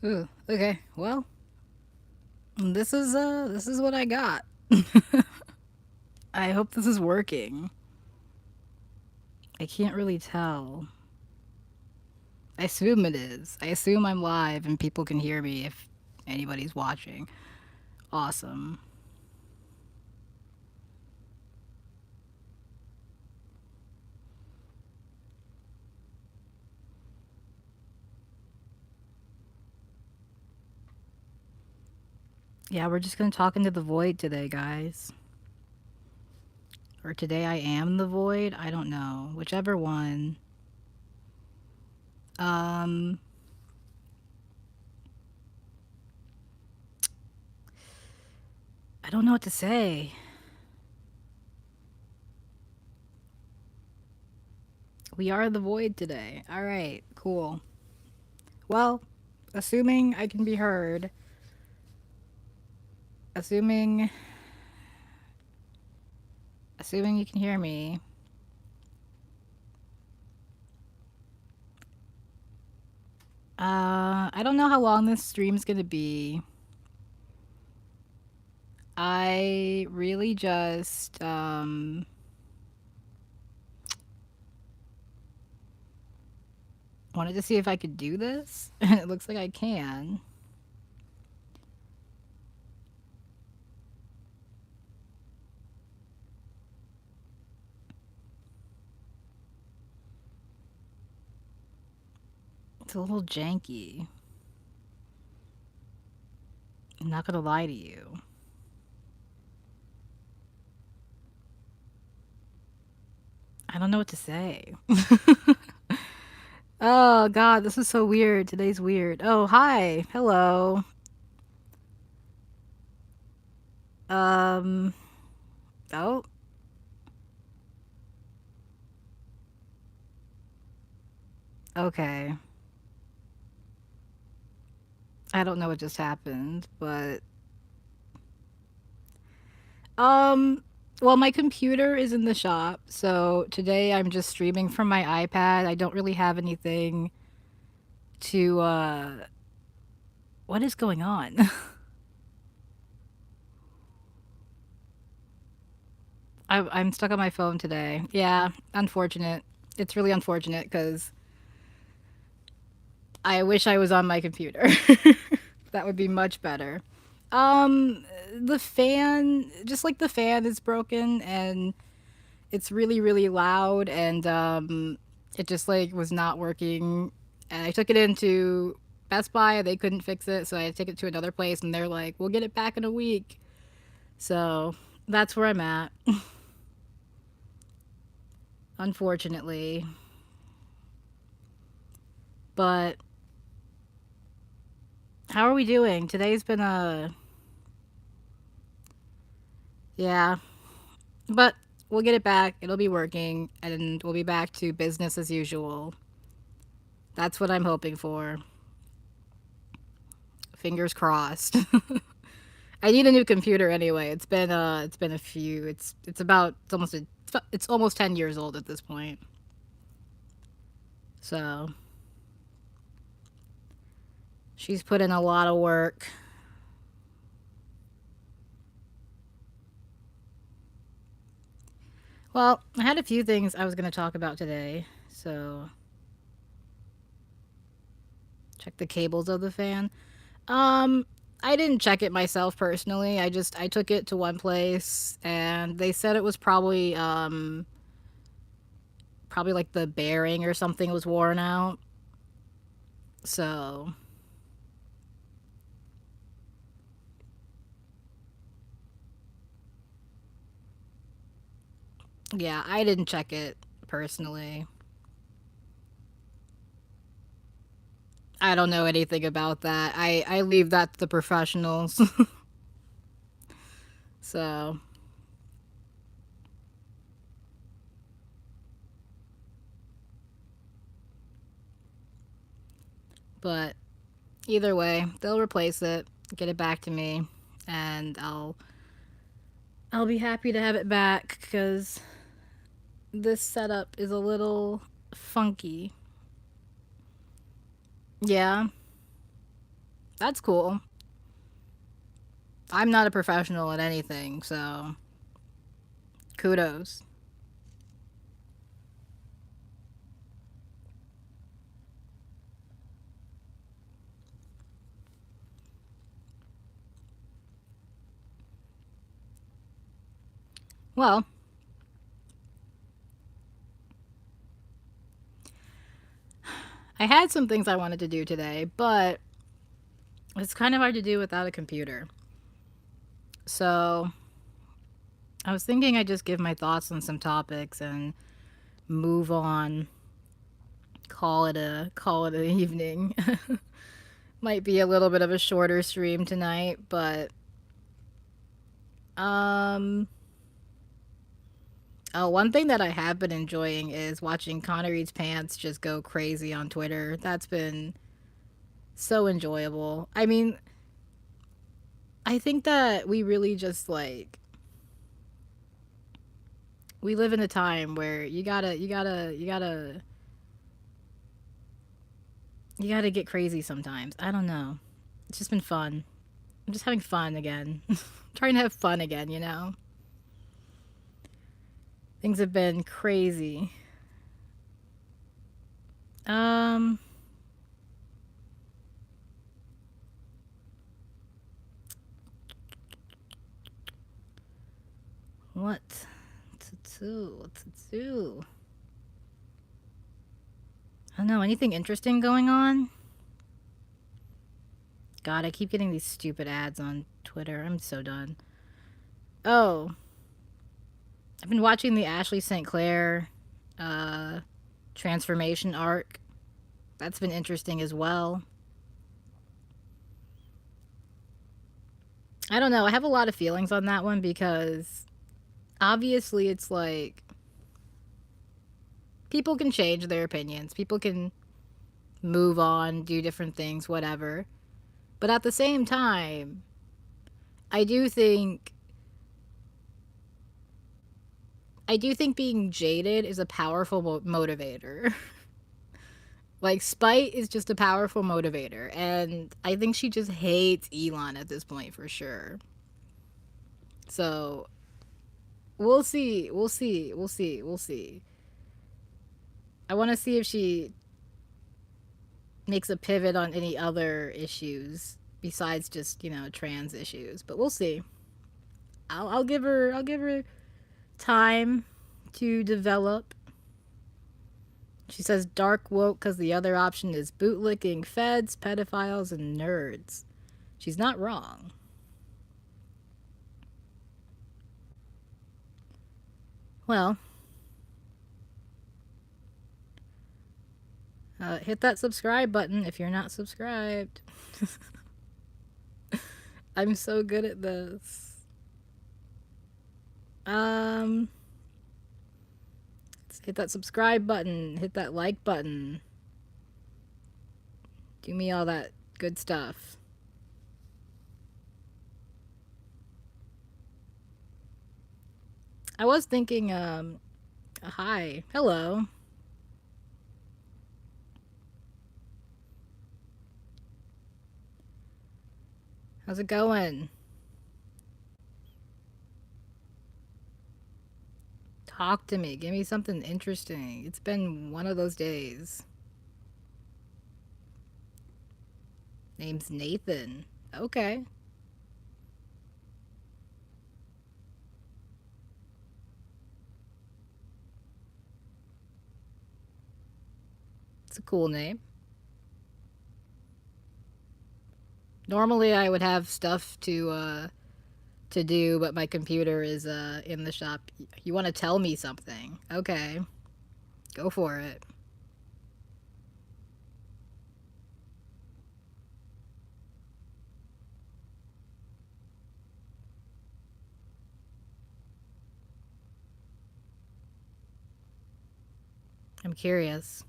Ooh, okay. Well, this is what I got. I hope this is working. I can't really tell. I assume it is. I assume I'm live and people can hear me if anybody's watching. Awesome. Yeah, we're just gonna talk into the void today, guys. Or today I am the void. I don't know. Whichever one. Um, I don't know what to say. We are the void today. All right, cool. Well, assuming I can be heard, assuming assuming you can hear me. I don't know how long this stream's gonna be. I really just wanted to see if I could do this, and it looks like I can. It's a little janky. I'm not gonna lie to you. I don't know what to say. Oh god, this is so weird. Today's weird. Oh, hi. Hello. Um, oh, okay. I don't know what just happened, but um well, my computer is in the shop, so today I'm just streaming from my iPad. I don't really have anything to what is going on? I'm stuck on my phone today. Yeah, unfortunate. It's really unfortunate because I wish I was on my computer. That would be much better. Um, the fan, just like the fan is broken and it's really, really loud and it just like was not working. And I took it into Best Buy, they couldn't fix it, so I had to take it to another place and they're like, "We'll get it back in a week." So, that's where I'm at, unfortunately. But how are we doing? Today's been a yeah, but we'll get it back. It'll be working and we'll be back to business as usual. That's what I'm hoping for. Fingers crossed. I need a new computer anyway. It's been a few. It's almost 10 years old at this point. So, she's put in a lot of work. Well, I had a few things I was going to talk about today. So, check the cables of the fan. Um, I didn't check it myself personally. I took it to one place and they said it was probably like the bearing or something was worn out. So, yeah, I didn't check it personally. I don't know anything about that. I leave that to the professionals. So, but either way, they'll replace it, get it back to me, and I'll be happy to have it back cuz this setup is a little funky. Yeah. That's cool. I'm not a professional at anything, so kudos. Well, I had some things I wanted to do today, but it's kind of hard to do without a computer. So I was thinking I'd just give my thoughts on some topics and move on. Call it an evening. Might be a little bit of a shorter stream tonight, but um oh, one thing that I have been enjoying is watching Connor Eats Pants just go crazy on Twitter. That's been so enjoyable. I mean, I think that we really just like we live in a time where you gotta get crazy sometimes. I don't know. It's just been fun. I'm just having fun again. Trying to have fun again, you know? Things have been crazy. Um, what to do? What to do? I don't know. Anything interesting going on? God, I keep getting these stupid ads on Twitter. I'm so done. Oh, I've been watching the Ashley St. Clair uh, transformation arc. That's been interesting as well. I don't know. I have a lot of feelings on that one because obviously it's like people can change their opinions. People can move on, do different things, whatever. But at the same time, I do think being jaded is a powerful motivator. Like spite is just a powerful motivator, and I think she just hates Elon at this point for sure. So we'll see. We'll see. We'll see. We'll see. I want to see if she makes a pivot on any other issues besides just, trans issues. But we'll see. I'll give her time to develop. She says dark woke because the other option is bootlicking feds, pedophiles, and nerds. She's not wrong. Well, hit that subscribe button if you're not subscribed. I'm so good at this. Hit that subscribe button, hit that like button. Do me all that good stuff. I was thinking, hi, hello. How's it going? Talk to me. Give me something interesting. It's been one of those days. Name's Nathan. Okay. It's a cool name. Normally I would have stuff to do, but my computer is in the shop. You want to tell me something? Okay. Go for it. I'm curious.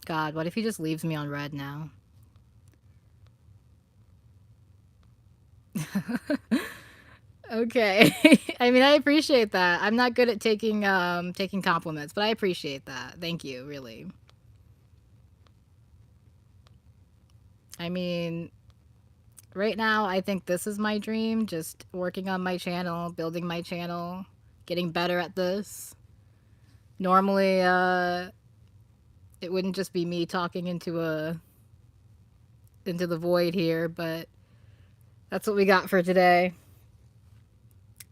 God, what if he just leaves me on red now? Okay. I mean, I appreciate that. I'm not good at taking compliments, but I appreciate that. Thank you, really. I mean, right now I think this is my dream, just working on my channel, building my channel, getting better at this. Normally it wouldn't just be me talking into the void here, but that's what we got for today.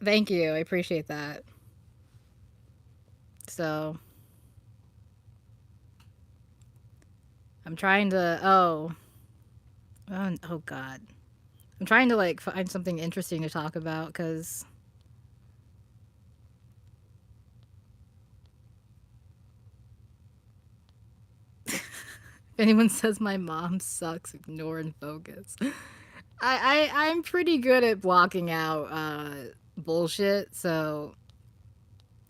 Thank you. I appreciate that. So, I'm trying to oh god. I'm trying to like find something interesting to talk about cuz if anyone says my mom sucks, ignore and focus. I'm pretty good at blocking out bullshit, so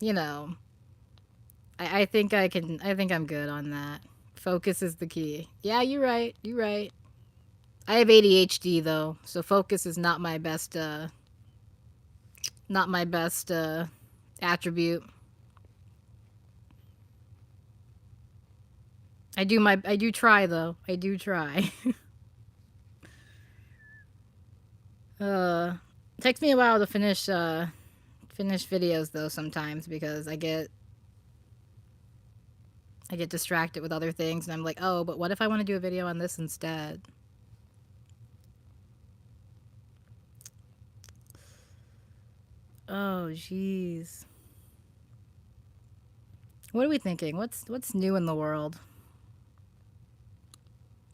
you know, I think I'm good on that. Focus is the key. Yeah, you're right. You're right. I have ADHD though, so focus is not my best attribute. I do try though. I do try. uh it takes me a while to finish videos though sometimes because I get distracted with other things and I'm like, "Oh, but what if I want to do a video on this instead?" Oh, jeez. What are we thinking? What's new in the world?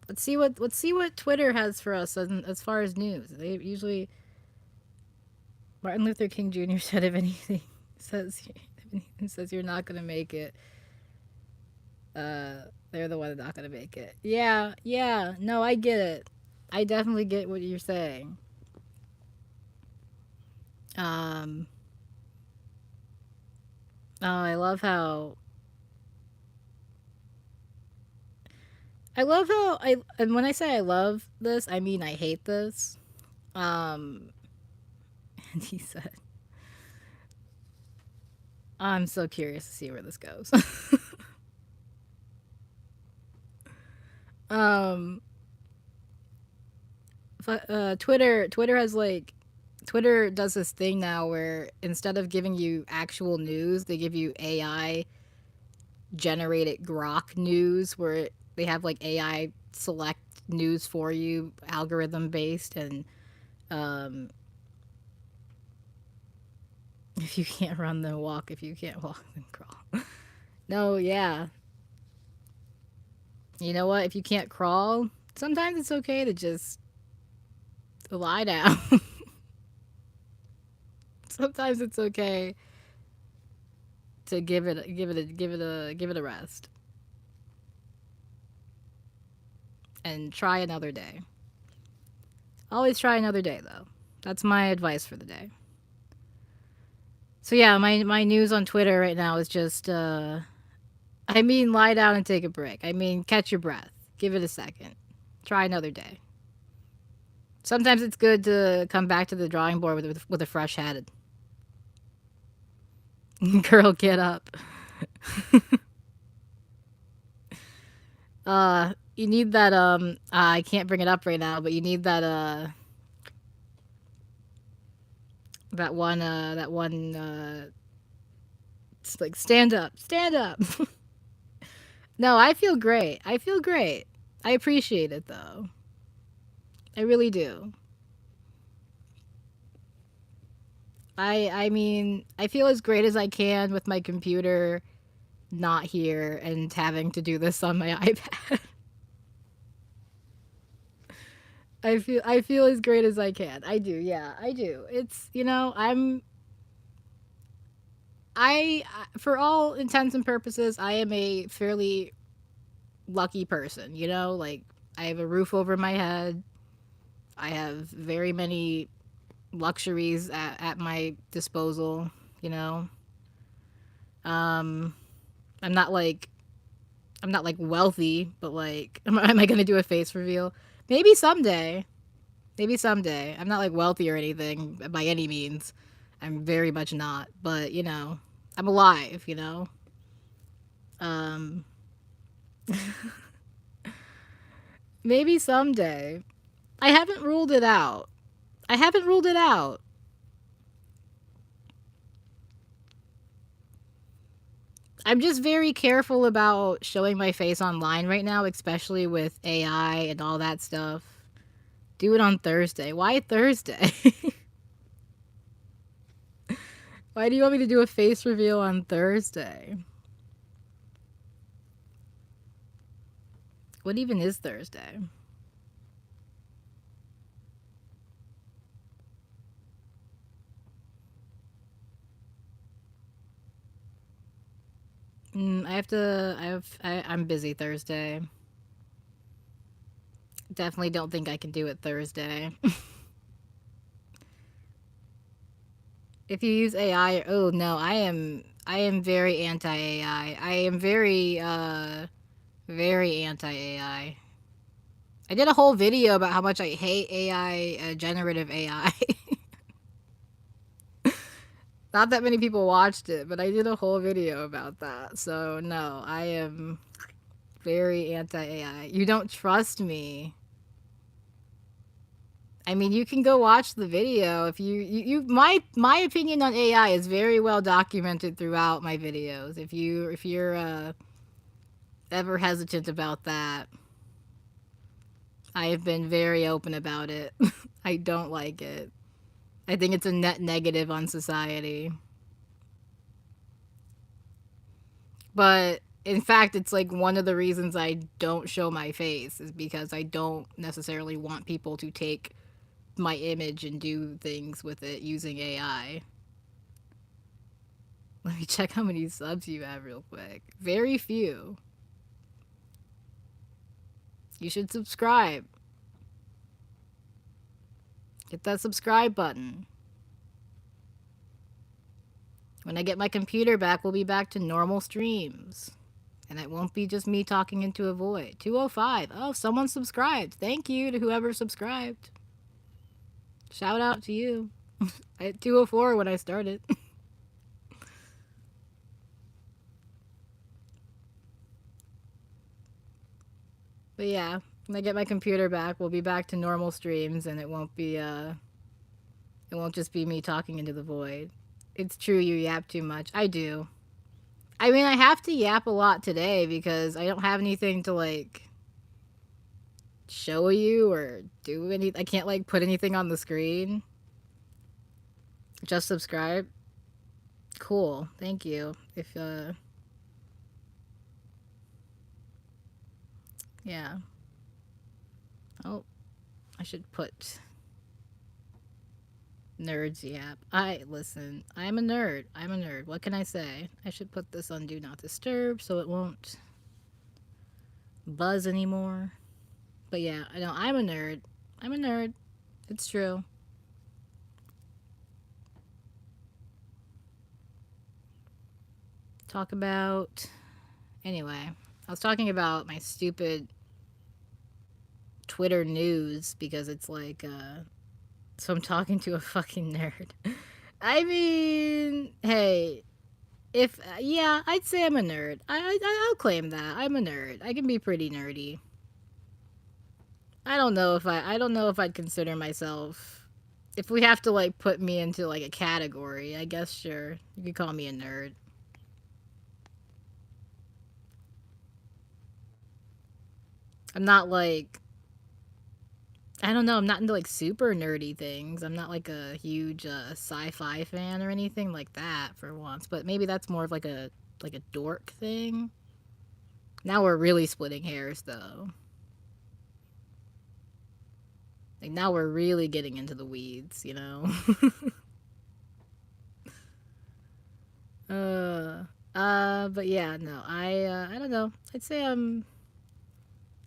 Let's see what Twitter has for us as far as news. They usually Martin Luther King Jr. said if anything says you're not gonna make it, they're the one that's not gonna make it. Yeah, yeah. No, I get it. I definitely get what you're saying. Um. Oh, I love how I and when I say I love this, I mean I hate this. Um. And he said, "I'm so curious to see where this goes." um. Twitter has like Twitter does this thing now where instead of giving you actual news, they give you AI generated grok news where they have like AI select news for you, algorithm based, and um, if you can't run, then walk. If you can't walk, then crawl. No, yeah. You know what? If you can't crawl, sometimes it's okay to just lie down. Sometimes it's okay to give it a rest and try another day. Always try another day though. That's my advice for the day. So yeah, my news on Twitter right now is just I mean lie down and take a break. I mean catch your breath. Give it a second. Try another day. Sometimes it's good to come back to the drawing board with a fresh head. Girl, get up. You need that I can't bring it up right now, but you need that one it's like stand up. Stand up. No, I feel great. I feel great. I appreciate it though. I really do. I mean, I feel as great as I can with my computer not here and having to do this on my iPad. I feel as great as I can. I do. Yeah, I do. It's, you know, I for all intents and purposes, I am a fairly lucky person, you know? Like I have a roof over my head. I have very many luxuries at my disposal, you know. Um I'm not like I'm not like wealthy, but like am I going to do a face reveal? Maybe someday. Maybe someday. I'm not like wealthy or anything by any means. I'm very much not. But, you know, I'm alive, you know? Um, maybe someday. I haven't ruled it out. I haven't ruled it out. I'm just very careful about showing my face online right now, especially with AI and all that stuff. Do it on Thursday. Why Thursday? Why do you want me to do a face reveal on Thursday? What even is Thursday? I have to. I'm busy Thursday. Definitely don't think I can do it Thursday. If you use AI, oh no, I am very anti AI. I am very anti AI. I did a whole video about how much I hate AI, generative AI. Not that many people watched it, but I did a whole video about that. So no, I am very anti AI. You don't trust me. I mean, you can go watch the video if you my opinion on AI is very well documented throughout my videos. If you're ever hesitant about that, I have been very open about it. I don't like it. I think it's a net negative on society. But in fact, it's like one of the reasons I don't show my face is because I don't necessarily want people to take my image and do things with it using AI. Let me check how many subs you have real quick. Very few. You should subscribe. Hit that subscribe button. When I get my computer back, we'll be back to normal streams. And it won't be just me talking into a void. 205. Oh, someone subscribed. Thank you to whoever subscribed. Shout out to you. I had 204 when I started. But yeah, when I get my computer back, we'll be back to normal streams and it won't just be me talking into the void. It's true you yap too much. I do. I mean, I have to yap a lot today because I don't have anything to like show you or do any. I can't like put anything on the screen. Just subscribe. Cool. Thank you. If yeah. Oh, I should put nerds yap. I listen. I'm a nerd. I'm a nerd. What can I say? I should put this on do not disturb so it won't buzz anymore. But yeah, I know I'm a nerd. I'm a nerd. It's true. Talk about anyway. I was talking about my stupid Twitter news because it's like so I'm talking to a fucking nerd. I mean, hey, if yeah, I'd say I'm a nerd. I'll claim that. I'm a nerd. I can be pretty nerdy. I don't know if I'd consider myself if we have to like put me into like a category, I guess sure. You could call me a nerd. I'm not like I don't know, I'm not into like super nerdy things. I'm not like a huge sci-fi fan or anything like that for once, but maybe that's more of like a dork thing. Now we're really splitting hairs though. Like now we're really getting into the weeds, you know. But yeah, no. I don't know. I'd say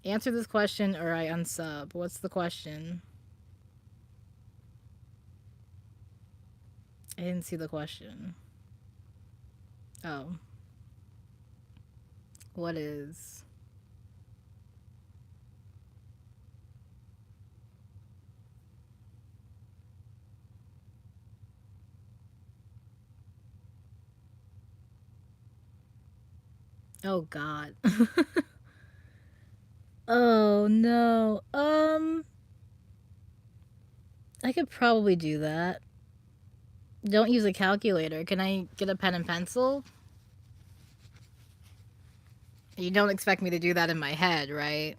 answer this question or I unsub. What's the question? I didn't see the question. Oh. What is Oh god. Oh no. I could probably do that. Don't use a calculator. Can I get a pen and pencil? You don't expect me to do that in my head, right?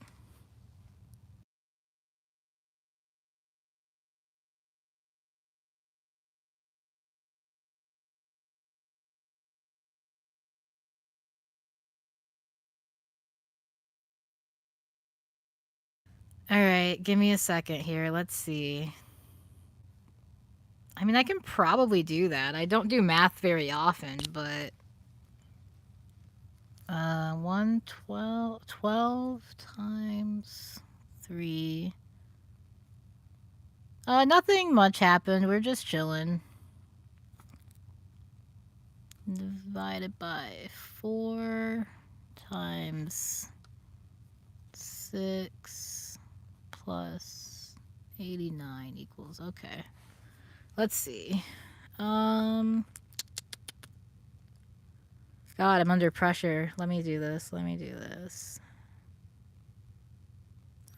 All right, give me a second here. Let's see. I mean, I can probably do that. I don't do math very often, but 12 times 3. Nothing much happened. We're just chilling. Divided by 4 times 6 plus 89 equals. Okay. Let's see. God, I'm under pressure. Let me do this.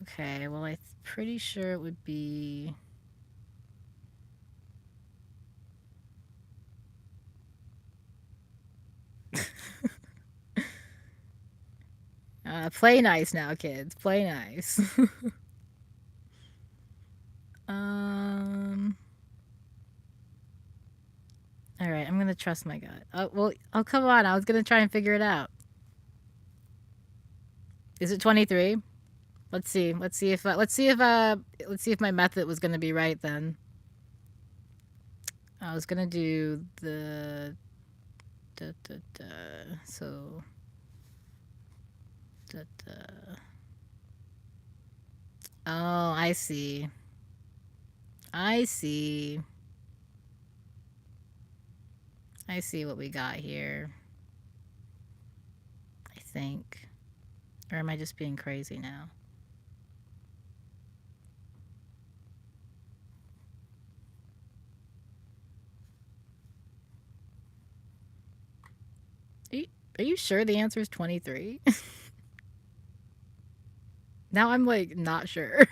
Okay, well, I'm pretty sure it would be. Play nice now, kids. Play nice. All right, I'm gonna trust my gut. Oh, come on. I was gonna try and figure it out. Is it 23? Let's see. Let's see if my method was gonna be right then. I was gonna do the so oh, I see. I see what we got here. I think. Or am I just being crazy now? Are you sure the answer is 23? Now I'm like not sure.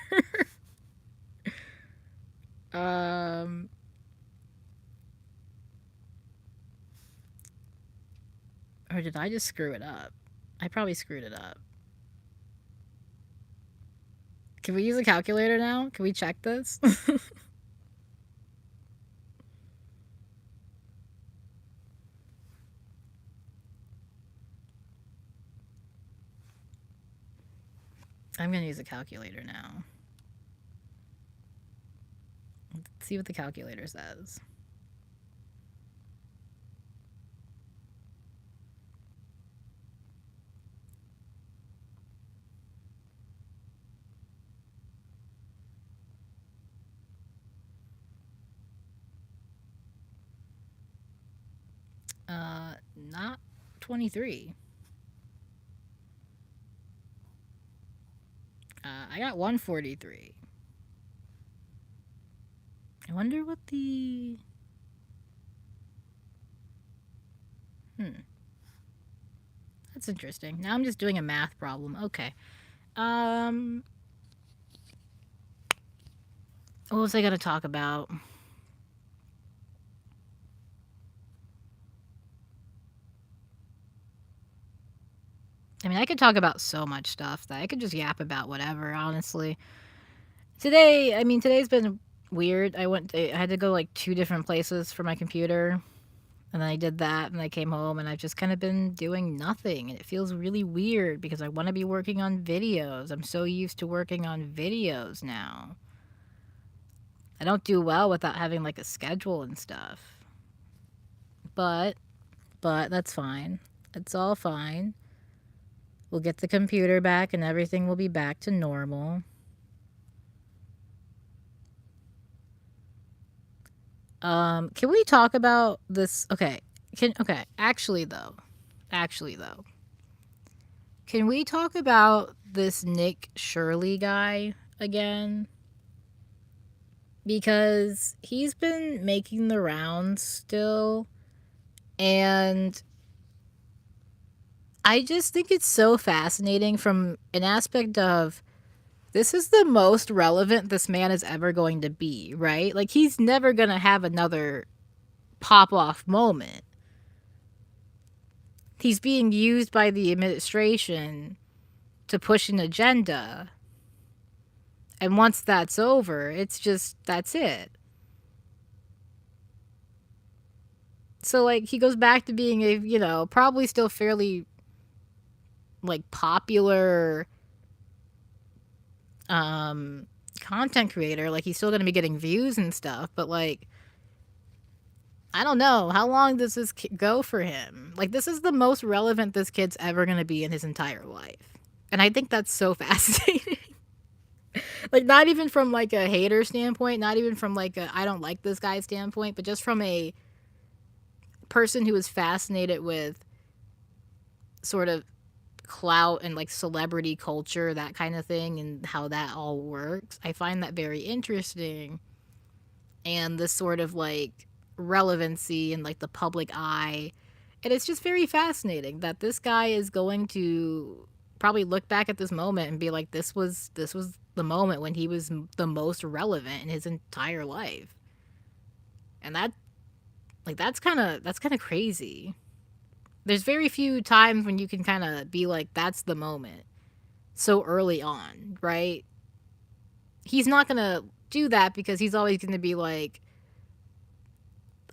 Or did I just screw it up? I probably screwed it up. Can we use a calculator now? Can we check this? I'm gonna use a calculator now. Let's see what the calculator says. Not 23. I got 143. I wonder what the... That's interesting. Now I'm just doing a math problem. Okay. What was I gonna talk about? I mean, I could talk about so much stuff that I could just yap about whatever, honestly. Today's been weird. I had to go like 2 different places for my computer. And then I did that and I came home and I've just kind of been doing nothing. And it feels really weird because I want to be working on videos. I'm so used to working on videos now. I don't do well without having like a schedule and stuff. But that's fine. It's all fine. We'll get the computer back and everything will be back to normal. Can we talk about this? Okay. Actually though. Can we talk about this Nick Shirley guy again? Because he's been making the rounds still. And I just think it's so fascinating from an aspect of this is the most relevant this man is ever going to be, right? Like, he's never going to have another pop off moment. He's being used by the administration to push an agenda. And once that's over, it's just, that's it. So, like, he goes back to being a, probably still fairly, like, popular content creator. Like, he's still going to be getting views and stuff, but, like, I don't know. How long does this go for him? Like, this is the most relevant this kid's ever going to be in his entire life. And I think that's so fascinating. Like, not even from, like, a hater standpoint, not even from, like, a I don't like this guy standpoint, but just from a person who is fascinated with sort of clout and, like, celebrity culture, that kind of thing, and how that all works. I find that very interesting. And this sort of, like, relevancy and, like, the public eye. And it's just very fascinating that this guy is going to probably look back at this moment and be like, this was the moment when he was the most relevant in his entire life. And that's kind of crazy. There's very few times when you can kind of be like, that's the moment so early on, right? He's not going to do that because he's always going to be like,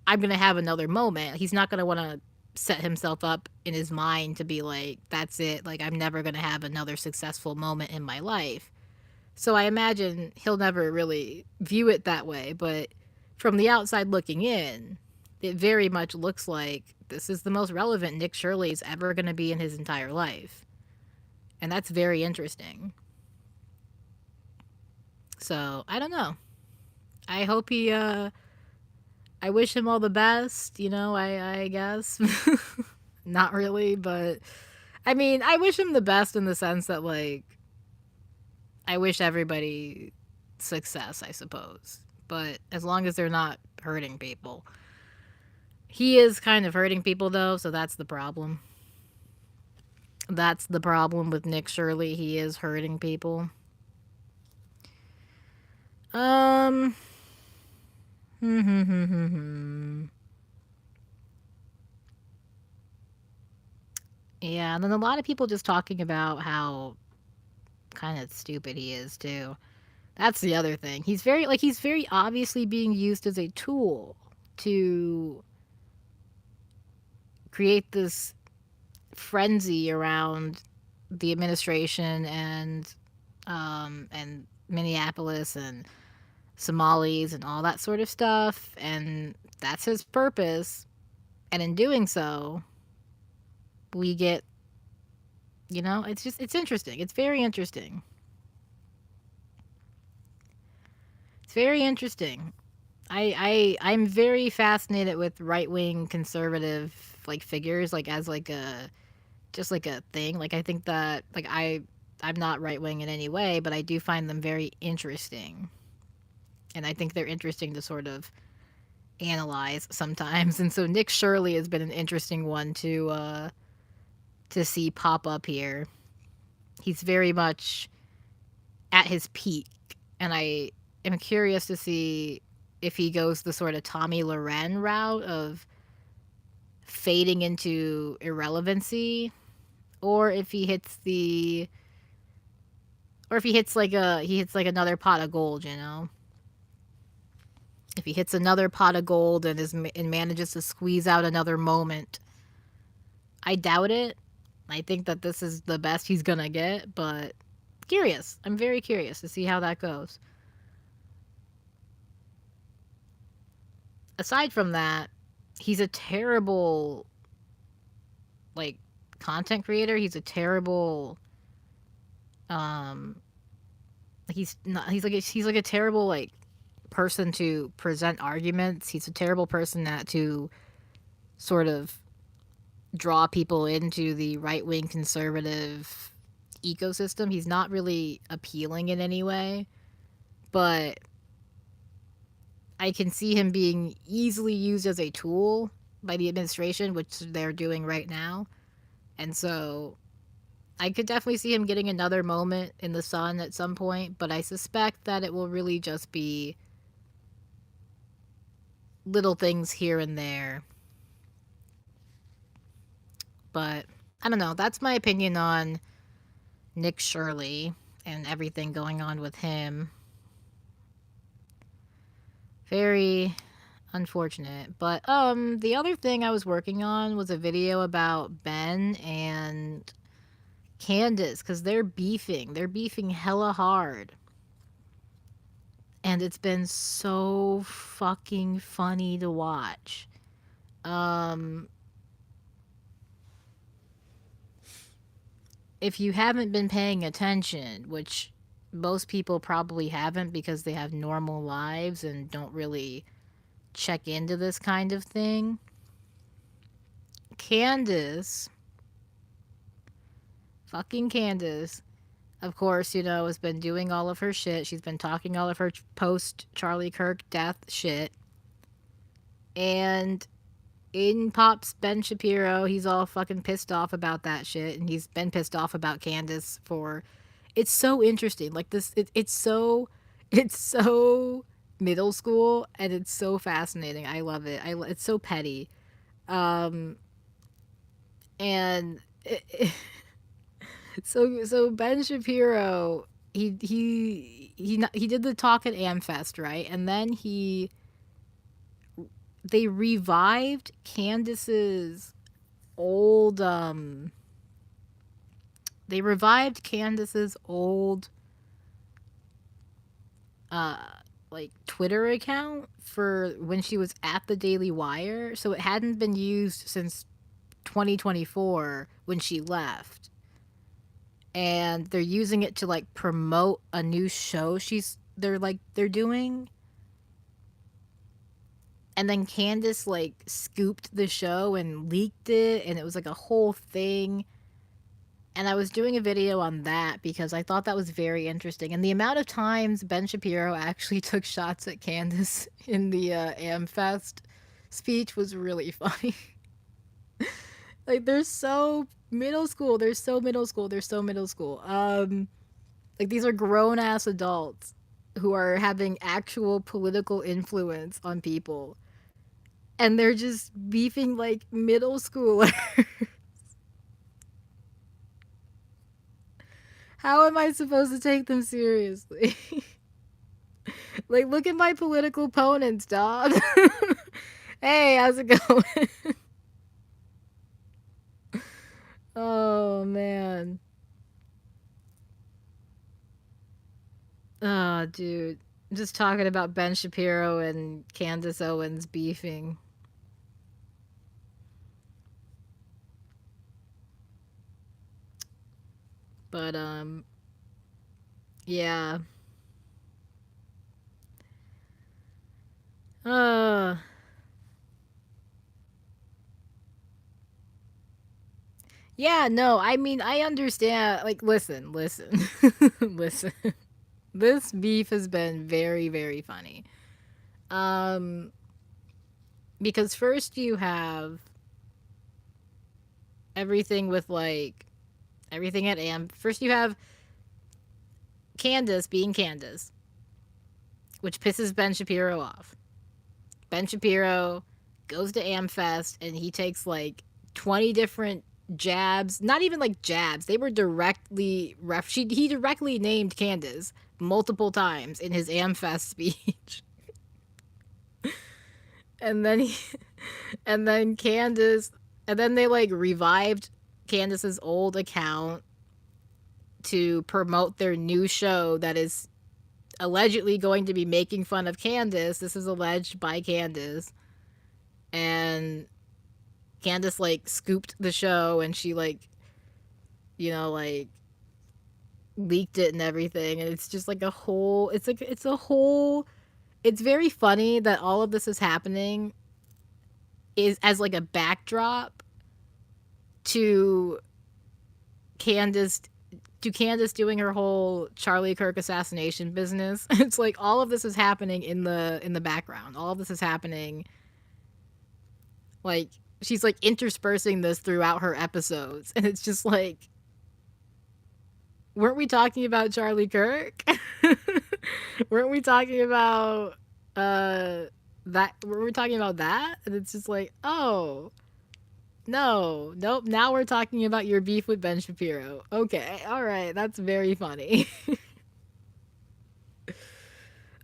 I'm going to have another moment. He's not going to want to set himself up in his mind to be like, that's it. Like, I'm never going to have another successful moment in my life. So I imagine he'll never really view it that way. But from the outside looking in, it very much looks like this is the most relevant Nick Shirley is ever going to be in his entire life. And that's very interesting. So, I don't know. I hope I wish him all the best, I guess. Not really, but I mean, I wish him the best in the sense that, like, I wish everybody success, I suppose. But as long as they're not hurting people. He is kind of hurting people, though, so that's the problem. That's the problem with Nick Shirley. He is hurting people. Um. Yeah, and then a lot of people just talking about how kind of stupid he is, too. That's the other thing. He's very obviously being used as a tool to create this frenzy around the administration and Minneapolis and Somalis and all that sort of stuff, and that's his purpose. And in doing so, we get, it's interesting. It's very interesting. It's very interesting. I'm very fascinated with right wing conservative like figures, like as like a just like a thing. Like I think that like I'm not right wing in any way, but I do find them very interesting. And I think they're interesting to sort of analyze sometimes. And so Nick Shirley has been an interesting one to see pop up here. He's very much at his peak, and I am curious to see if he goes the sort of Tommy Loren route of fading into irrelevancy, or if he hits like another pot of gold, If he hits another pot of gold and manages to squeeze out another moment. I doubt it. I think that this is the best he's gonna get, but curious. I'm very curious to see how that goes. Aside from that, he's a terrible like content creator. He's a terrible he's not he's like a terrible like person to present arguments. He's a terrible person to sort of draw people into the right-wing conservative ecosystem. He's not really appealing in any way, but I can see him being easily used as a tool by the administration, which they're doing right now. And so I could definitely see him getting another moment in the sun at some point, but I suspect that it will really just be little things here and there. But I don't know. That's my opinion on Nick Shirley and everything going on with him. Very unfortunate. But the other thing I was working on was a video about Ben and Candace cuz they're beefing. They're beefing hella hard. And it's been so fucking funny to watch. Um if you haven't been paying attention, which most people probably haven't because they have normal lives and don't really check into this kind of thing. Candace, fucking Candace, of course, has been doing all of her shit. She's been talking all of her post Charlie Kirk death shit. And in pops Ben Shapiro. He's all fucking pissed off about that shit. And he's been pissed off about Candace for. It's so interesting. Like this, it's so. It's so middle school and it's so fascinating. I love it. It's so petty. Um, and so Ben Shapiro, he did the talk at Amfest, right? And then they revived Candace's old they revived Candace's old uh like Twitter account for when she was at the Daily Wire, so it hadn't been used since 2024 when she left. And they're using it to like promote a new show they're doing. And then Candace like scooped the show and leaked it, and it was like a whole thing. And I was doing a video on that because I thought that was very interesting. And the amount of times Ben Shapiro actually took shots at Candace in the Amfest speech was really funny. Like they're so middle school. They're so middle school. They're so middle school. Like these are grown ass adults who are having actual political influence on people. And they're just beefing like middle schoolers. How am I supposed to take them seriously? Like, look at my political opponents, dog. Hey, how's it going? Oh, man. Oh, dude. Just talking about Ben Shapiro and Candace Owens beefing. But, yeah. Uh, yeah, no, I mean, I understand. Like, listen, listen. This beef has been very, very funny. Um, because first you have everything with like everything at Am. First you have Candace being Candace, which pisses Ben Shapiro off. Ben Shapiro goes to Amfest and he takes like 20 different jabs, not even like jabs. They were he directly named Candace multiple times in his Amfest speech. and then he, and then Candace, and then they like revived Candace's old account to promote their new show that is allegedly going to be making fun of Candace. This is alleged by Candace. And Candace like scooped the show and she like like leaked it and everything, and it's just like a whole it's very funny that all of this is happening is as like a backdrop to Candace doing her whole Charlie Kirk assassination business. It's like all of this is happening in the background. All of this is happening like she's like interspersing this throughout her episodes, and it's just like, weren't we talking about Charlie Kirk? Weren't we talking about uh that? Were we talking about that? And it's just like, oh no, nope. Now we're talking about your beef with Ben Shapiro. Okay, all right, that's very funny.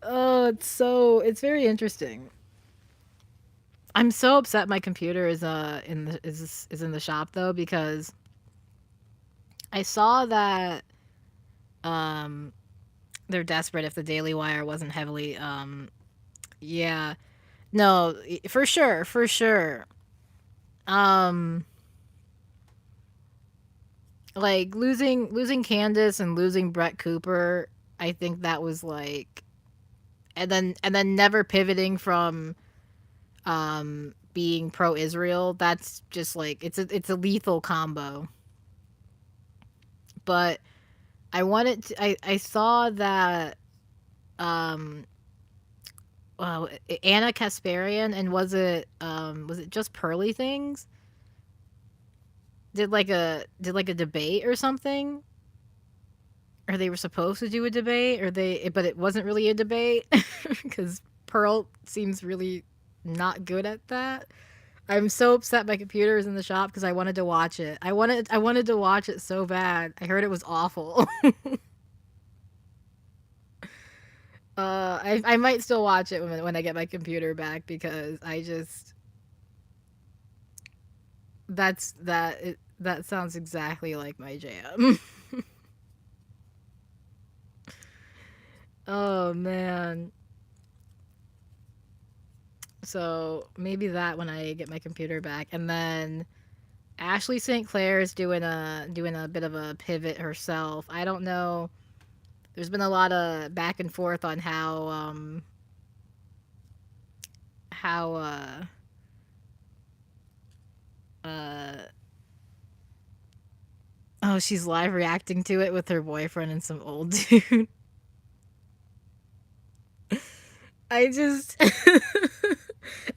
Oh, it's very interesting. I'm so upset my computer is in the shop though, because I saw that um they're desperate if the Daily Wire wasn't heavily yeah. No, for sure, for sure. Um like losing Candace and losing Brett Cooper, I think that was like, and then never pivoting from being pro Israel, that's just like, it's a lethal combo. But I saw that um Anna Kasparian, and was it just Pearly Things, did like a debate or something, or they were supposed to do a debate, but it wasn't really a debate because Pearl seems really not good at that. I'm so upset my computer is in the shop because I wanted to watch it. I wanted to watch it so bad. I heard it was awful. I might still watch it when I get my computer back, because I just that sounds exactly like my jam. Oh man. So maybe that when I get my computer back, and then Ashley St. Clair is doing a bit of a pivot herself. I don't know. There's been a lot of back and forth on how uh oh, she's live reacting to it with her boyfriend and some old dude. I just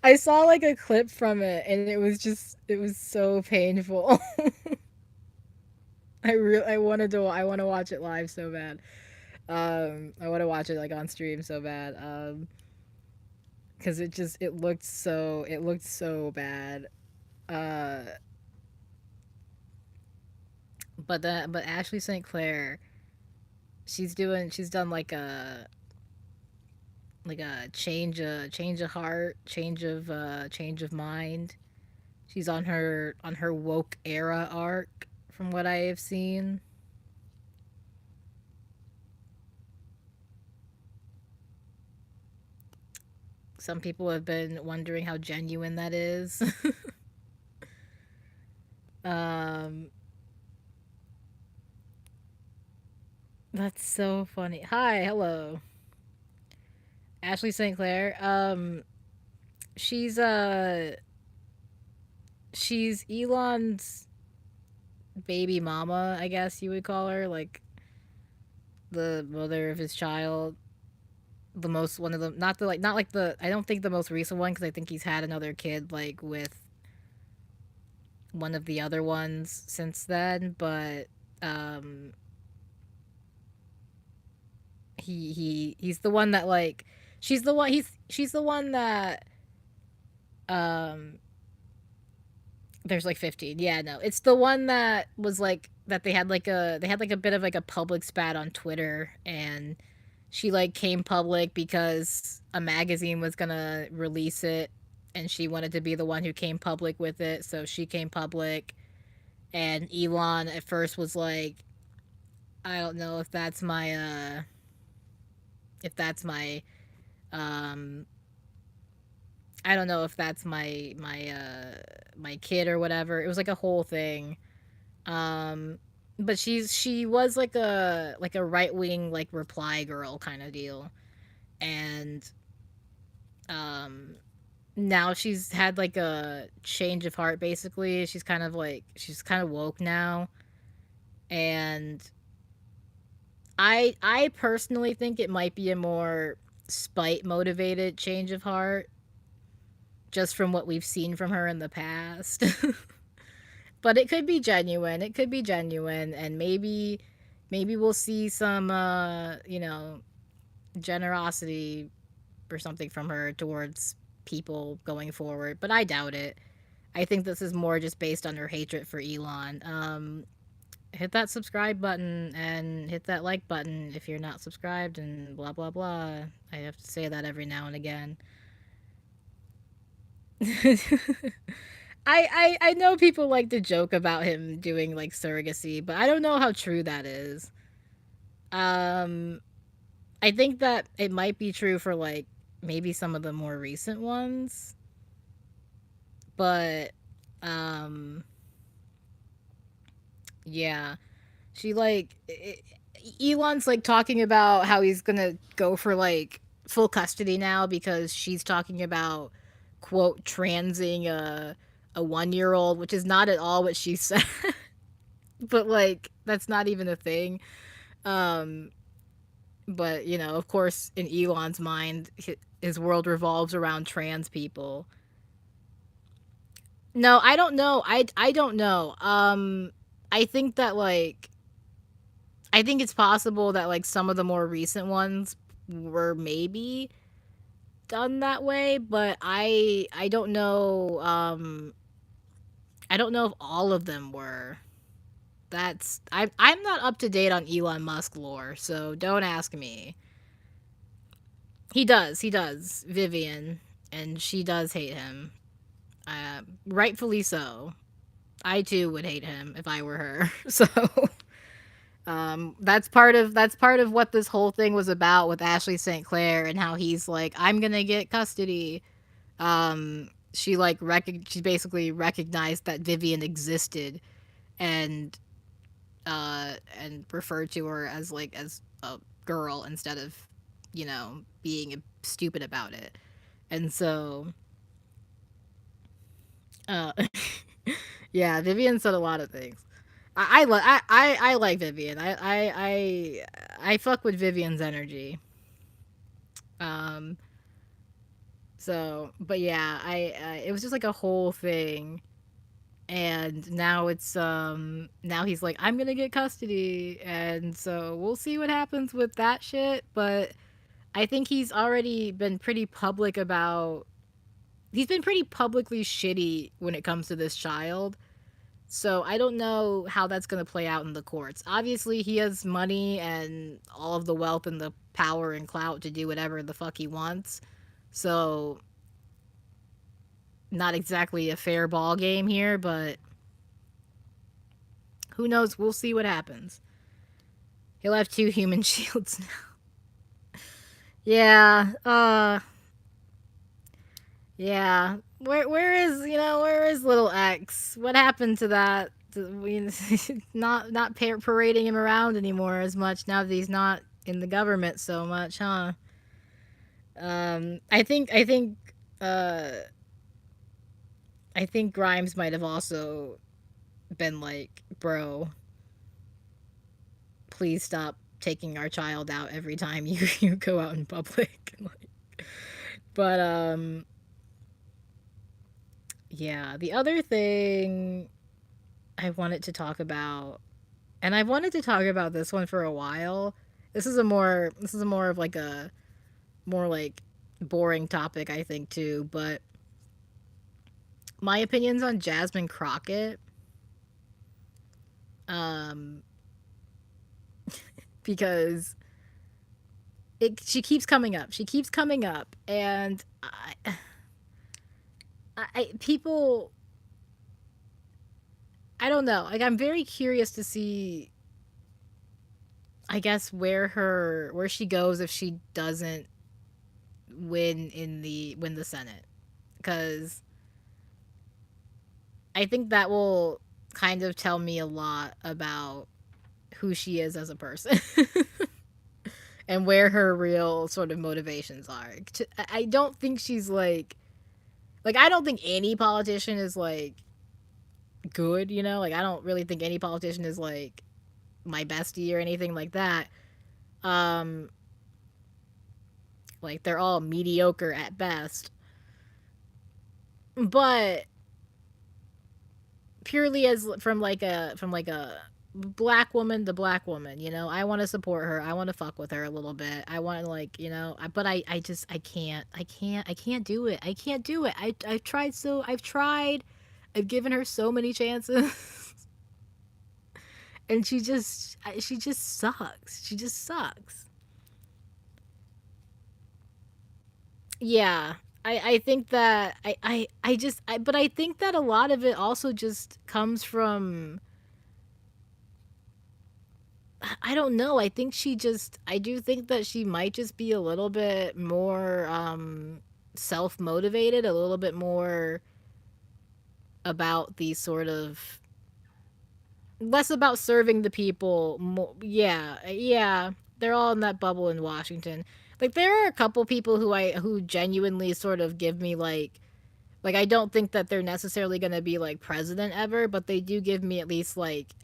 I saw like a clip from it, and it was so painful. I want to watch it live so bad. I want to watch it like on stream so bad. Cuz it looked so bad. Uh but Ashley St. Clair, she's done like a change of heart, change of mind. She's on her woke era arc from what I have seen. Some people have been wondering how genuine that is. um that's so funny. Hi, hello. Ashley St. Clair. She's she's Elon's baby mama, I guess you would call her, like the mother of his child. The most one of them, not the like not like the I don't think the most recent one, because I think he's had another kid like with one of the other ones since then, but um he's the one that like she's the one that um there's like 15. Yeah, no. It's the one that was like that they had like a bit of like a public spat on Twitter, and she like came public because a magazine was going to release it, and she wanted to be the one who came public with it, so she came public. And Elon at first was like, I don't know if that's my um I don't know if that's my kid or whatever. It was like a whole thing. Um, but she was like a right wing like reply girl kind of deal, and um, now she's had like a change of heart. Basically, she's kind of woke now, and I personally think it might be a more spite motivated change of heart, just from what we've seen from her in the past. But it could be genuine. It could be genuine, and maybe we'll see some generosity or something from her towards people going forward, but I doubt it. I think this is more just based on her hatred for Elon. Hit that subscribe button and hit that like button if you're not subscribed, and blah blah blah. I have to say that every now and again. I know people like to joke about him doing like surrogacy, but I don't know how true that is. Um, I think that it might be true for like maybe some of the more recent ones, but um, yeah, she like Elon's like talking about how he's gonna go for like full custody now because she's talking about quote transing a 1 year old, which is not at all what she said. But like that's not even a thing. Um, but of course, in Elon's mind, his world revolves around trans people. No, I don't know. I don't know. I think that like I think it's possible that like some of the more recent ones were maybe done that way, but I don't know. I don't know if all of them were. I'm not up to date on Elon Musk lore, so don't ask me. He does, Vivian, and she does hate him. Rightfully so. I too would hate him if I were her. So that's part of what this whole thing was about with Ashley St. Clair and how he's like, I'm gonna get custody. She like she basically recognized that Vivian existed and and referred to her as like as a girl instead of being stupid about it. And so uh yeah, Vivian said a lot of things. I like Vivian. I fuck with Vivian's energy. Um so but yeah, I it was just like a whole thing, and now it's now he's like, I'm gonna get custody, and so we'll see what happens with that shit. But I think he's been pretty publicly shitty when it comes to this child. So I don't know how that's going to play out in the courts. Obviously, he has money and all of the wealth and the power and clout to do whatever the fuck he wants. So not exactly a fair ball game here, but who knows? We'll see what happens. He'll have two human shields now. Yeah. Yeah. Where is little X? What happened to that? We not parading him around anymore as much now that he's not in the government so much, huh? Uh I think Grimes might have also been like, "Bro, please stop taking our child out every time you go out in public." But yeah, the other thing I wanted to talk about, and I've wanted to talk about this one for a while. This is more of like a more like boring topic, I think, too, but my opinions on Jasmine Crockett, um because she keeps coming up. She keeps coming up, and people, I don't know. Like, I'm very curious to see, I guess, where she goes if she doesn't win the Senate, because I think that will kind of tell me a lot about who she is as a person. And where her real sort of motivations are. I don't think she's like I don't think any politician is like good, like I don't really think any politician is like my bestie or anything like that. Um like they're all mediocre at best. but purely as from like a black woman to black woman, you know, I want to support her. I want to fuck with her a little bit. I want to, like, you know, but I just I can't do it. I can't do it. I've tried. I've given her so many chances. And she just sucks. She just sucks. Yeah. I think that but I think that a lot of it also just comes from, I don't know. I do think that she might just be a little bit more self motivated, a little bit more about the sort of, less about serving the people. More, yeah, yeah. They're all in that bubble in Washington. Like, there are a couple people who genuinely sort of give me like, I don't think that they're necessarily going to be like president ever, but they do give me at least like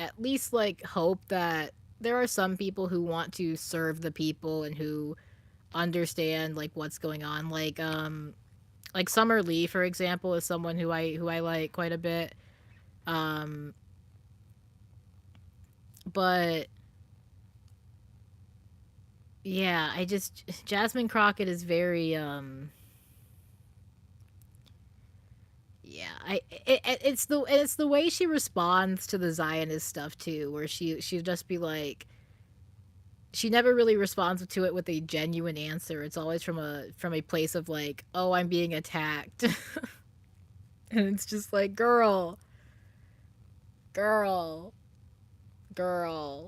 hope that there are some people who want to serve the people and who understand like what's going on. Like Summer Lee, for example, is someone who I like quite a bit. Um but yeah, I just Jasmine Crockett is very yeah, it's the way she responds to the Zionist stuff too, where she'll just be like, she never really responds to it with a genuine answer. It's always from a place of like, oh, I'm being attacked. And it's just like, girl, girl,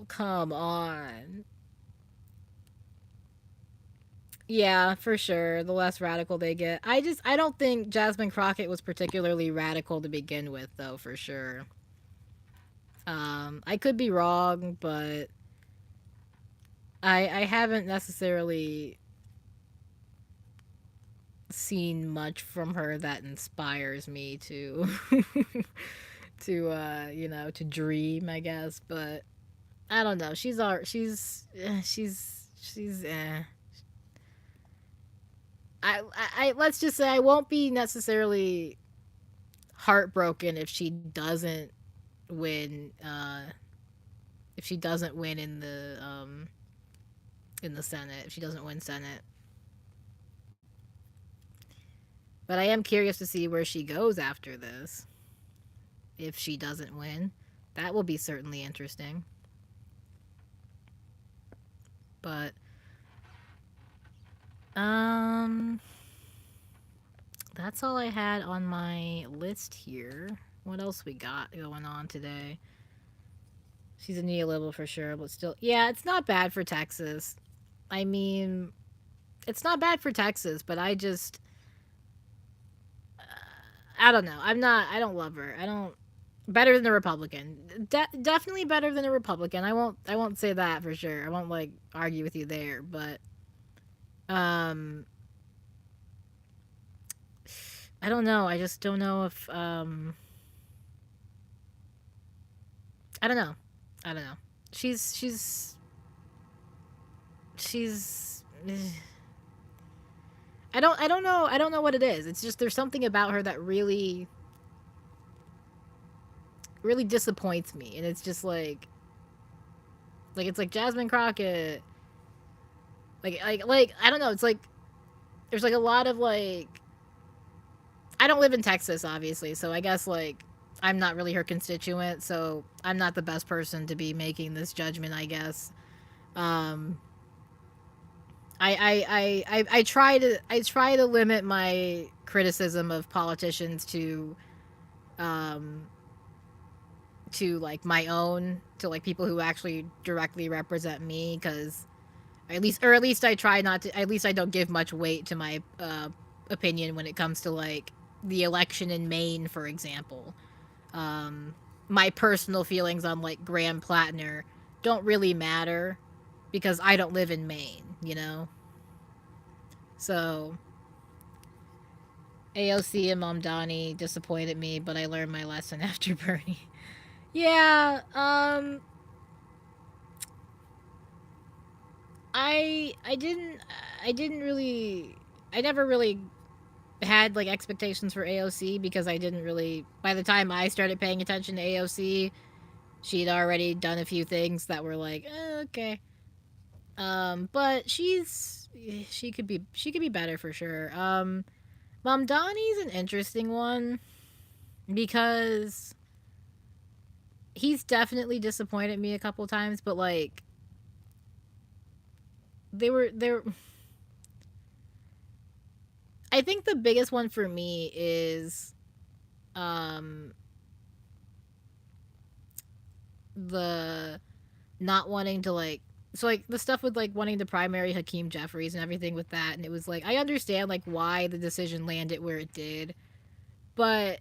come on. Yeah, for sure. The less radical they get. I don't think Jasmine Crockett was particularly radical to begin with, though, for sure. I could be wrong, but I haven't necessarily seen much from her that inspires me to to dream, I guess. But I don't know. She's I let's just say I won't be necessarily heartbroken win if she doesn't win in the Senate, if she doesn't win Senate. But I am curious to see where she goes after this. If she doesn't win, that will be certainly interesting. But um that's all I had on my list here. What else we got going on today? She's a neoliberal for sure, but still, yeah, it's not bad for Texas. I mean, it's not bad for Texas, but I don't know. I don't love her. I don't. Better than a Republican. Definitely better than a Republican. I won't say that for sure. I won't like argue with you there, but um I don't know. I just don't know if I don't know. I don't know. She's I don't know. I don't know what it is. It's just there's something about her that really disappoints me, and it's just like it's like Jasmine Crockett, like I don't know. It's like there's like a lot of like, I don't live in Texas, obviously, so I guess like I'm not really her constituent, so I'm not the best person to be making this judgment, I guess. Um, I try to limit my criticism of politicians um to like my own, to like people who actually directly represent me, because at least I try not to, at least I don't give much weight to my opinion when it comes to like the election in Maine, for example. um my personal feelings on like Graham Plattner don't really matter because I don't live in Maine, you know. So AOC and Mamdani disappointed me, but I learned my lesson after Bernie. Yeah, I didn't really, I never really had like expectations for AOC because I didn't really. By the time I started paying attention to AOC, she'd already done a few things that were like, okay. But she could be better for sure. Mamdani's an interesting one because he's definitely disappointed me a couple times, but like they were. I think the biggest one for me is um the not wanting to like, so like the stuff with like wanting to primary Hakeem Jeffries and everything with that, and it was like I understand like why the decision landed where it did, but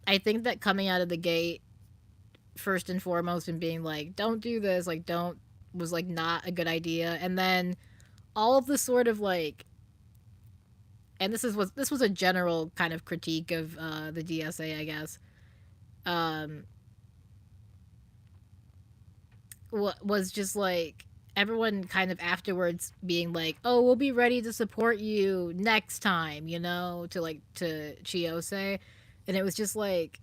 I think that coming out of the gate first and foremost and being like don't do this, like don't, was like not a good idea, and then all of the sort of like, and this was a general kind of critique of the DSA, I guess. Um, was just like everyone kind of afterwards being like, "Oh, we'll be ready to support you next time," to like to Chiose, and it was just like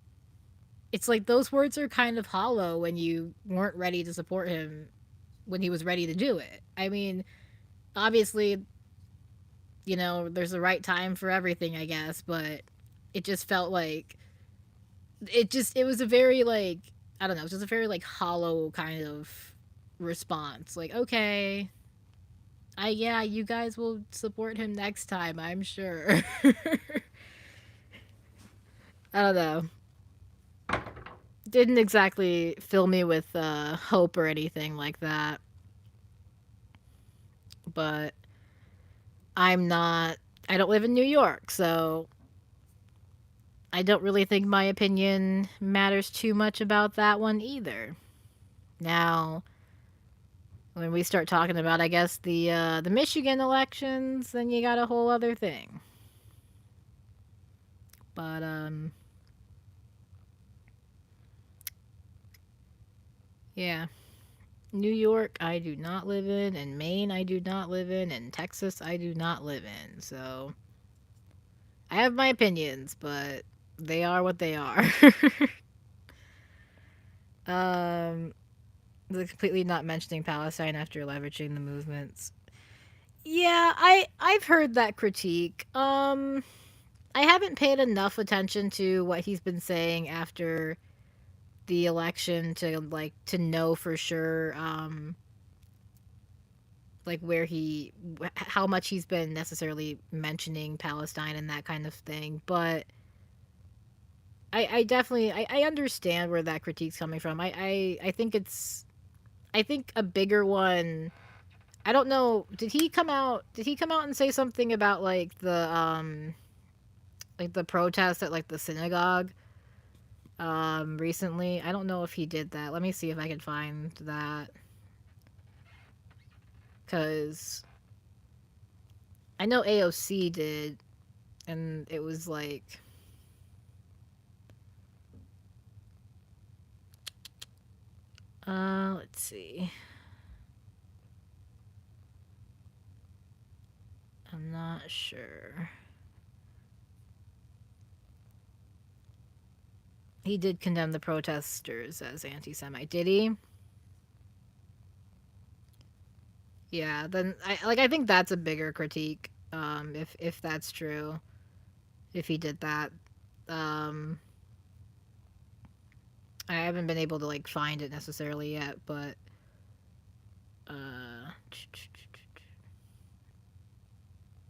it's like those words are kind of hollow when you weren't ready to support him when he was ready to do it. I mean, obviously, there's a right time for everything, I guess, but it just felt like it was a very like, I don't know, it was just a very like hollow kind of response. Like, okay, yeah, you guys will support him next time, I'm sure. I don't know. Didn't exactly fill me with hope or anything like that. But I'm not. I don't live in New York, so I don't really think my opinion matters too much about that one either. Now, when we start talking about, I guess the Michigan elections, then you got a whole other thing. But yeah, New York I do not live in, and Maine I do not live in, and Texas I do not live in. So I have my opinions, but they are what they are. um, completely not mentioning Palestine after leveraging the movements. Yeah, I've heard that critique. I haven't paid enough attention to what he's been saying after the election to like to know for sure like where how much he's been necessarily mentioning Palestine and that kind of thing, but I definitely I understand where that critique's coming from. I think it's, I think a bigger one, I don't know, did he come out and say something about like the protest at like the synagogue recently? I don't know if he did that. Let me see if I can find that, cuz I know AOC did, and it was like, let's see. I'm not sure. He did condemn the protesters as anti-Semite, did he? Yeah, then I think that's a bigger critique. If that's true, if he did that, um, I haven't been able to like find it necessarily yet, but uh,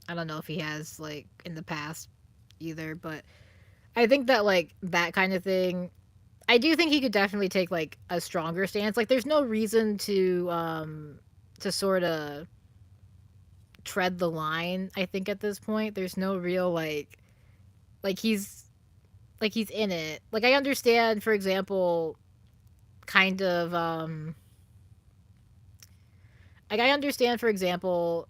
I don't know if he has like in the past either. But I think that like that kind of thing, I do think he could definitely take like a stronger stance. Like, there's no reason to sort of tread the line. I think at this point, there's no real like he's in it. Like, I understand, for example, kind of like I understand, for example,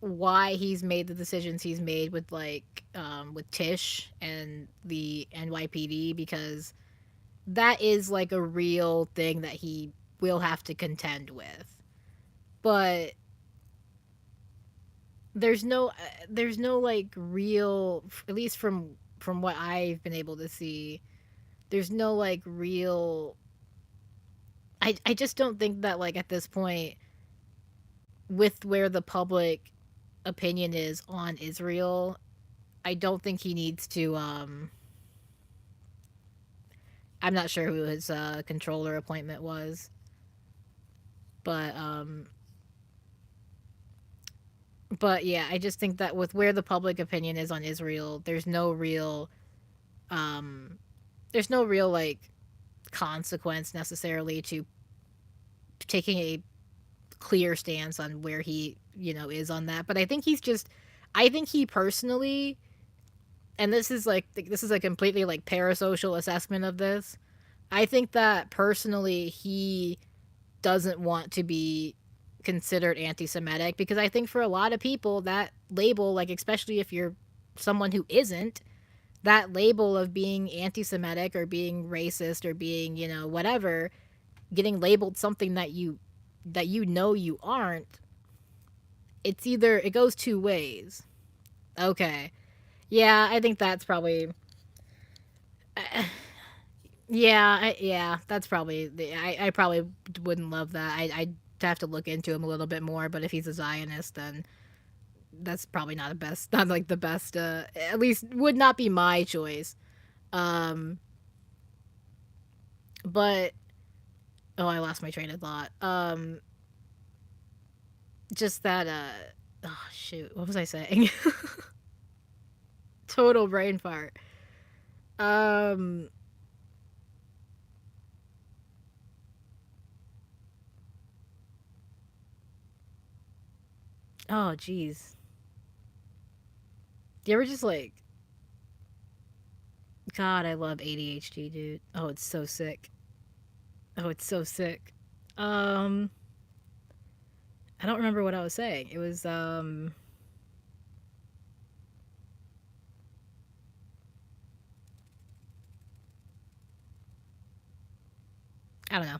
why he's made the decisions he's made with Tish and the NYPD, because that is like a real thing that he will have to contend with. But there's no like real, at least from what I've been able to see, there's no like real. I just don't think that like at this point, with where the public opinion is on Israel, I don't think he needs to. I'm not sure who his controller appointment was, but but yeah, I just think that with where the public opinion is on Israel, um there's no real like consequence necessarily to taking a clear stance on where he, is on that. But I think he personally, and this is a completely like parasocial assessment of this. I think that personally he doesn't want to be considered anti-Semitic, because I think for a lot of people that label, like especially if you're someone who isn't, that label of being anti-Semitic or being racist or being, whatever, getting labeled something that you aren't, it's either it goes two ways. Okay. Yeah, I think that's probably yeah, that's probably I probably wouldn't love that. I'd have to look into him a little bit more, but if he's a Zionist, then that's probably not like the best, at least would not be my choice. Um but oh, I lost my train of thought. Just that oh shoot, what was I saying? Total brain fart. Um oh jeez. Do you ever just like, God, I love ADHD, dude. Oh, it's so sick. Oh, it's so sick. Um, I don't remember what I was saying. It was I don't know.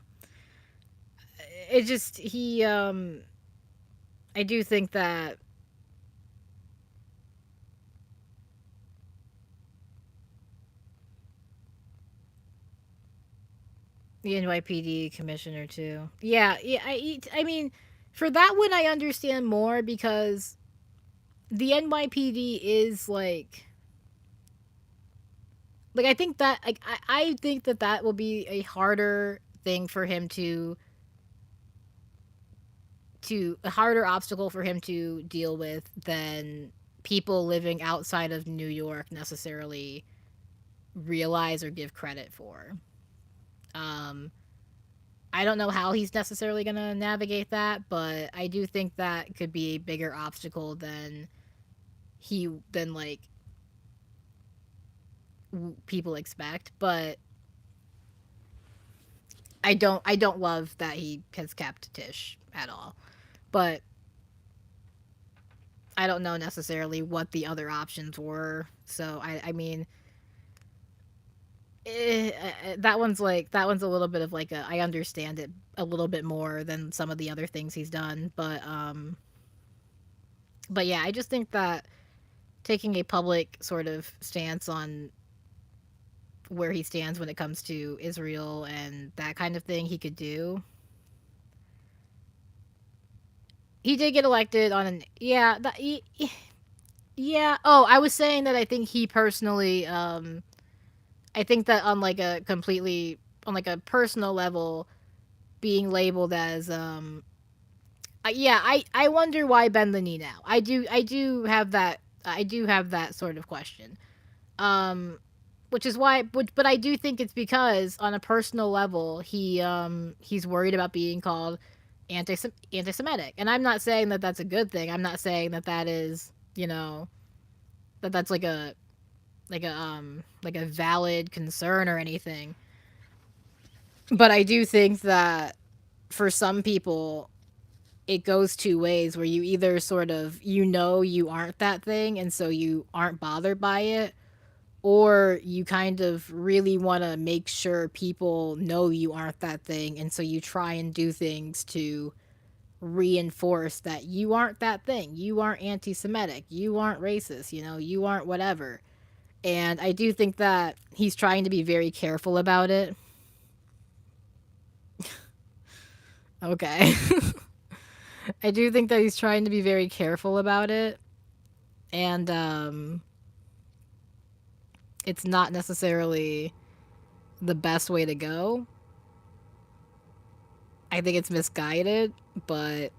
It just he I do think that the NYPD commissioner too. Yeah, yeah. I mean, for that one I understand more, because the NYPD is like I think that like I think that that will be a harder thing for him to a harder obstacle for him to deal with than people living outside of New York necessarily realize or give credit for. Um, I don't know how he's necessarily going to navigate that, but I do think that could be a bigger obstacle than than like people expect. But I don't love that he has kept Tish at all. But I don't know necessarily what the other options were. So I mean, that one's a little bit of like a, I understand it a little bit more than some of the other things he's done, but yeah, I just think that taking a public sort of stance on where he stands when it comes to Israel and that kind of thing he could do. He did get elected on an yeah, yeah. Oh, I was saying that I think he personally I think that on like a completely, on like a personal level, being labeled as yeah, I wonder why bend the knee now. I do have that sort of question. Um which is why, but I do think it's because on a personal level he's worried about being called anti-Semitic. And I'm not saying that that's a good thing. I'm not saying that that is, that that's like a valid concern or anything. But I do think that for some people it goes two ways, where you either sort of, you aren't that thing and so you aren't bothered by it, or you kind of really want to make sure people know you aren't that thing, and so you try and do things to reinforce that you aren't that thing. You aren't anti Semitic. You aren't racist. You aren't whatever. And I do think that he's trying to be very careful about it. Okay. I do think that he's trying to be very careful about it. And it's not necessarily the best way to go. I think it's misguided, but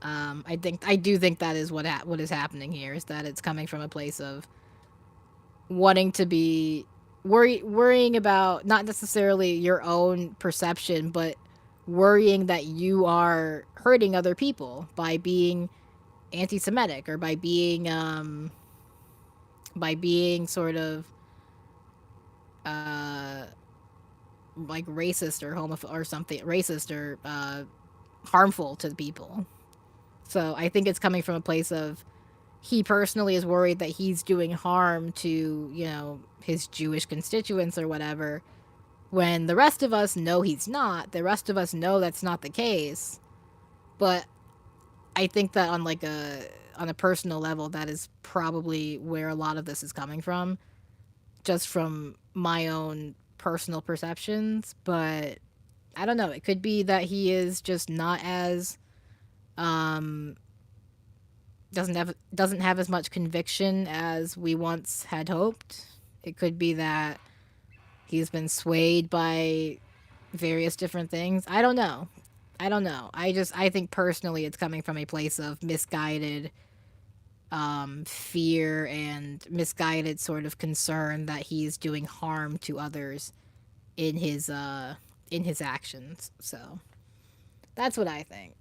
I do think that is what is happening here, is that it's coming from a place of wanting to be worrying about not necessarily your own perception, but worrying that you are hurting other people by being anti-Semitic, or by being sort of uh like racist or homophobic or something, racist or harmful to people. So I think it's coming from a place of he personally is worried that he's doing harm to, his Jewish constituents or whatever, when the rest of us know he's not. The rest of us know that's not the case. But I think that on a personal level, that is probably where a lot of this is coming from, just from my own personal perceptions. But I don't know. It could be that he is just not as um doesn't have as much conviction as we once had hoped. It could be that he's been swayed by various different things. I don't know. I don't know. I think personally it's coming from a place of misguided fear and misguided sort of concern that he's doing harm to others in his actions. So that's what I think.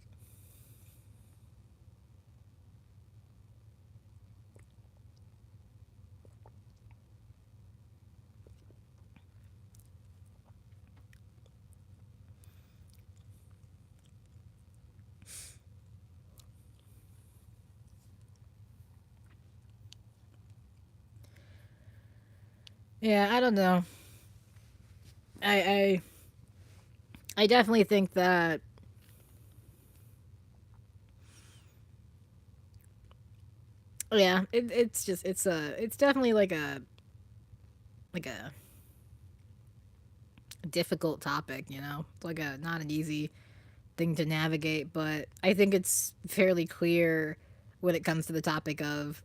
Yeah, I don't know. I I definitely think that yeah, it's just it's definitely like a difficult topic, It's like a not an easy thing to navigate, but I think it's fairly clear when it comes to the topic of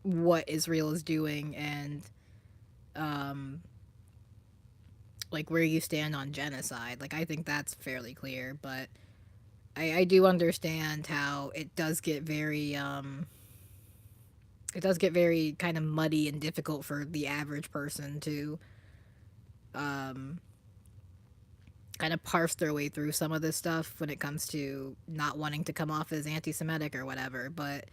what Israel is doing, and um like where you stand on genocide. Like I think that's fairly clear, but I do understand how it does get very kind of muddy and difficult for the average person to um kind of parse their way through some of this stuff when it comes to not wanting to come off as anti-Semitic or whatever. But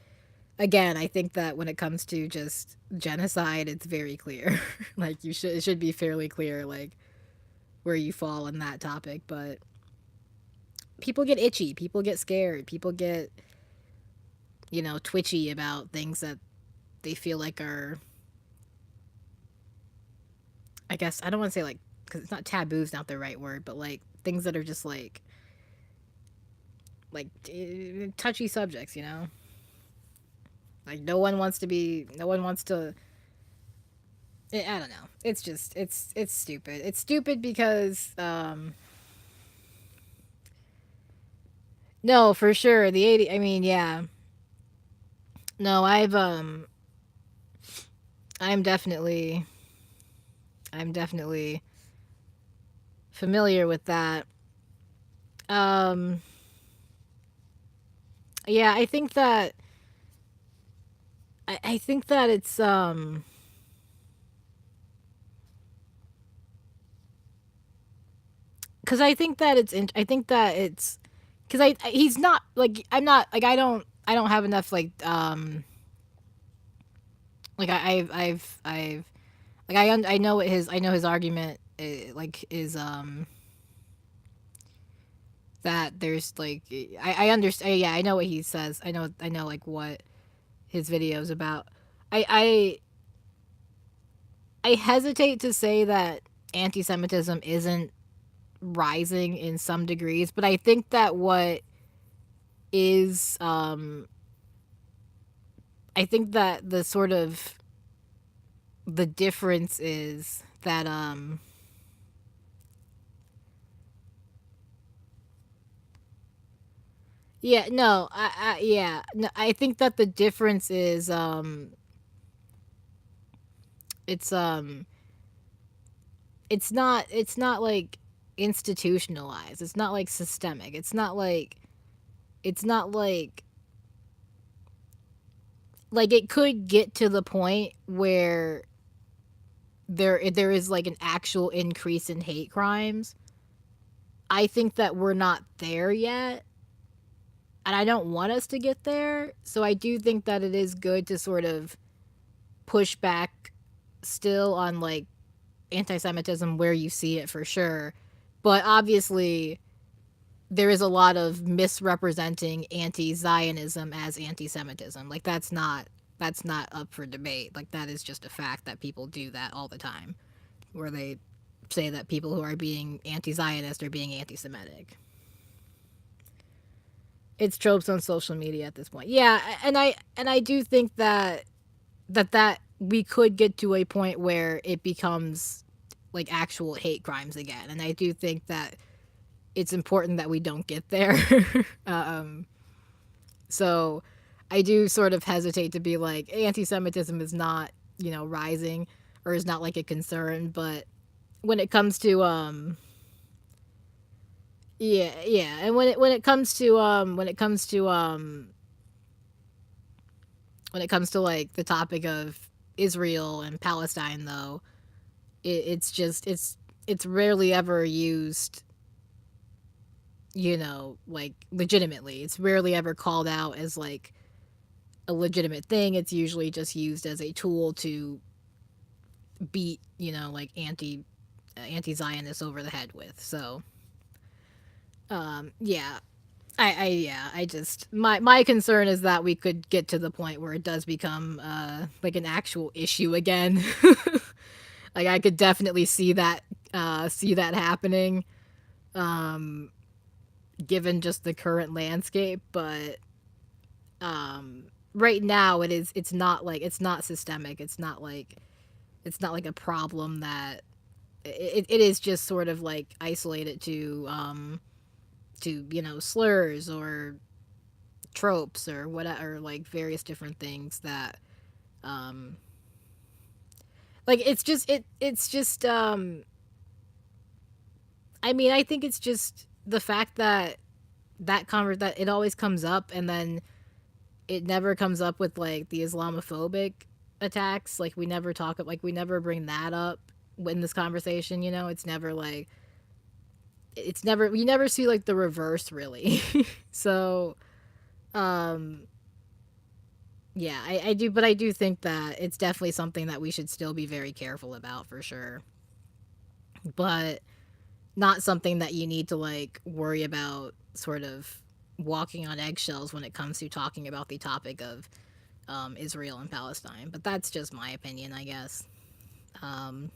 again, I think that when it comes to just genocide, it's very clear. Like it should be fairly clear, like where you fall in that topic. But people get itchy, people get scared, people get twitchy about things that they feel like are, I guess I don't want to say like, because it's not taboo's not the right word, but like things that are just like touchy subjects, Like no one wants to. I don't know. It's just it's stupid. It's stupid because no, for sure the 80. I mean, yeah. No, I'm definitely I'm definitely familiar with that. Um, yeah, I think that it's because I think that it's because he's not like I'm not like I don't have enough like I've like I know what his I know his argument like is that there's like I understand, yeah, I know what he says. I know like what his videos about. I I hesitate to say that anti-Semitism isn't rising in some degrees, but I think that is I think that the difference is that yeah, no, yeah, no, I think that the difference is it's it's not like institutionalized. It's not like systemic. It's not like it could get to the point where there is like an actual increase in hate crimes. I think that we're not there yet, and I don't want us to get there. So I do think that it is good to sort of push back still on like anti-Semitism where you see it for sure. But obviously there is a lot of misrepresenting anti-Zionism as anti-Semitism. Like that's not up for debate. Like that is just a fact that people do that all the time, where they say that people who are being anti-Zionist are being anti-Semitic. It's tropes on social media at this point. Yeah, and I do think that that we could get to a point where it becomes like actual hate crimes again. And I do think that it's important that we don't get there. um, so I do sort of hesitate to be like anti-Semitism is not, you know, rising or is not like a concern, but when it comes to yeah, and when it comes to when it comes to like the topic of Israel and Palestine though, it's just it's rarely ever used, you know, like legitimately. It's rarely ever called out as like a legitimate thing. It's usually just used as a tool to beat, you know, like anti-Zionists over the head with. So, yeah. I just my concern is that we could get to the point where it does become like an actual issue again. Like I could definitely see that happening um given just the current landscape, but right now it's not like it's not systemic. It's not like a problem that it is just sort of like isolated to, you know, slurs or tropes or whatever, like various different things that um like it's just I mean, I think it's just the fact that that it always comes up, and then it never comes up with like the Islamophobic attacks. Like we never bring that up in this conversation, you know. It's never like it's never you never see like the reverse really. So um yeah, I do, but I do think that it's definitely something that we should still be very careful about for sure. But not something that you need to like worry about sort of walking on eggshells when it comes to talking about the topic of Israel and Palestine. But that's just my opinion, I guess. Um,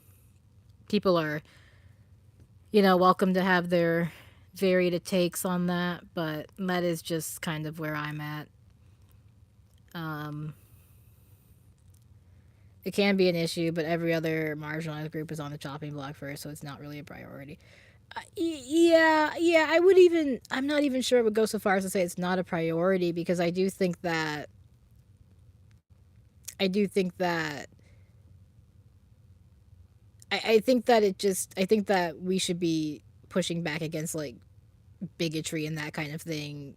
People are, you know, welcome to have their varied takes on that, but that is just kind of where I'm at. Um, it can be an issue, but every other marginalized group is on the chopping block first, so it's not really a priority. Yeah, yeah, I would even, I'm not even sure it would go so far as to say it's not a priority because I do think that, I think that I think that we should be pushing back against like bigotry and that kind of thing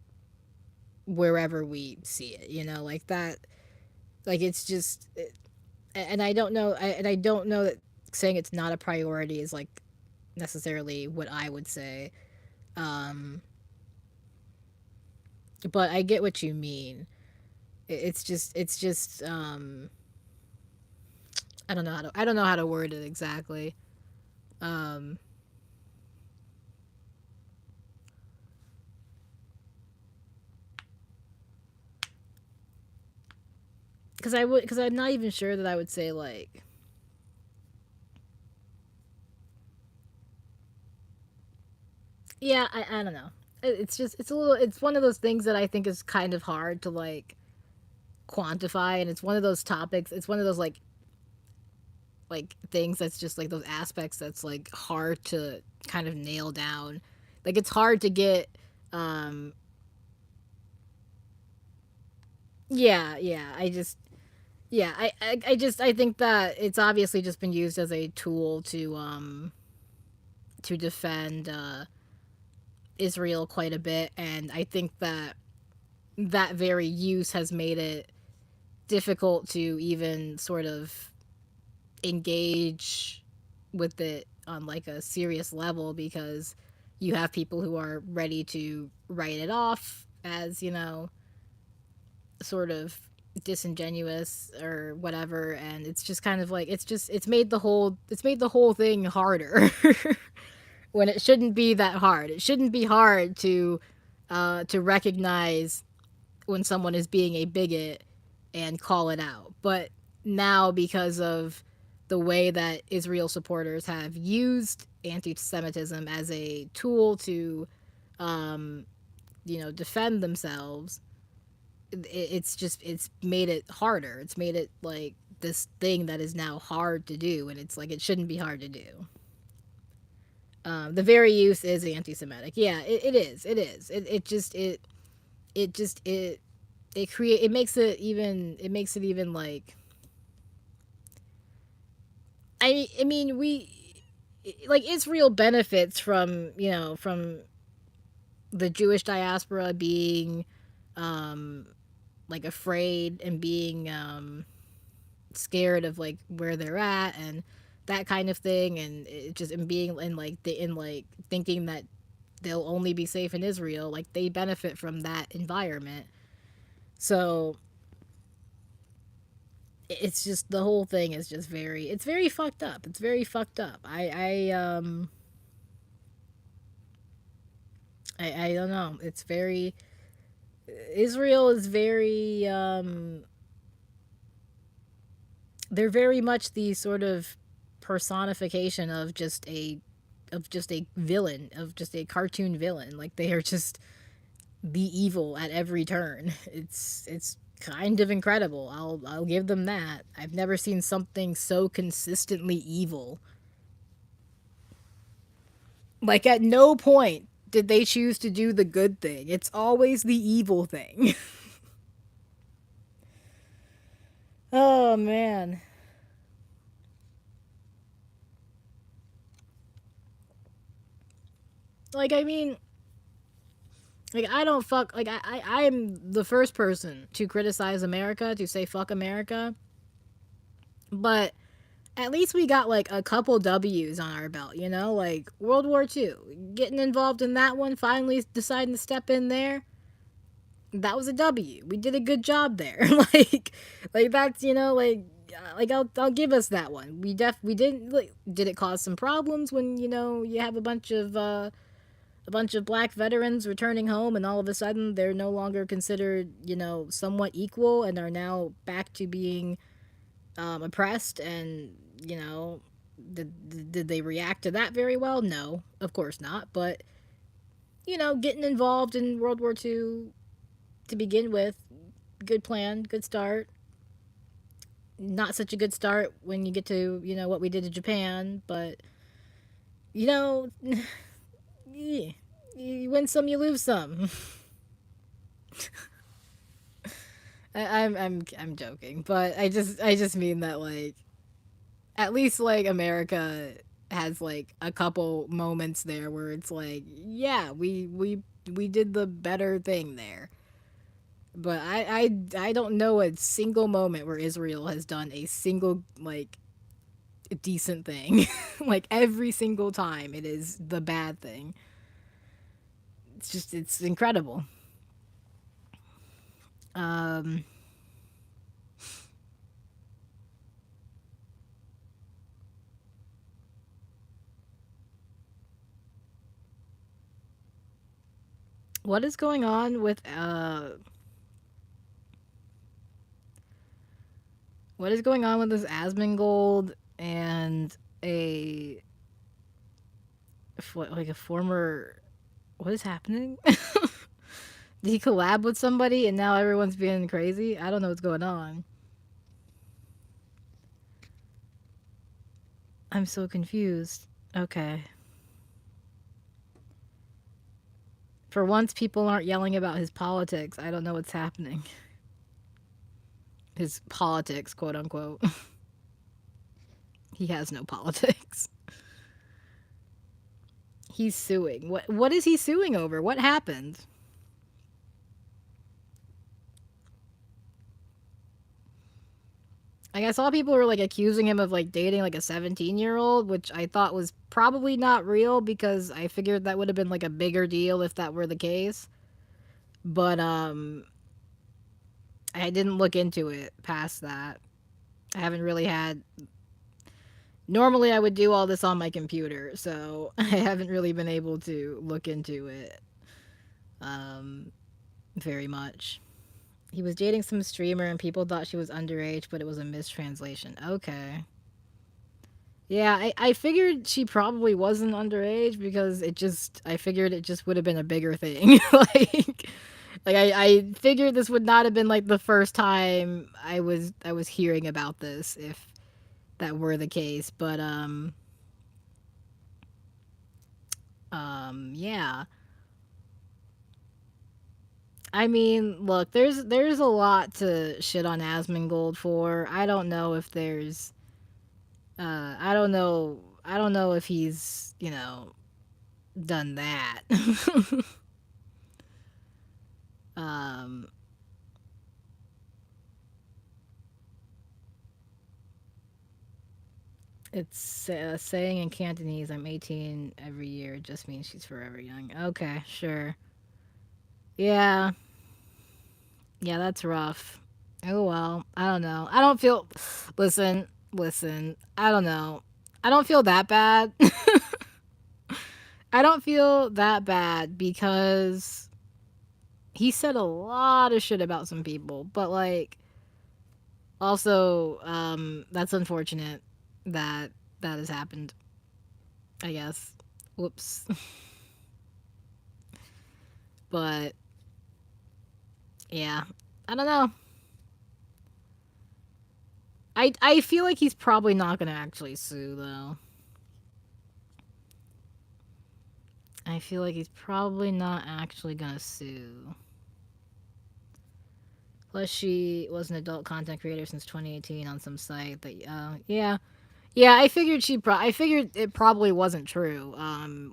wherever we see it, you know, like that, like it's just, and I don't know that saying it's not a priority is like necessarily what I would say. Um, but I get what you mean. It's just I don't know how to word it exactly. Um cuz I'm not even sure that I would say like yeah, I don't know. it's just it's a little it's one of those things that I think is kind of hard to like quantify, and it's one of those topics. It's one of those like things that's just like those aspects that's like hard to kind of nail down. Like it's hard to get um yeah, I think that it's obviously just been used as a tool to defend Israel quite a bit, and I think that that very use has made it difficult to even sort of engage with it on like a serious level, because you have people who are ready to write it off as, sort of disingenuous or whatever, and it's just kind of like it's made the whole thing harder when it shouldn't be that hard. It shouldn't be hard to recognize when someone is being a bigot and call it out. But now, because of the way that Israel supporters have used anti-Semitism as a tool to, um, defend themselves, it's made it harder. It's made it like this thing that is now hard to do, and it's like it shouldn't be hard to do. The very use is anti-Semitic. Yeah, it is. It is. It just it makes it even like I mean we like Israel benefits from from the Jewish diaspora being um like afraid and being scared of like where they're at and that kind of thing, and it just and being in like thinking that they'll only be safe in Israel. Like they benefit from that environment. So it's just the whole thing is just it's very fucked up. It's very fucked up. I don't know. It's very Israel is very they're very much the sort of personification of just a villain, of just a cartoon villain. Like they are just the evil at every turn. It's kind of incredible. I'll give them that. I've never seen something so consistently evil. Like at no point did they choose to do the good thing. It's always the evil thing. Oh man. Like I mean, like I don't fuck like I am the first person to criticize America, to say fuck America. But at least we got like a couple W's on our belt, like World War II. Getting involved in that one, finally deciding to step in there. That was a W. We did a good job there. like that's, like I'll give us that one. We didn't like did it cause some problems when, you have a bunch of black veterans returning home and all of a sudden they're no longer considered, somewhat equal and are now back to being oppressed, and did they react to that very well? No, of course not. But getting involved in World War II to begin with, good plan, good start. Not such a good start when you get to what we did to Japan, but you know, you win some, you lose some. I'm joking, but I just mean that like at least like America has like a couple moments there where it's like, yeah, we did the better thing there. But I don't know a single moment where Israel has done a single like decent thing. Like every single time it is the bad thing. It's incredible. Um what is going on with what is going on with this Asmongold and a like a former What is happening? Did he collab with somebody and now everyone's being crazy? I don't know what's going on. I'm so confused. Okay. For once, people aren't yelling about his politics. I don't know what's happening. His politics, quote unquote. He has no politics. He's suing. What is he suing over? What happened? Like I saw people were like accusing him of like dating like a 17-year-old, which I thought was probably not real because I figured that would have been like a bigger deal if that were the case. But I didn't look into it past that. I haven't really had normally I would do all this on my computer, so I haven't really been able to look into it um very much. He was dating some streamer and people thought she was underage, but it was a mistranslation. Okay. Yeah, I figured she probably wasn't underage because I figured it just would have been a bigger thing. I figured this would not have been like the first time I was hearing about this if that were the case. But yeah. I mean, look, there's a lot to shit on Asmongold for. I don't know if there's I don't know if he's, done that. um it's saying in Cantonese I'm 18 every year just means she's forever young. Okay, sure. Yeah. Yeah, that's rough. Oh well, I don't know. I don't feel listen. I don't know. I don't feel that bad. I don't feel that bad because he said a lot of shit about some people, but like also that's unfortunate that that has happened, I guess. Whoops. But yeah, I don't know. I feel like he's probably not going to actually sue though. I feel like he's probably not actually going to sue. Plus, she was an adult content creator since 2018 on some site that, yeah. Yeah, I figured I figured it probably wasn't true,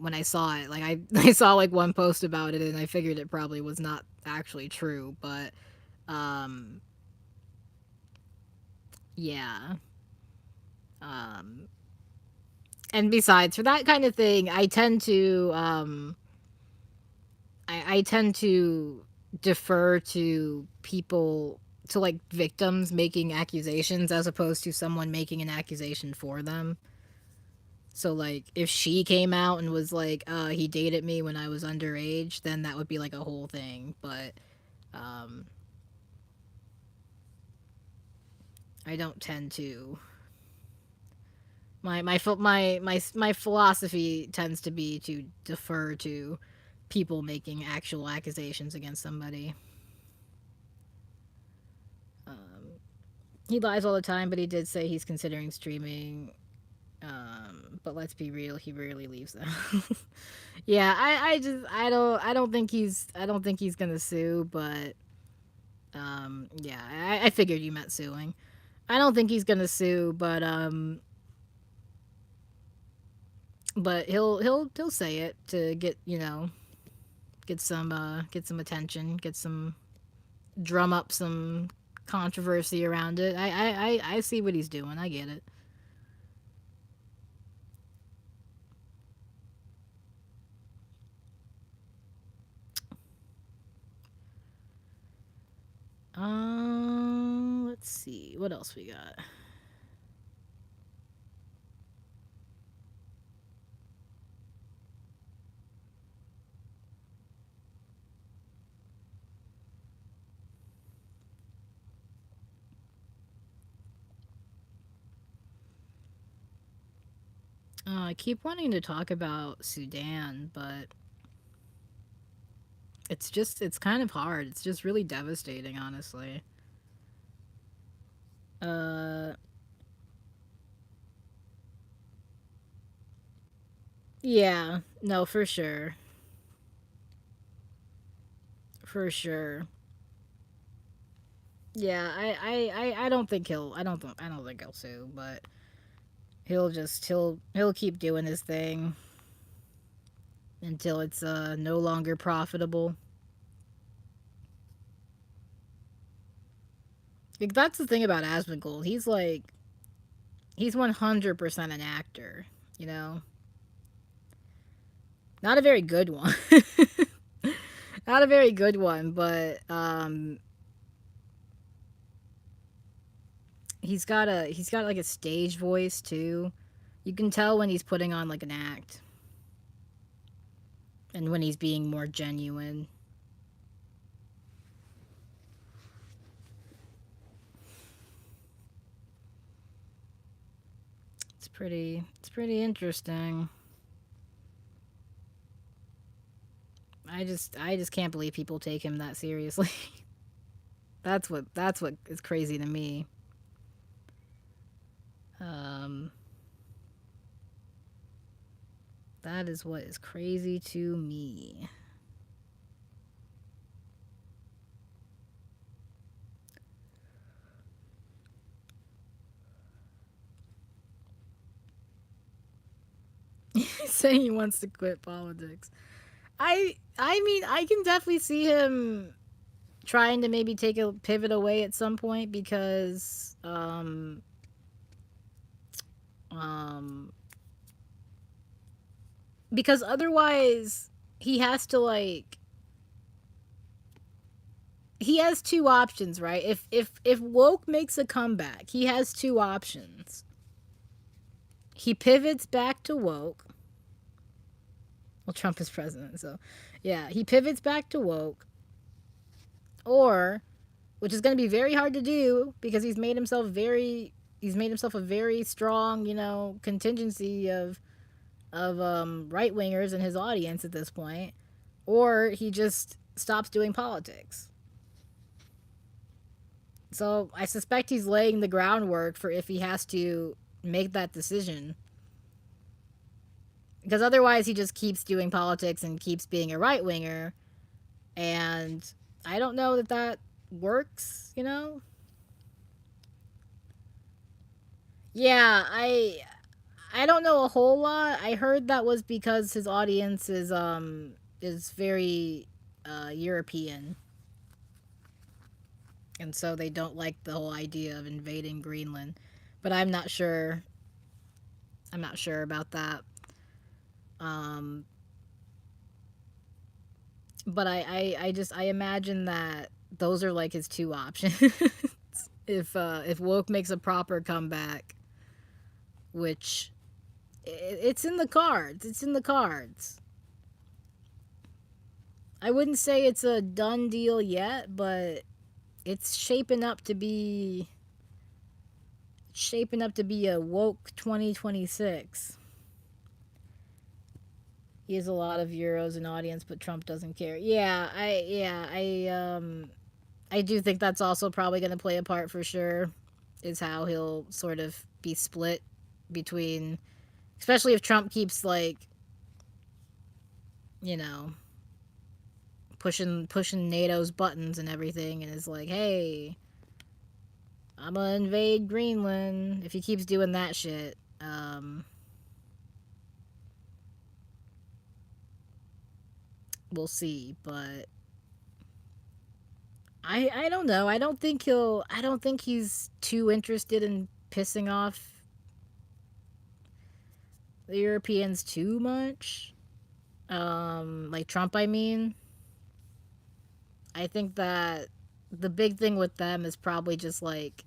when I saw it. Like, I saw, like, one post about it, and I figured it probably was not actually true, but, um, yeah. Um, and besides, for that kind of thing, I tend to defer to people to like victims making accusations as opposed to someone making an accusation for them. So like if she came out and was like, he dated me when I was underage, then that would be like a whole thing. But um I don't tend to my philosophy tends to be to defer to people making actual accusations against somebody. Um, he lies all the time, but he did say he's considering streaming. But let's be real, he rarely leaves them. Yeah, I don't think he's gonna sue, but yeah, I figured you meant suing. I don't think he's gonna sue, but he'll say it to get get some attention, get some drum up some controversy around it. I see what he's doing. I get it. Let's see what else we got. I keep wanting to talk about Sudan, but It's kind of hard. It's just really devastating, honestly. Uh, yeah, no, for sure. For sure. Yeah, I don't think I don't think he'll sue, but he'll keep doing his thing until it's no longer profitable. Like, that's the thing about Asmongold. He's 100% an actor, you know. Not a very good one. Not a very good one, but he's got like a stage voice too. You can tell when he's putting on like an act and when he's being more genuine. It's pretty interesting. I just can't believe people take him that seriously. That's what is crazy to me. Um that is what is crazy to me. Saying he wants to quit politics. I mean, I can definitely see him trying to maybe take a pivot away at some point because um because otherwise he has to like he has two options, right? If woke makes a comeback, he has two options. He pivots back to woke. Well, Trump is president, so yeah, he pivots back to woke, or which is going to be very hard to do because he's made himself a very strong, you know, contingency of right wingers in his audience at this point, or he just stops doing politics. So I suspect he's laying the groundwork for if he has to make that decision. Because otherwise, he just keeps doing politics and keeps being a right winger. And I don't know that that works, you know? Yeah, I don't know a whole lot. I heard that was because his audience is very European, and so they don't like the whole idea of invading Greenland. But I'm not sure. I'm not sure about that. Um, but I imagine that those are like his two options. If woke makes a proper comeback, which it's in the cards. It's in the cards. I wouldn't say it's a done deal yet, but it's shaping up to be a woke 2026. He has a lot of euros in audience, but Trump doesn't care. I do think that's also probably going to play a part for sure. Is how he'll sort of be split between, especially if Trump keeps like, you know, pushing NATO's buttons and everything, and is like, hey, I'm gonna invade Greenland. If he keeps doing that shit, we'll see. But I don't know. I don't think he's too interested in pissing off the Europeans too much. Like Trump, I mean. I think that the big thing with them is probably just like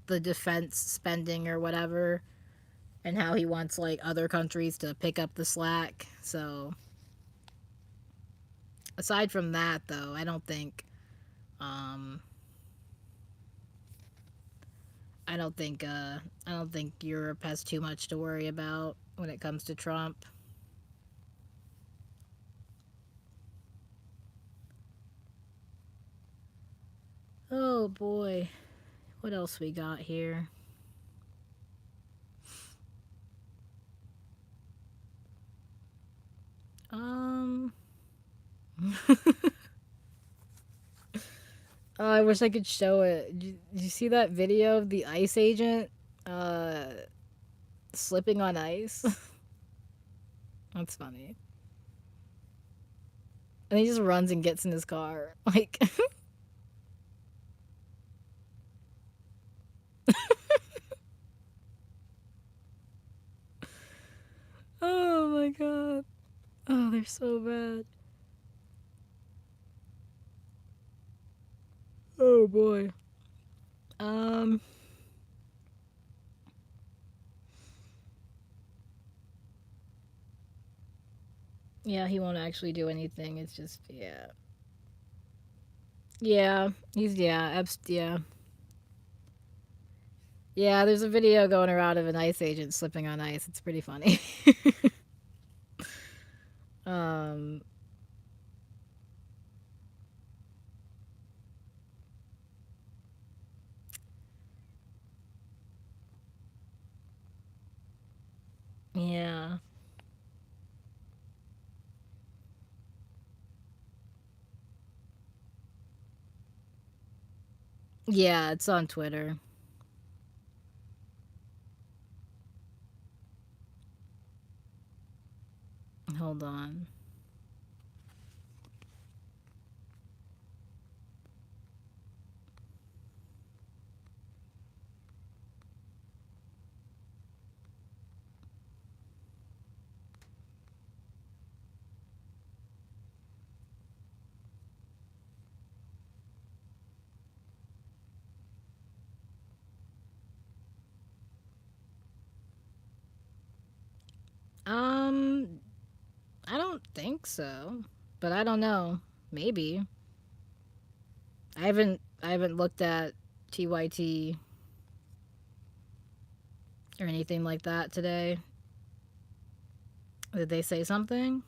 the defense spending or whatever, and how he wants like other countries to pick up the slack. So aside from that, though, um I don't think Europe has too much to worry about when it comes to Trump. Oh boy. What else we got here? Um Oh, I wish I could show it. Did you see that video of the ice agent uh slipping on ice? That's funny. And he just runs and gets in his car. Like oh my god. Oh, they're so bad. Oh boy. Um yeah, he won't actually do anything. It's just yeah. Yeah, he's yeah. Yeah, there's a video going around of an ice agent slipping on ice. It's pretty funny. um yeah. Yeah, it's on Twitter. Hold on. Um I don't think so, but I don't know. Maybe. I haven't looked at TYT or anything like that today. Did they say something?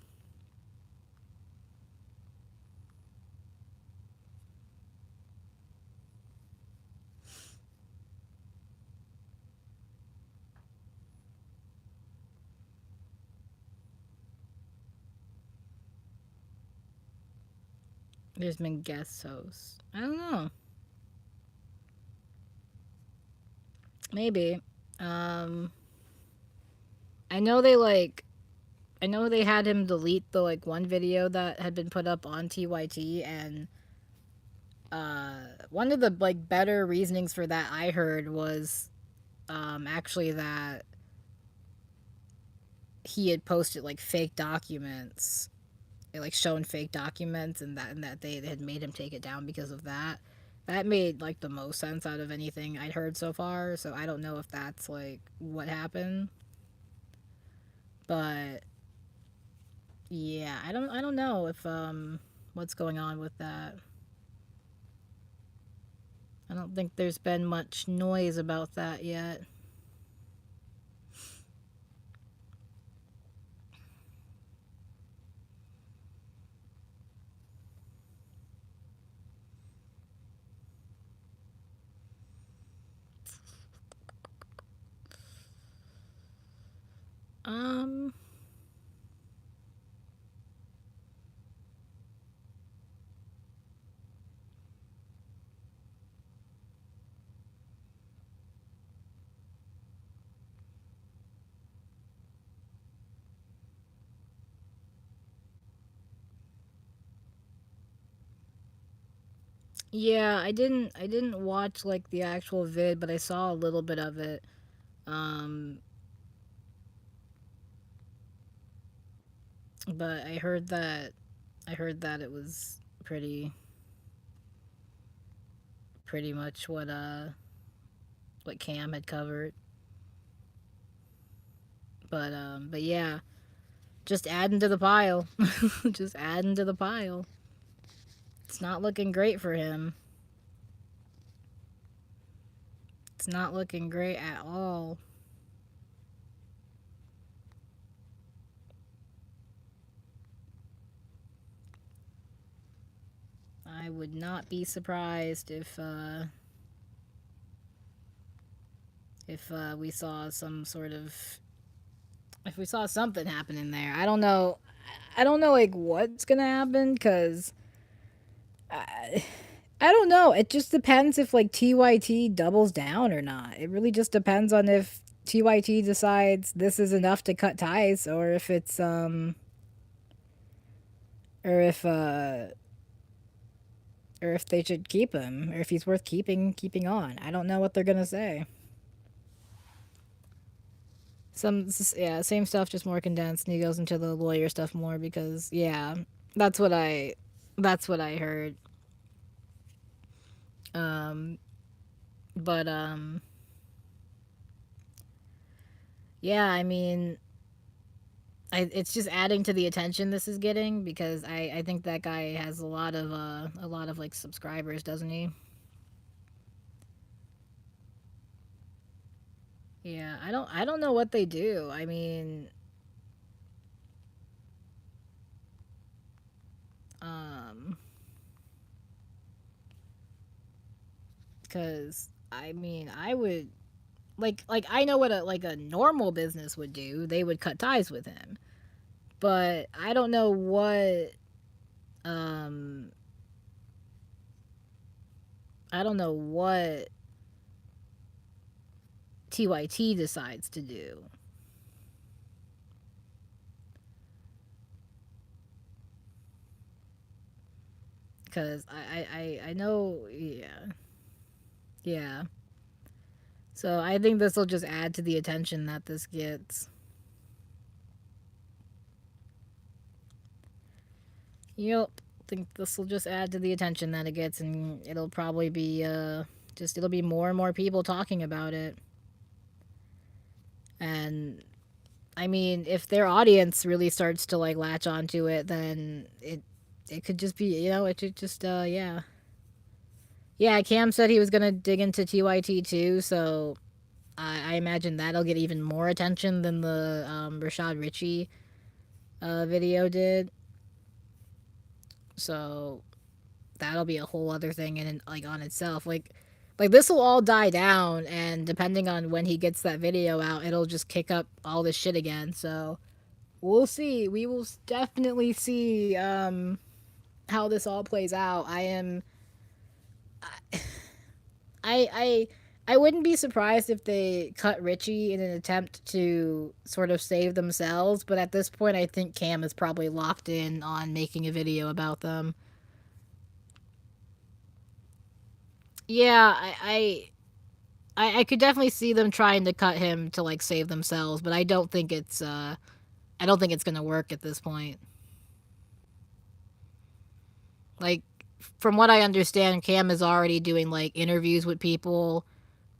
There's been guest hosts. I don't know. Maybe. Um I know they I know they had him delete the one video that had been put up on TYT, and one of the better reasonings for that I heard was actually that he had posted fake documents, shown fake documents, and that they had made him take it down because of that. That made the most sense out of anything I'd heard so far. So I don't know if that's what happened, but yeah, I don't know if what's going on with that. I don't think there's been much noise about that yet. Um yeah, I didn't watch the actual vid, but I saw a little bit of it. Um but I heard that it was pretty much what Cam had covered. But yeah, just adding to the pile. Just adding to the pile. It's not looking great for him. It's not looking great at all. I would not be surprised if we saw some sort of if we saw something happening there. I don't know. I don't know like what's gonna happen because I don't know. It just depends if like TYT doubles down or not. It really just depends on if TYT decides this is enough to cut ties or if it's or if uh or if they should keep him or if he's worth keeping on. I don't know what they're going to say. Some yeah, same stuff just more condensed and he goes into the lawyer stuff more because yeah, that's what I that's what I heard. Um but yeah, I mean, it's just adding to the attention this is getting because I think that guy has a lot of like subscribers, doesn't he? Yeah, I don't know what they do. I mean, um, because I mean, I would like I know what a normal business would do. They would cut ties with him, but I don't know what um I don't know what TYT decides to do. Because I know, yeah, yeah. So I think this will just add to the attention that this gets. Yep, I think this will just add to the attention that it gets, and it'll probably be just it'll be more and more people talking about it. And I mean, if their audience really starts to like latch onto it, then it could just be it should just yeah. Yeah, Cam said he was gonna dig into TYT too, so I imagine that'll get even more attention than the Rashad Ritchie video did. So that'll be a whole other thing in like on itself. Like this will all die down, and depending on when he gets that video out, it'll just kick up all this shit again. So we'll see. We will definitely see how this all plays out. I I wouldn't be surprised if they cut Richie in an attempt to sort of save themselves, but at this point I think Cam is probably locked in on making a video about them. Yeah, I could definitely see them trying to cut him to like save themselves, but I don't think it's gonna work at this point. Like from what I understand, Cam is already doing like interviews with people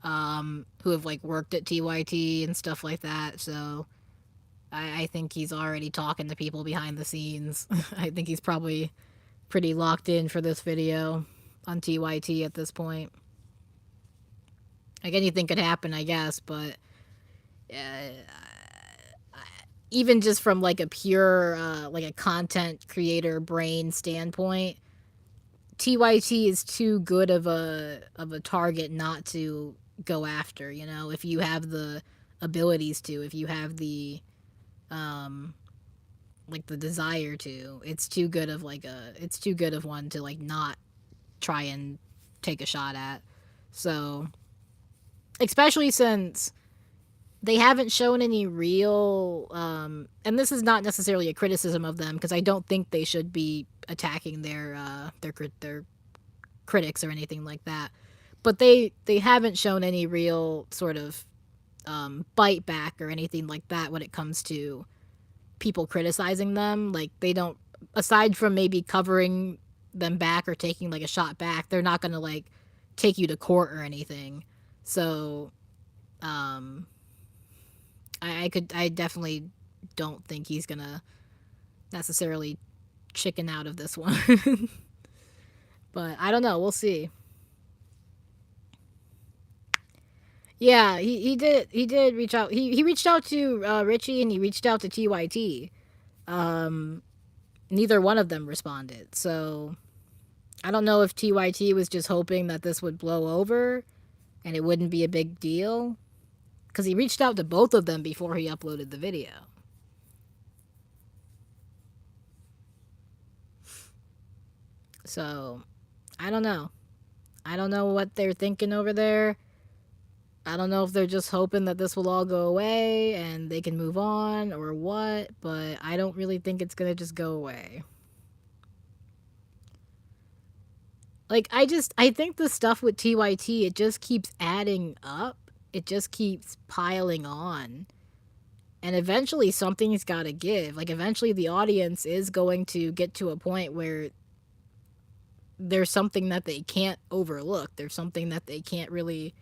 who have like worked at TYT and stuff like that. So I think he's already talking to people behind the scenes. I think he's probably pretty locked in for this video on TYT at this point. Like anything could happen, I guess, but uh, even just from like a pure like a content creator brain standpoint, TYT is too good of a target not to go after. You know, if you have the abilities to, if you have the um like the desire to, it's too good of one to like not try and take a shot at. So especially since they haven't shown any real and this is not necessarily a criticism of them because I don't think they should be attacking their critics or anything like that, but they haven't shown any real sort of bite back or anything like that when it comes to people criticizing them. Like they don't, aside from maybe covering them back or taking like a shot back, they're not gonna like take you to court or anything. So um I definitely don't think he's gonna necessarily chicken out of this one. But I don't know. We'll see. Yeah, he did reach out. He reached out to Richie and he reached out to TYT. Um, neither one of them responded. So I don't know if TYT was just hoping that this would blow over and it wouldn't be a big deal, because he reached out to both of them before he uploaded the video. So, I don't know. I don't know what they're thinking over there. I don't know if they're just hoping that this will all go away and they can move on or what, but I don't really think it's going to just go away. Like, I think the stuff with TYT, it just keeps adding up. It just keeps piling on. And eventually something's got to give. Like, eventually the audience is going to get to a point where there's something that they can't overlook. There's something that they can't really,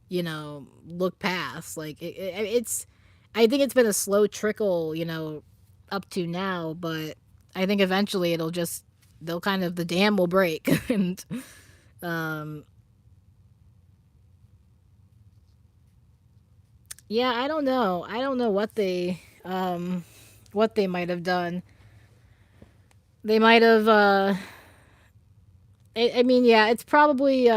look past. Like, it's, I think it's been a slow trickle, up to now, but I think eventually they'll kind of, the dam will break. And, um, yeah, I don't know. I don't know what they might have done. They might have, I mean, yeah, it's probably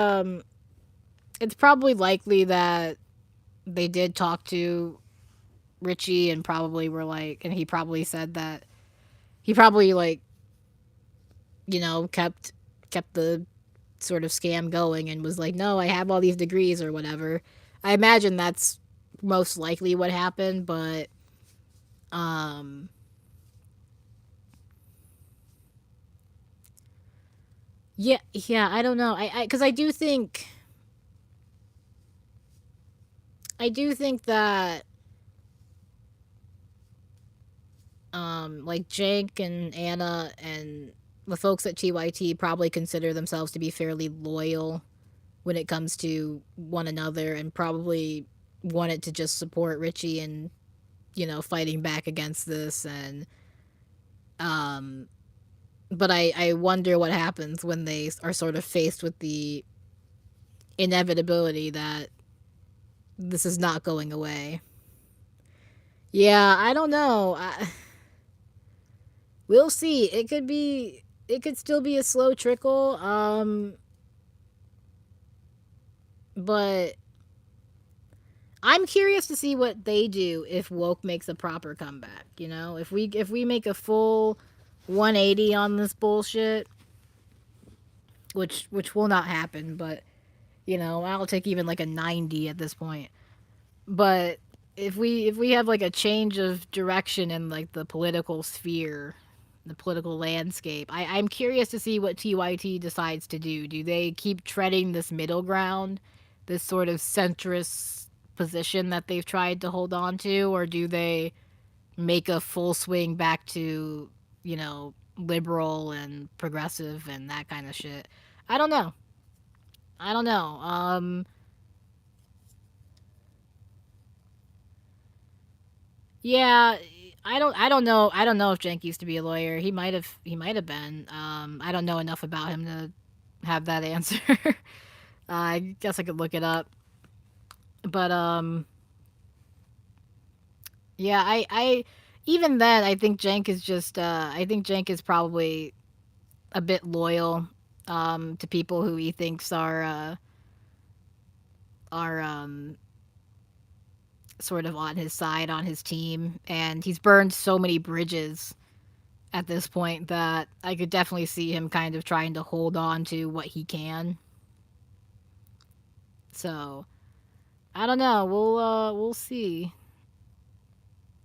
likely that they did talk to Richie and probably were like, and he probably said that he probably like, kept the sort of scam going and was like, no, I have all these degrees or whatever. I imagine that's most likely what happened, but um, yeah, I don't know. Because I do think that like Jank and Anna and the folks at TYT probably consider themselves to be fairly loyal when it comes to one another and probably wanted to just support Richie and fighting back against this. And um but I wonder what happens when they are sort of faced with the inevitability that this is not going away. Yeah, I don't know. We'll see. It could still be a slow trickle. But I'm curious to see what they do if woke makes a proper comeback. If we make a full 180 on this bullshit, which will not happen, but I'll take even like a 90 at this point. But if we have like a change of direction in like the political sphere, the political landscape, I'm curious to see what TYT decides to do. Do they keep treading this middle ground, this sort of centrist position that they've tried to hold on to, or do they make a full swing back to, liberal and progressive and that kind of shit? I don't know. I don't know. Yeah, I don't know. I don't know if Jenk used to be a lawyer. He might have been. I don't know enough about him to have that answer. I guess I could look it up. But yeah, I even then I think Jenk is just I think Jenk is probably a bit loyal to people who he thinks are sort of on his side, on his team, and he's burned so many bridges at this point that I could definitely see him kind of trying to hold on to what he can. So I don't know. We'll see.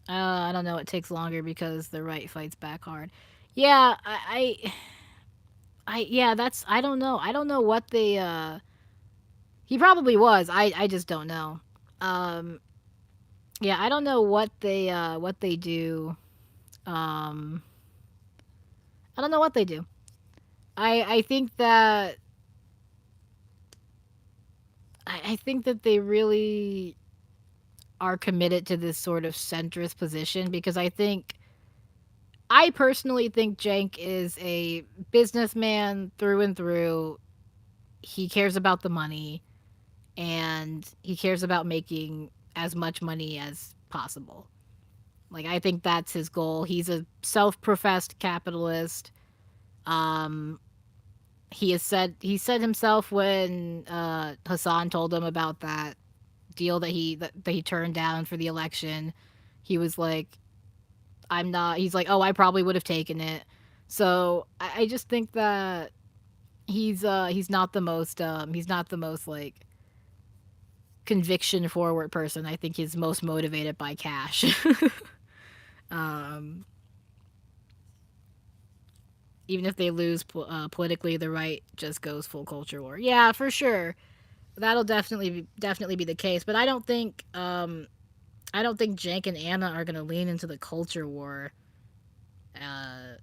I don't know. It takes longer because the right fights back hard. Yeah, yeah. That's I don't know. I don't know what they. He probably was. I just don't know. Um, yeah, I don't know what they do. Um, I don't know what they do. I think that I think that they really are committed to this sort of centrist position because I personally think Jank is a businessman through and through. He cares about the money and he cares about making as much money as possible. Like I think that's his goal. He's a self-professed capitalist. Um he said himself when Hassan told him about that deal that he turned down for the election. He was like, I'm not. He's like, oh, I probably would have taken it. So I just think that he's not the most he's not the most like conviction forward person. I think he's most motivated by cash. um, Even if they lose politically, the right just goes full culture war. Yeah, for sure. That'll definitely be the case. But I don't think Jank and Anna are gonna lean into the culture war uh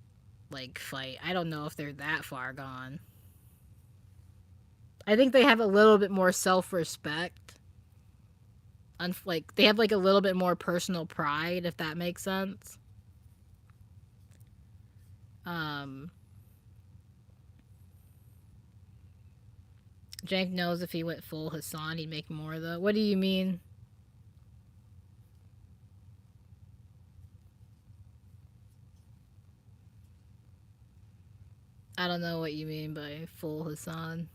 like fight. I don't know if they're that far gone. I think they have a little bit more self respect. Like they have like a little bit more personal pride, if that makes sense. Um, Jank knows if he went full Hassan, he'd make more though. What do you mean? I don't know what you mean by full Hassan.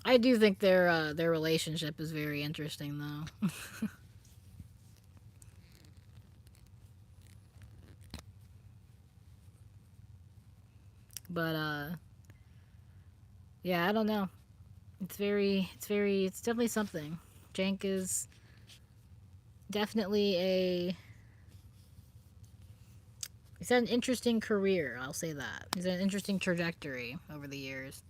I do think their relationship is very interesting though. But yeah, I don't know. It's definitely something. Jank is definitely a he's had an interesting career, I'll say that. He's had an interesting trajectory over the years.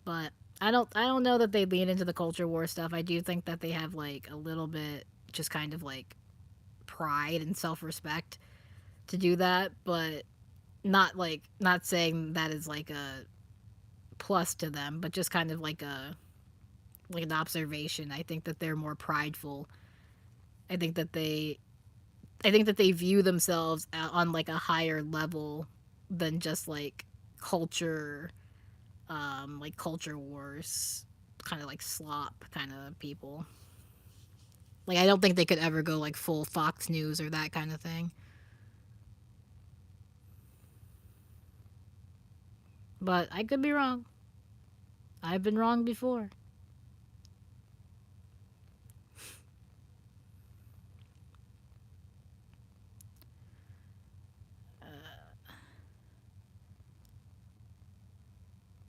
But I don't know that they lean into the culture war stuff. I do think that they have like a little bit just kind of like pride and self-respect to do that, but not saying that is like a plus to them, but just kind of like an observation. I think that they're more prideful. I think that they I think that they view themselves on like a higher level than just like culture wars, kind of like slop kind of people. Like I don't think they could ever go like full Fox News or that kind of thing. But I could be wrong. I've been wrong before.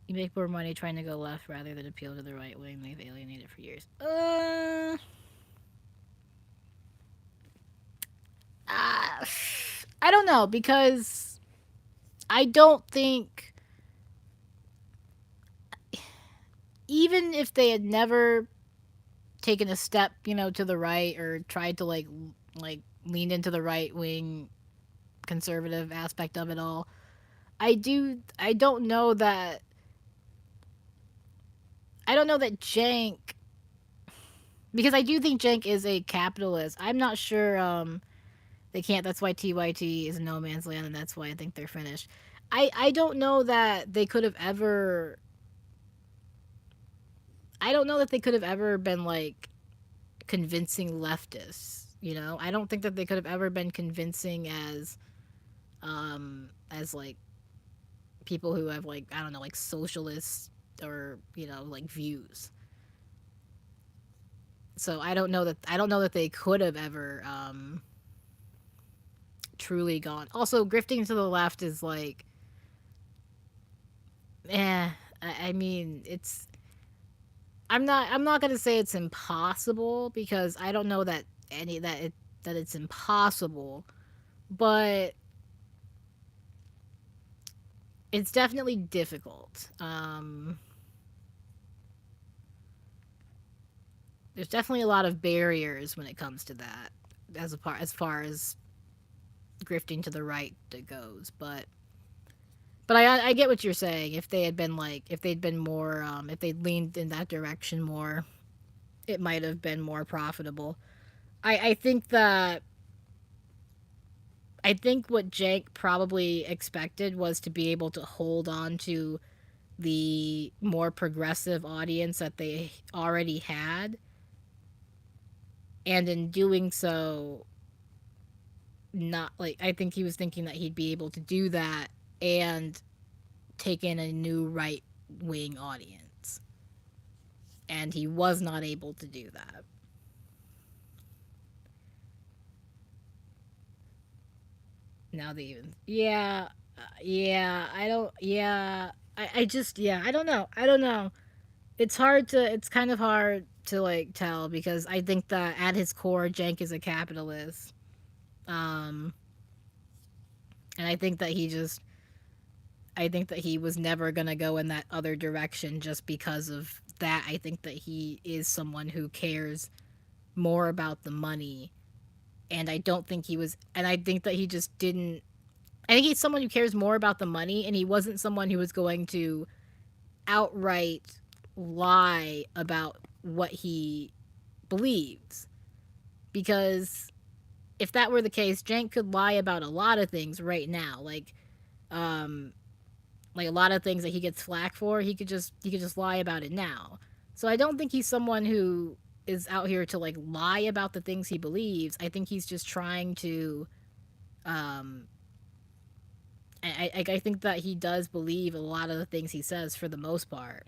You make more money trying to go left rather than appeal to the right wing they've alienated for years. Uh I don't know because I don't think even if they had never taken a step, to the right or tried to like lean into the right wing conservative aspect of it all, I don't know that Jank because I do think Jank is a capitalist. I'm not sure they can't that's why TYT is no man's land and that's why I think they're finished. I don't know that they could have ever I don't know that they could have ever been like convincing leftists, I don't think that they could have ever been convincing as like people who have like I don't know like socialist or like views. So I don't know that they could have ever truly gone. Also, grifting to the left is like, eh. I mean, it's. I'm not gonna say it's impossible because I don't know that any that it that it's impossible, but it's definitely difficult. There's definitely a lot of barriers when it comes to that, as far as grifting to the right that goes. But I get what you're saying. If they had been like, if they'd been more, if they'd leaned in that direction more, it might have been more profitable. I think that I think what Jake probably expected was to be able to hold on to the more progressive audience that they already had, and in doing so, not like I think he was thinking that he'd be able to do that and take in a new right wing audience. And he was not able to do that. Now that even, yeah, yeah, I don't, yeah, I just, yeah, I don't know. I don't know. It's hard to, it's kind of hard to like tell because I think that at his core, Cenk is a capitalist. Um, and I think that he just, I think that he was never going to go in that other direction just because of that. I think that he is someone who cares more about the money. And I don't think he was, and I think that he just didn't. I think he's someone who cares more about the money, and he wasn't someone who was going to outright lie about what he believes. Because if that were the case, Cenk could lie about a lot of things right now. Um, like a lot of things that he gets flack for, he could just lie about it now. So I don't think he's someone who is out here to like lie about the things he believes. I think he's just trying to um I think that he does believe a lot of the things he says for the most part.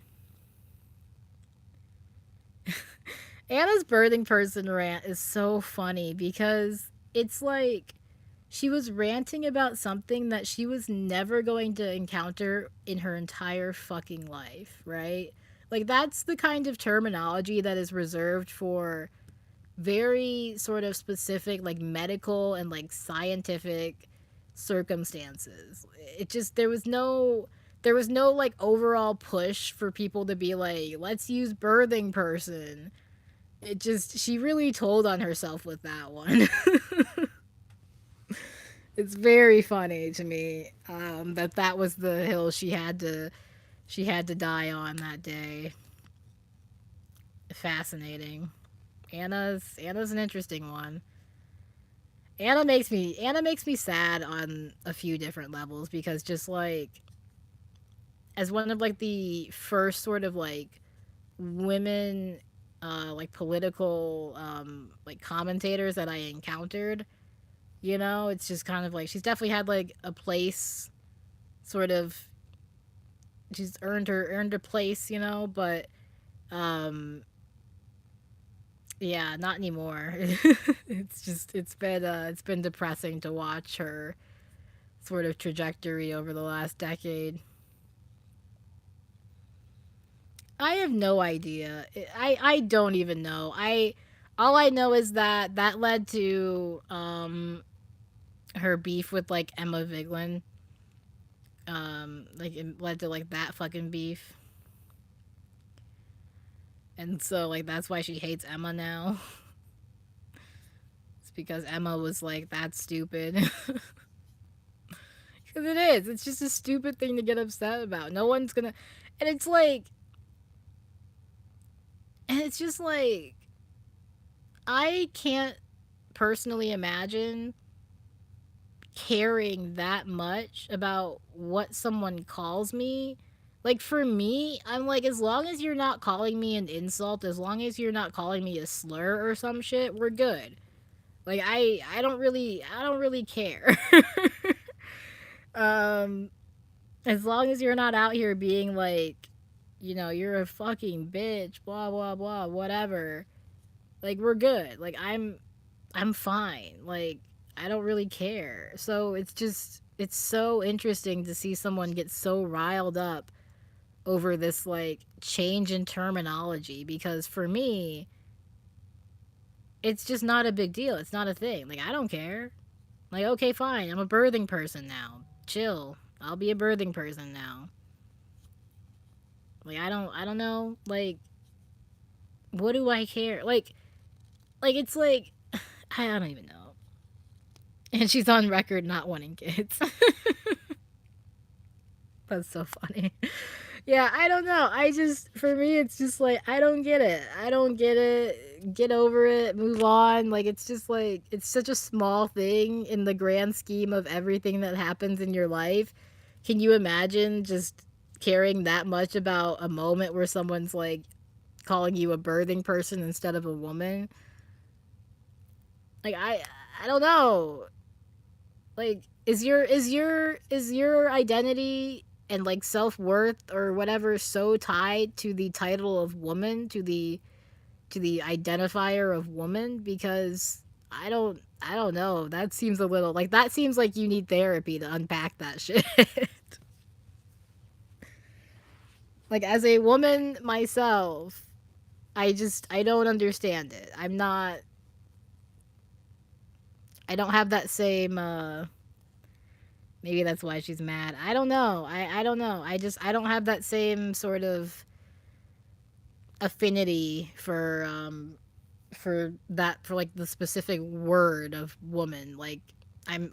Anna's birthing person rant is so funny because it's like she was ranting about something that she was never going to encounter in her entire fucking life, right? Like, that's the kind of terminology that is reserved for very sort of specific, like, medical and, like, scientific circumstances. It just, there was no, like, overall push for people to be like, let's use birthing person. It just, she really told on herself with that one. It's very funny to me that that was the hill she had to die on that day. Fascinating. Anna's an interesting one. Anna makes me sad on a few different levels because just like as one of like the first sort of like women like political like commentators that I encountered, it's just kind of like she's definitely had like a place sort of she's earned her place, but um yeah, not anymore. It's been depressing to watch her sort of trajectory over the last decade. I have no idea. I don't even know. I All I know is that that led to her beef with like Emma Vigeland. Like it led to like that fucking beef. And so like that's why she hates Emma now. It's because Emma was like that stupid. Cuz it is. It's just a stupid thing to get upset about. No one's going to and it's like and it's just like I can't personally imagine caring that much about what someone calls me. Like for me, I'm like as long as you're not calling me an insult, as long as you're not calling me a slur or some shit, we're good. Like I don't really care. um as long as you're not out here being like, you're a fucking bitch, blah blah blah, whatever. Like we're good. Like I'm fine. Like I don't really care. So it's so interesting to see someone get so riled up over this like change in terminology because for me it's just not a big deal. It's not a thing. Like I don't care. Like okay, fine. I'm a birthing person now. Chill. I'll be a birthing person now. Like I don't know. Like what do I care? Like it's like I don't even know. And she's on record not wanting kids. That's so funny. Yeah, I don't know. For me, it's just like, I don't get it. I don't get it. Get over it. Move on. Like, it's just like, it's such a small thing in the grand scheme of everything that happens in your life. Can you imagine just caring that much about a moment where someone's like calling you a birthing person instead of a woman? Like, I don't know. Like, is your identity and like self-worth or whatever so tied to the title of woman, to the identifier of woman? Because I don't know. That seems a little like, that seems like you need therapy to unpack that shit. Like, as a woman myself, I don't understand it. I don't have that same maybe that's why she's mad. I don't know. I don't know. I don't have that same sort of affinity for like the specific word of woman. Like, I'm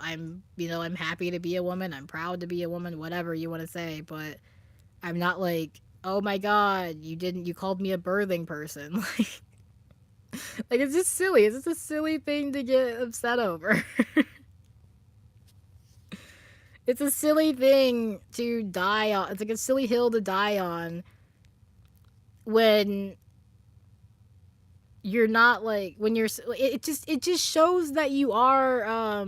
happy to be a woman. I'm proud to be a woman, whatever you want to say, but I'm not like, "Oh my god, you called me a birthing person." Like it's just silly. It's just a silly thing to get upset over. It's a silly thing to die on. It's like a silly hill to die on when you're not like, when you're it just shows that you are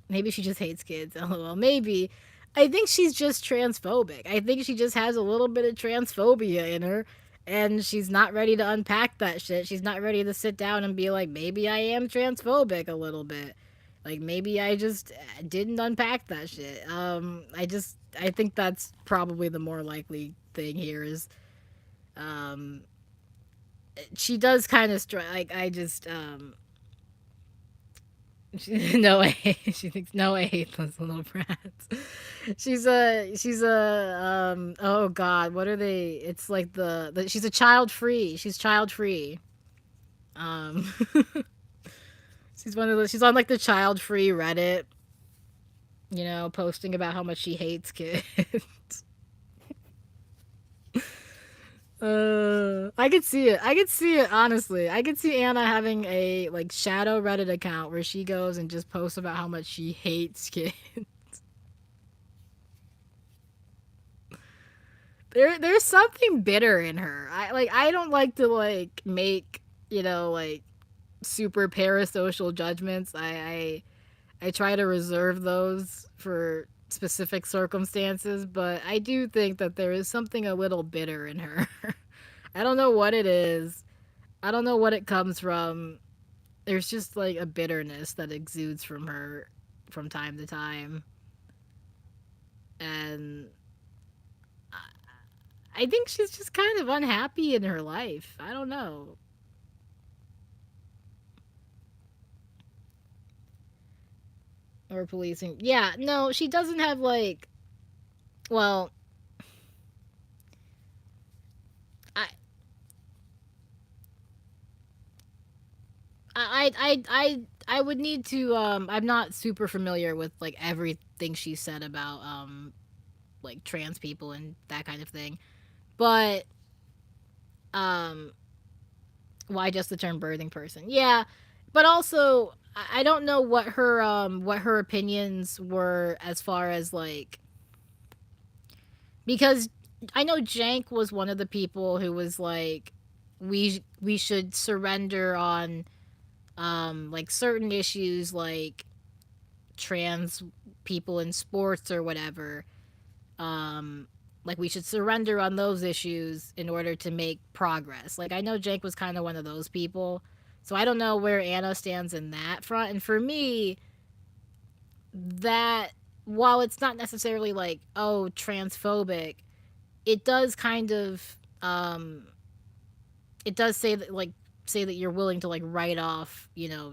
maybe she just hates kids. LOL. Maybe. I think she's just transphobic. I think she just has a little bit of transphobia in her, and she's not ready to unpack that shit. She's not ready to sit down and be like, maybe I am transphobic a little bit. Like, maybe I just didn't unpack that shit. I think that's probably the more likely thing here is um she does kind of like, I just Noah she thinks Noah hates those little brats. She's a oh god, what are they? It's like she's a child free. She's child free. Um she's one of the she's on like the child free Reddit, posting about how much she hates kids. I could see it. I could see it, honestly. I could see Anna having a like shadow Reddit account where she goes and just posts about how much she hates kids. There's something bitter in her. I don't like to like make, like super parasocial judgments. I try to reserve those for specific circumstances, but I do think that there is something a little bitter in her. I don't know what it is. I don't know what it comes from. There's just like a bitterness that exudes from her from time to time. And I think she's just kind of unhappy in her life. I don't know. Or policing. Yeah, no, she doesn't have like, well, I I would need to I'm not super familiar with like everything she said about like trans people and that kind of thing. But um why just the term birthing person? Yeah, but also I don't know what her opinions were as far as like, because I know Jank was one of the people who was like, we should surrender on like certain issues like trans people in sports or whatever. um like, we should surrender on those issues in order to make progress. Like, I know Jake was kind of one of those people. So I don't know where Anna stands in that front. And for me, that, while it's not necessarily like, oh, transphobic, it does kind of it does say that, like, say that you're willing to like write off,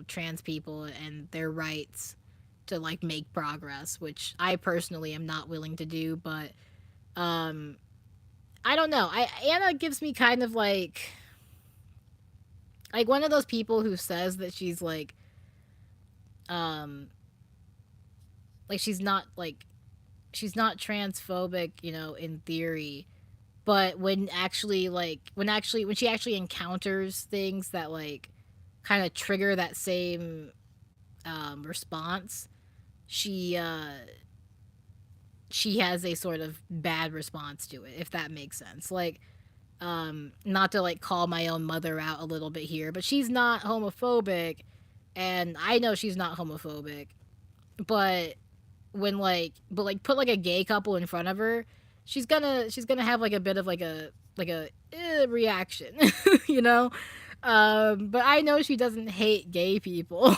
trans people and their rights to like make progress, which I personally am not willing to do. But um I don't know. Anna gives me kind of like one of those people who says that um like she's not transphobic, in theory, but when she actually encounters things that like kind of trigger that same response, she she has a sort of bad response to it, if that makes sense. Like, not to like call my own mother out a little bit here, but she's not homophobic, and I know she's not homophobic, but when like but like put like a gay couple in front of her, she's gonna have like a bit of like a reaction, you know. But I know she doesn't hate gay people.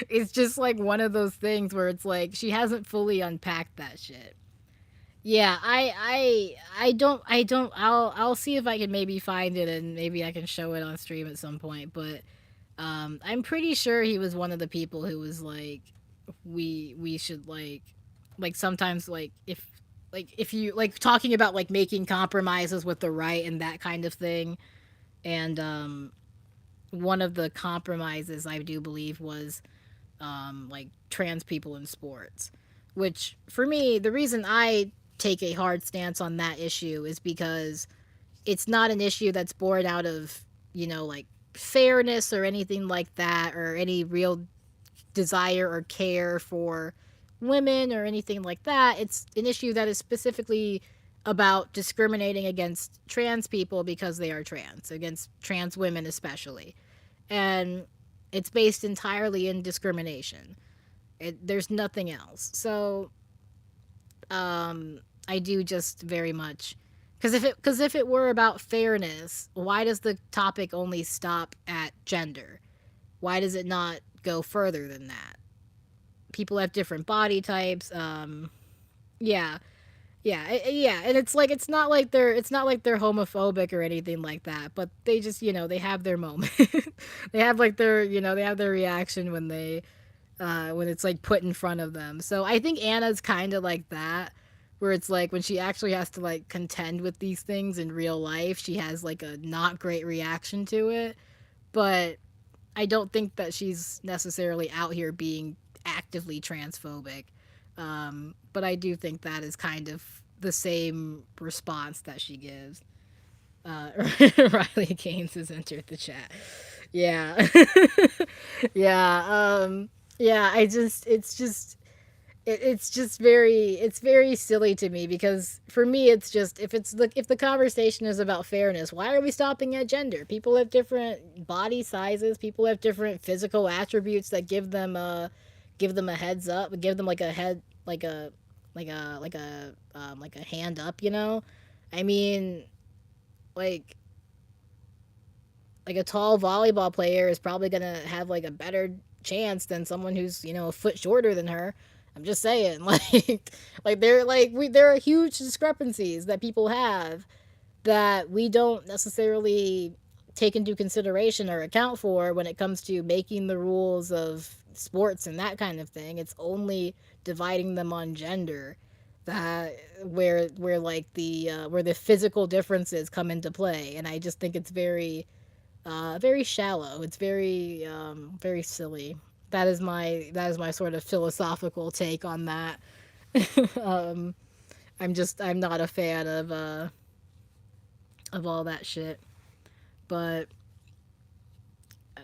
It's just like one of those things where it's like she hasn't fully unpacked that shit. Yeah, I don't I'll see if I can maybe find it and maybe I can show it on stream at some point, but I'm pretty sure he was one of the people who was like we should like sometimes like if you like talking about like making compromises with the right and that kind of thing. And one of the compromises I do believe was like trans people in sports, which for me, the reason I take a hard stance on that issue is because it's not an issue that's born out of, like fairness or anything like that, or any real desire or care for women or anything like that. It's an issue that is specifically about discriminating against trans people because they are trans, against trans women especially. And it's based entirely in discrimination. There's nothing else. So I do just very much because if it were about fairness, why does the topic only stop at gender? Why does it not go further than that? People have different body types. Yeah, yeah, and it's not like they're homophobic or anything like that, but they just they have their moment. They have like their reaction when it's like put in front of them. So I think Anna's kind of like that, where it's like when she actually has to like contend with these things in real life, she has like a not great reaction to it. But I don't think that she's necessarily out here being actively transphobic. But I do think that is kind of the same response that she gives. Uh, Riley Gaines has entered the chat. Yeah. Yeah. Yeah. It's very silly to me because for me it's just if the conversation is about fairness, why are we stopping at gender? People have different body sizes, people have different physical attributes that give them a heads up, give them like a head like a hand up, I mean, like like a tall volleyball player is probably gonna have like a better chance than someone who's a foot shorter than her. I'm just saying, there are huge discrepancies that people have that we don't necessarily take into consideration or account for when it comes to making the rules of sports and that kind of thing. It's only dividing them on gender that where like the physical differences come into play, and I just think it's very shallow. It's very silly. That is my sort of philosophical take on that. um, I'm not a fan of all that shit. But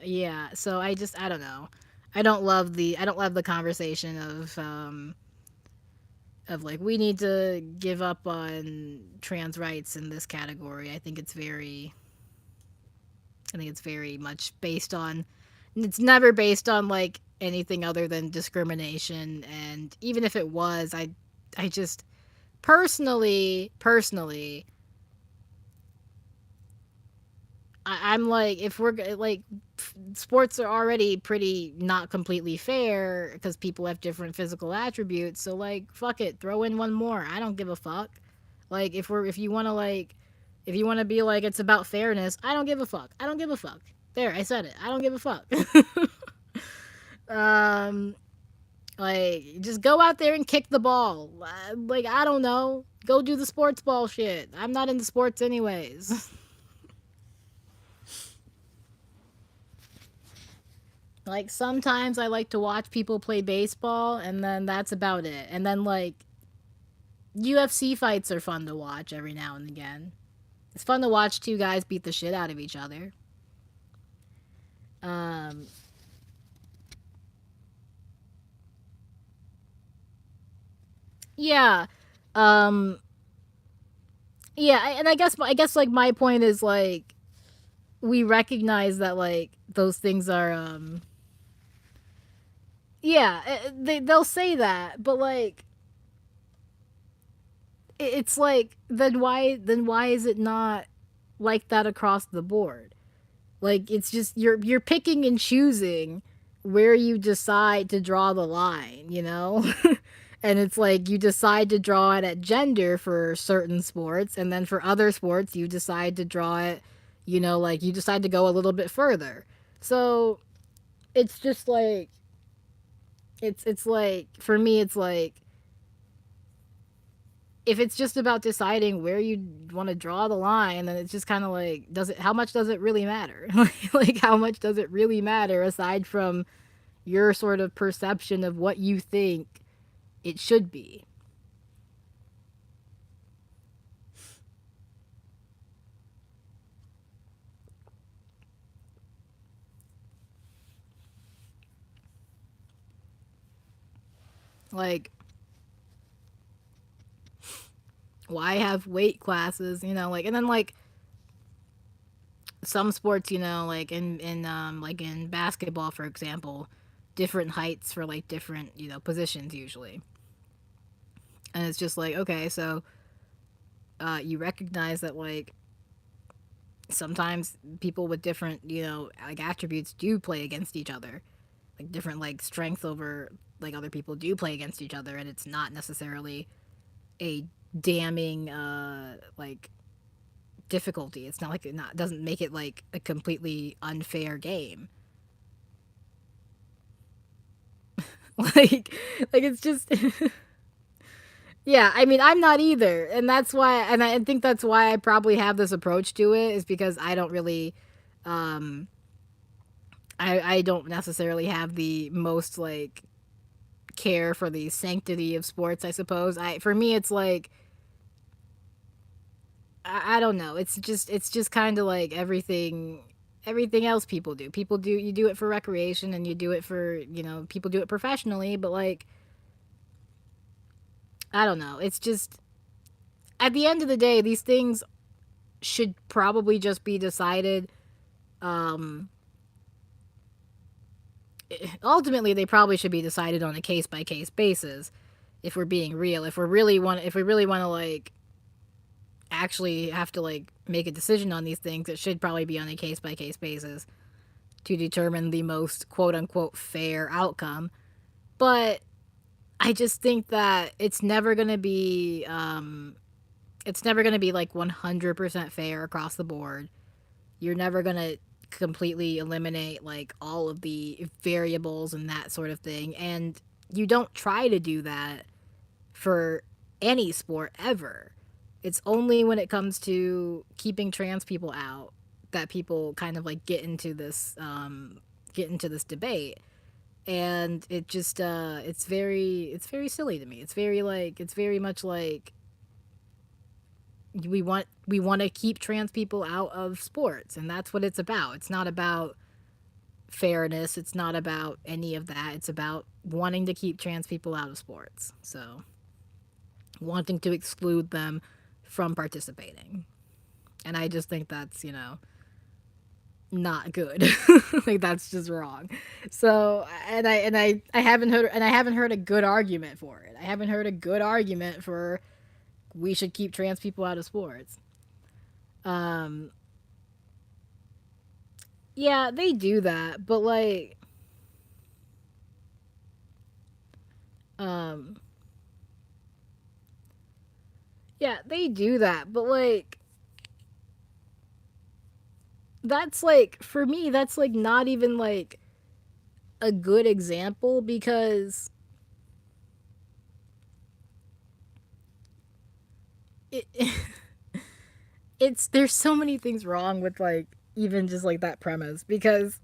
yeah, so I don't know. I don't love the conversation of like we need to give up on trans rights in this category. I think it's very much based on, it's never based on like anything other than discrimination. And even if it was, I just personally I'm like, if we're like, sports are already pretty not completely fair because people have different physical attributes. So like, fuck it, throw in one more. I don't give a fuck. Like, if you want to be like it's about fairness, I don't give a fuck. I don't give a fuck. There, I said it. I don't give a fuck. um, like, just go out there and kick the ball. Like, I don't know. Go do the sports ball shit. I'm not into sports anyways. Like sometimes I like to watch people play baseball and then that's about it. And then like UFC fights are fun to watch every now and again. It's fun to watch two guys beat the shit out of each other. Um yeah. Um yeah, and I guess like my point is like we recognize that like those things are Yeah, they'll say that, but like it's like then why is it not like that across the board? Like it's just you're picking and choosing where you decide to draw the line, you know? And it's like you decide to draw it at gender for certain sports, and then for other sports you decide to draw it, like you decide to go a little bit further. So it's just like it's like for me it's like if it's just about deciding where you want to draw the line, then it's just kind of like, how much does it really matter? Like, how much does it really matter aside from your sort of perception of what you think it should be? Like, why have weight classes, like, and then like some sports, like in basketball, for example, different heights for like different, positions usually. And it's just like, okay, so you recognize that like sometimes people with different, like attributes do play against each other. Like different like strength over like other people do play against each other, and it's not necessarily a damning like difficulty. It's not like it not doesn't make it like a completely unfair game. like like it's just yeah, I mean, I'm not either. And that's why and I think that's why I probably have this approach to it is because I don't really um I don't necessarily have the most like care for the sanctity of sports, I suppose. For me it's like I don't know. It's just kind of like everything else people do. People do you do it for recreation and you do it for, people do it professionally, but like I don't know. It's just at the end of the day these things should probably just be decided um ultimately they probably should be decided on a case by case basis if we're being real. If we really want to like actually have to like make a decision on these things, it should probably be on a case by case basis to determine the most quote unquote fair outcome. But I just think that it's never going to be like 100% fair across the board. You're never going to completely eliminate like all of the variables and that sort of thing, and you don't try to do that for any sport ever. It's only when it comes to keeping trans people out that people kind of like get into this debate. And it just it's very silly to me. It's very much like we want to keep trans people out of sports, and that's what it's about. It's not about fairness, it's not about any of that. It's about wanting to keep trans people out of sports. So wanting to exclude them from participating. And I just think that's, not good. Like that's just wrong. So and I haven't heard a good argument for it. I haven't heard a good argument for we should keep trans people out of sports. Um yeah, they do that, but like um yeah, they do that, but like that's like for me that's like not even like a good example because it it's there's so many things wrong with like even just like that premise because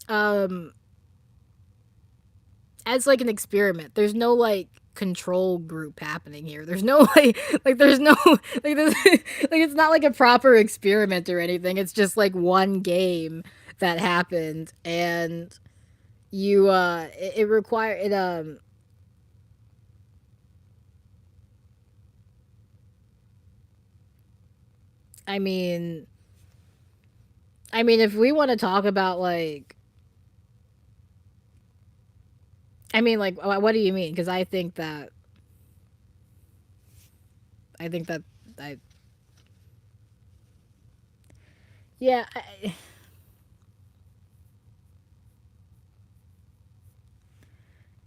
um as like an experiment there's no like control group happening here. There's no like there's no like this like it's not like a proper experiment or anything. It's just like one game that happened, and it require it I mean if we want to talk about like I mean, like, what do you mean? Because I think that I, yeah,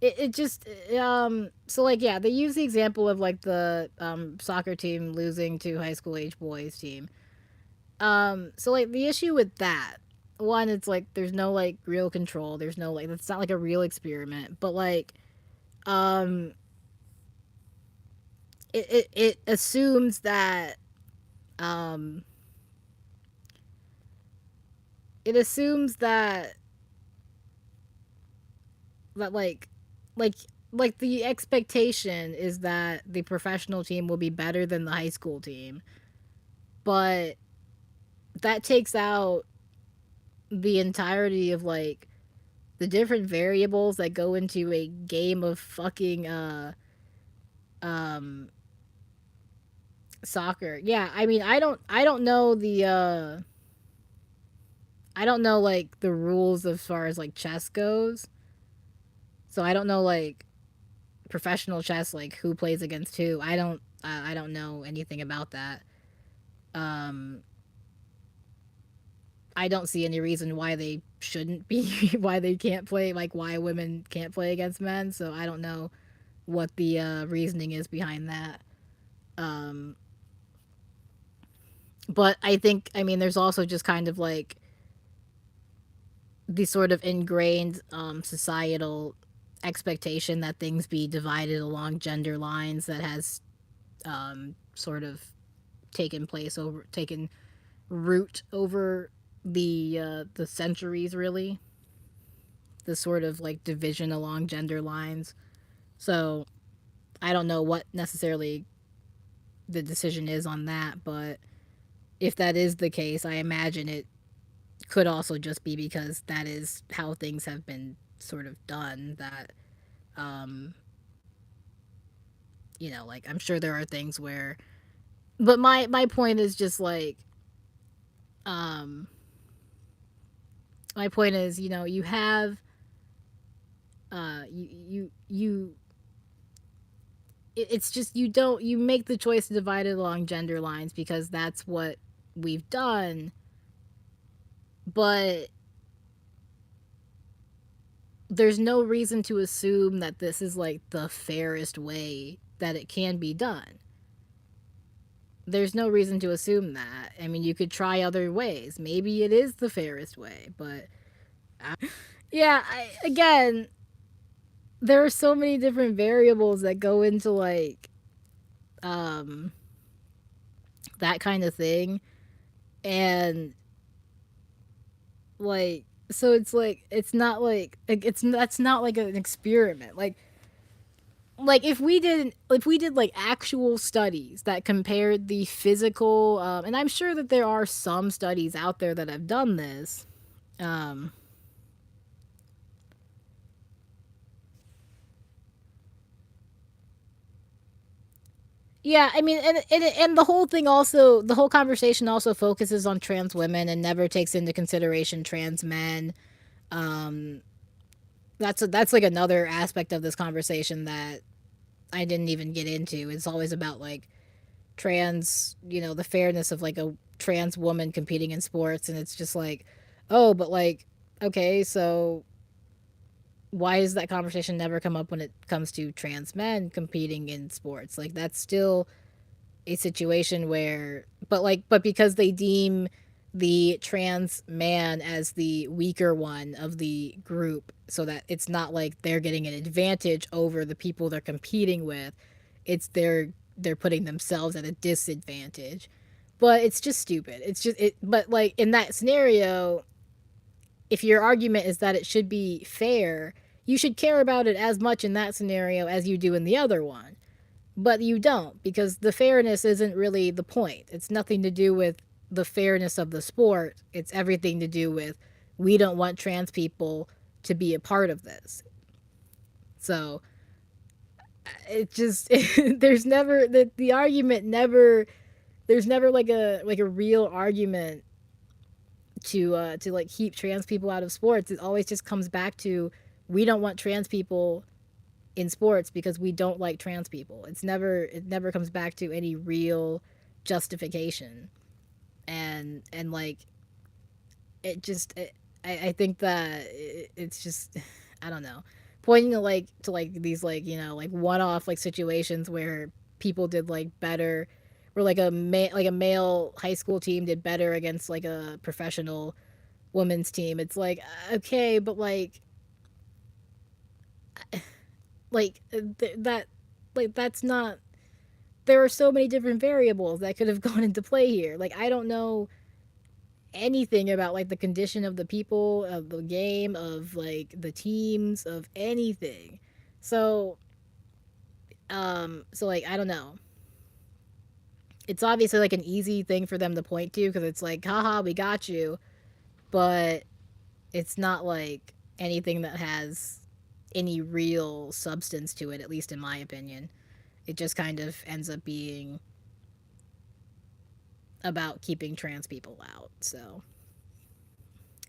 it just so like yeah, they use the example of like the soccer team losing to high school age boys team. So like the issue with that one, it's like there's no like real control. There's no like it's not like a real experiment, but like um it assumes that um it assumes that that like like the expectation is that the professional team will be better than the high school team, but that takes out the entirety of like the different variables that go into a game of fucking um soccer. Yeah, I mean, I don't know the I don't know like the rules as far as like chess goes. So I don't know like professional chess like who plays against who. I don't know anything about that. Um I don't see any reason why they shouldn't be why they can't play like why women can't play against men. So I don't know what the reasoning is behind that. Um but I think I mean there's also just kind of like the sort of ingrained societal expectation that things be divided along gender lines that has sort of taken root over the centuries really, the sort of like division along gender lines. So I don't know what necessarily the decision is on that, but if that is the case, I imagine it could also just be because that is how things have been sort of done. That um, you know, like I'm sure there are things where, but my point is just like um, my point is you know you have you it's just you don't you make the choice to divide it along gender lines because that's what we've done, but there's no reason to assume that this is like the fairest way that it can be done. There's no reason to assume that. I mean, you could try other ways. Maybe it is the fairest way, but yeah, again, there are so many different variables that go into like um that kind of thing, and like so it's not like it's that's not like an experiment. Like if we did like actual studies that compared the physical and I'm sure that there are some studies out there that have done this. um yeah, I mean, and the whole thing also the whole conversation also focuses on trans women and never takes into consideration trans men. um that's like another aspect of this conversation that I didn't even get into. It's always about like trans, you know, the fairness of like a trans woman competing in sports, and it's just like, oh, but like, okay, so why does that conversation never come up when it comes to trans men competing in sports? Like that's still a situation where, but because they deem the trans man as the weaker one of the group, so that it's not like they're getting an advantage over the people they're competing with, it's they're putting themselves at a disadvantage. But it's just stupid. It's just it. But like in that scenario, if your argument is that it should be fair, you should care about it as much in that scenario as you do in the other one. But you don't, because the fairness isn't really the point. It's nothing to do with the fairness of the sport. It's everything to do with we don't want trans people to be a part of this. So it just there's never the argument never there's never like a real argument to like keep trans people out of sports. It always just comes back to we don't want trans people in sports because we don't like trans people. It never comes back to any real justification. And like it just I think that it's just I don't know, pointing to like these like like one off like situations where people did like better, where like like a male high school team did better against like a professional women's team. It's like okay, but that like that's not, there are so many different variables that could have gone into play here. Like I don't know anything about like the condition of the people, of the game, of like the teams, of anything. So so like I don't know. It's obviously like an easy thing for them to point to because it's like haha we got you, but it's not like anything that has any real substance to it, at least in my opinion. It just kind of ends up being about keeping trans people out. So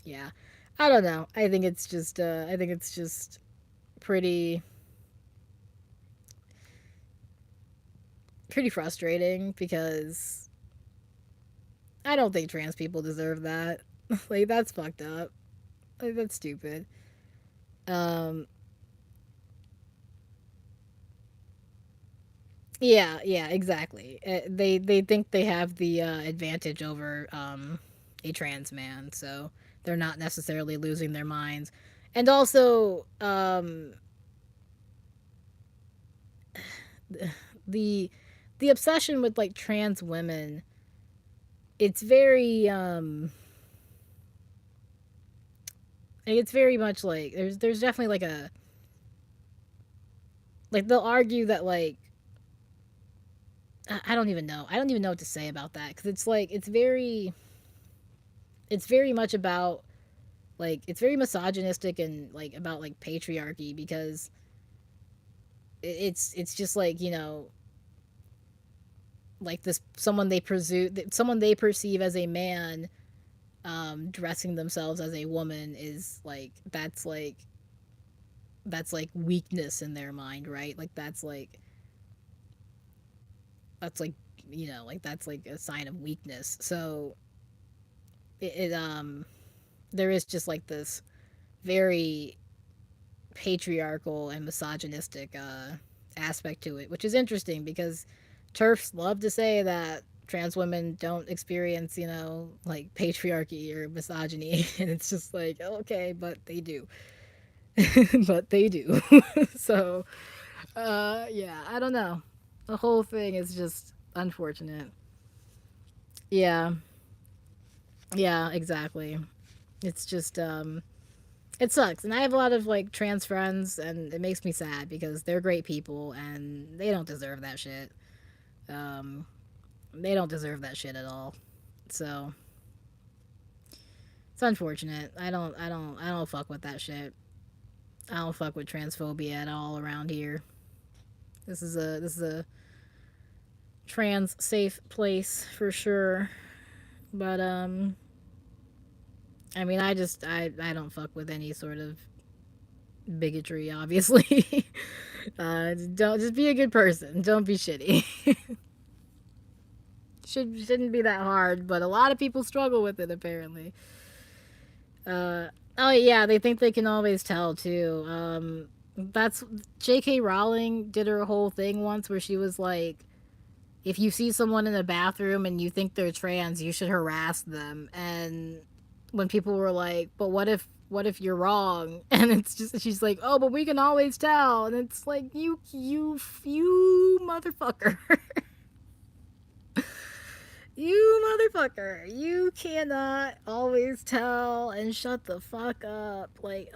yeah, I don't know. I think it's just pretty pretty frustrating because I don't think trans people deserve that. Like that's fucked up. Like that's stupid. Um yeah, yeah, exactly. They think they have the advantage over a trans man, so they're not necessarily losing their minds. And also the the obsession with like trans women, it's very it's very much like there's definitely like a, like they'll argue that like I don't even know. I don't even know what to say about that cuz it's like it's very much about like it's very misogynistic and like about like patriarchy because it's just like, like this someone they perceive as a man dressing themselves as a woman is like that's like weakness in their mind, right? Like that's like like that's like a sign of weakness. So it there is just like this very patriarchal and misogynistic aspect to it, which is interesting because turfs love to say that trans women don't experience, like patriarchy or misogyny, and it's just like okay, but they do, but they do. So yeah, I don't know. The whole thing is just unfortunate. Yeah, yeah, exactly. It's just it sucks, and I have a lot of like trans friends, and it makes me sad because they're great people and they don't deserve that shit. Um, they don't deserve that shit at all. So it's unfortunate. I don't fuck with that shit. I don't fuck with transphobia at all around here. This is a trans safe place for sure. But I mean, I don't fuck with any sort of bigotry. Obviously, don't just be a good person. Don't be shitty. Shouldn't be that hard, but a lot of people struggle with it apparently. Uh, oh yeah, they think they can always tell too. That's J.K. Rowling did her whole thing once where she was like, if you see someone in a bathroom and you think they're trans, you should harass them. And when people were like, but what if you're wrong? And it's just she's like, oh, but we can always tell. And it's like you motherfucker. You motherfucker. You cannot always tell and shut the fuck up. Like,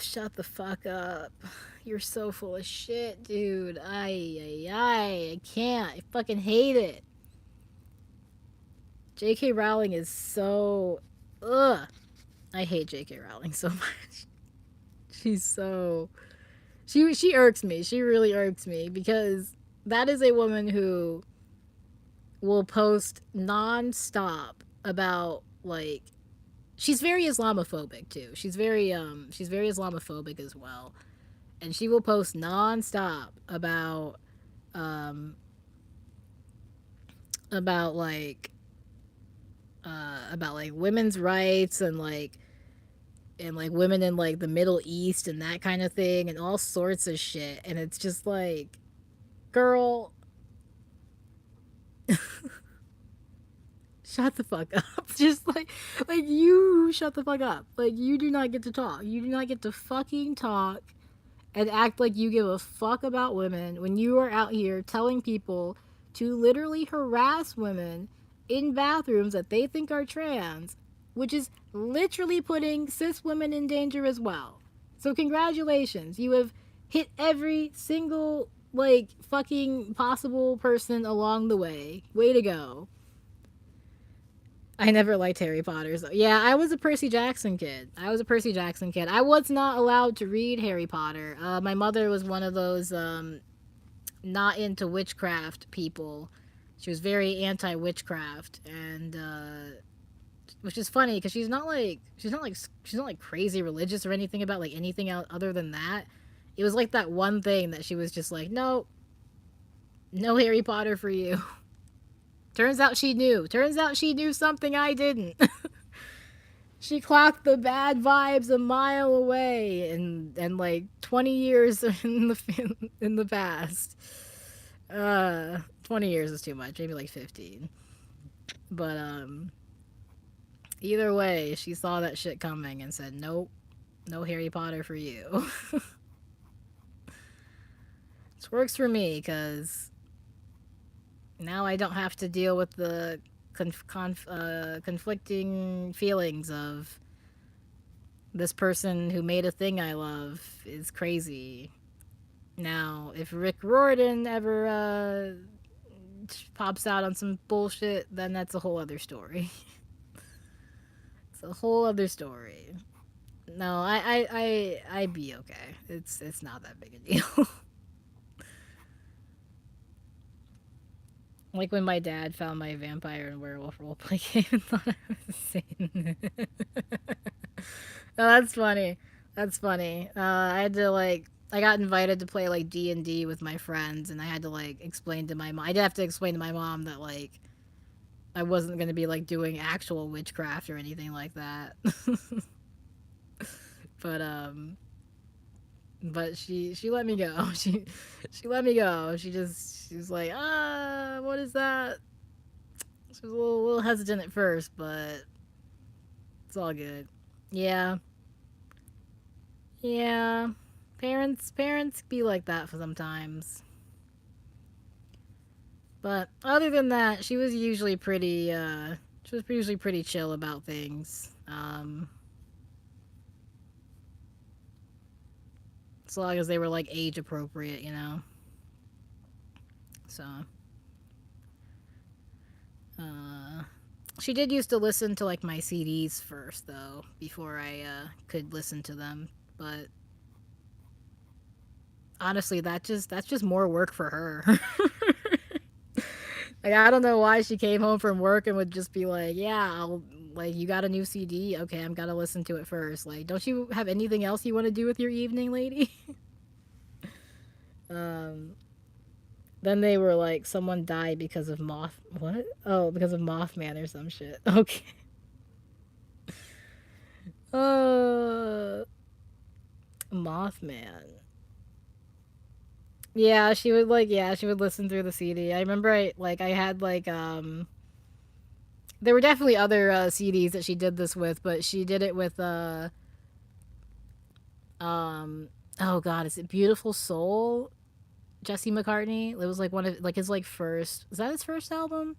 shut the fuck up. You're so full of shit, dude. I can't. I fucking hate it. J.K. Rowling is so. Ugh. I hate J.K. Rowling so much. She's so. She irks me. She really irks me because that is a woman who will post nonstop about like she's very Islamophobic too. She's very Islamophobic as well. and she will post nonstop um about like about like women's rights and like women in like the Middle East and that kind of thing and all sorts of shit. And it's just like, girl, shut the fuck up. Just like you shut the fuck up. Like you do not get to talk. You do not get to fucking talk and act like you give a fuck about women when you are out here telling people to literally harass women in bathrooms that they think are trans, which is literally putting cis women in danger as well. So congratulations, you have hit every single like fucking possible person along the way. Way to go. I never liked Harry Potter. So yeah, I was a Percy Jackson kid. I was not allowed to read Harry Potter. My mother was one of those not into witchcraft people. She was very anti witchcraft, and which is funny because she's not like crazy religious or anything about like anything else other than that. It was like that one thing that she was just like, no, no Harry Potter for you. Turns out she knew. Turns out she knew something I didn't. She clocked the bad vibes a mile away and like 20 years in the past. 20 years is too much, maybe like 15. But either way, she saw that shit coming and said, "Nope, no Harry Potter for you." This works for me cuz now I don't have to deal with the conflicting feelings of this person who made a thing I love is crazy. Now, if Rick Riordan ever pops out on some bullshit, then that's a whole other story. It's a whole other story. No, I'd be okay. It's not that big a deal. Like when my dad found my vampire and werewolf roleplay game and thought I was insane. Oh, that's funny. That's funny. I had to like I got invited to play like D&D with my friends, and I had to like explain to my mom. I did have to explain to my mom that like I wasn't gonna be like doing actual witchcraft or anything like that. but but she let me go. She let me go. She was like, what is that? She was a little hesitant at first, but it's all good. Yeah, yeah. Parents be like that for sometimes. But other than that, she was usually pretty chill about things. As long as they were like age appropriate, you know. So, uh, she did used to listen to like my CDs first though, before I could listen to them. But honestly, that's just more work for her. Like I don't know why she came home from work and would just be like, "Yeah, I'll like you got a new CD? Okay, I'm gonna listen to it first. Like, don't you have anything else you want to do with your evening, lady?" um, then they were like, "Someone died because of what? Oh, because of Mothman or some shit." Okay. Uh, Mothman. Yeah, she would listen through the CD. I remember I had like there were definitely other CDs that she did this with, but she did it with um oh god, is it Beautiful Soul? Jesse McCartney. It was like one of like his like first. Is that his first album?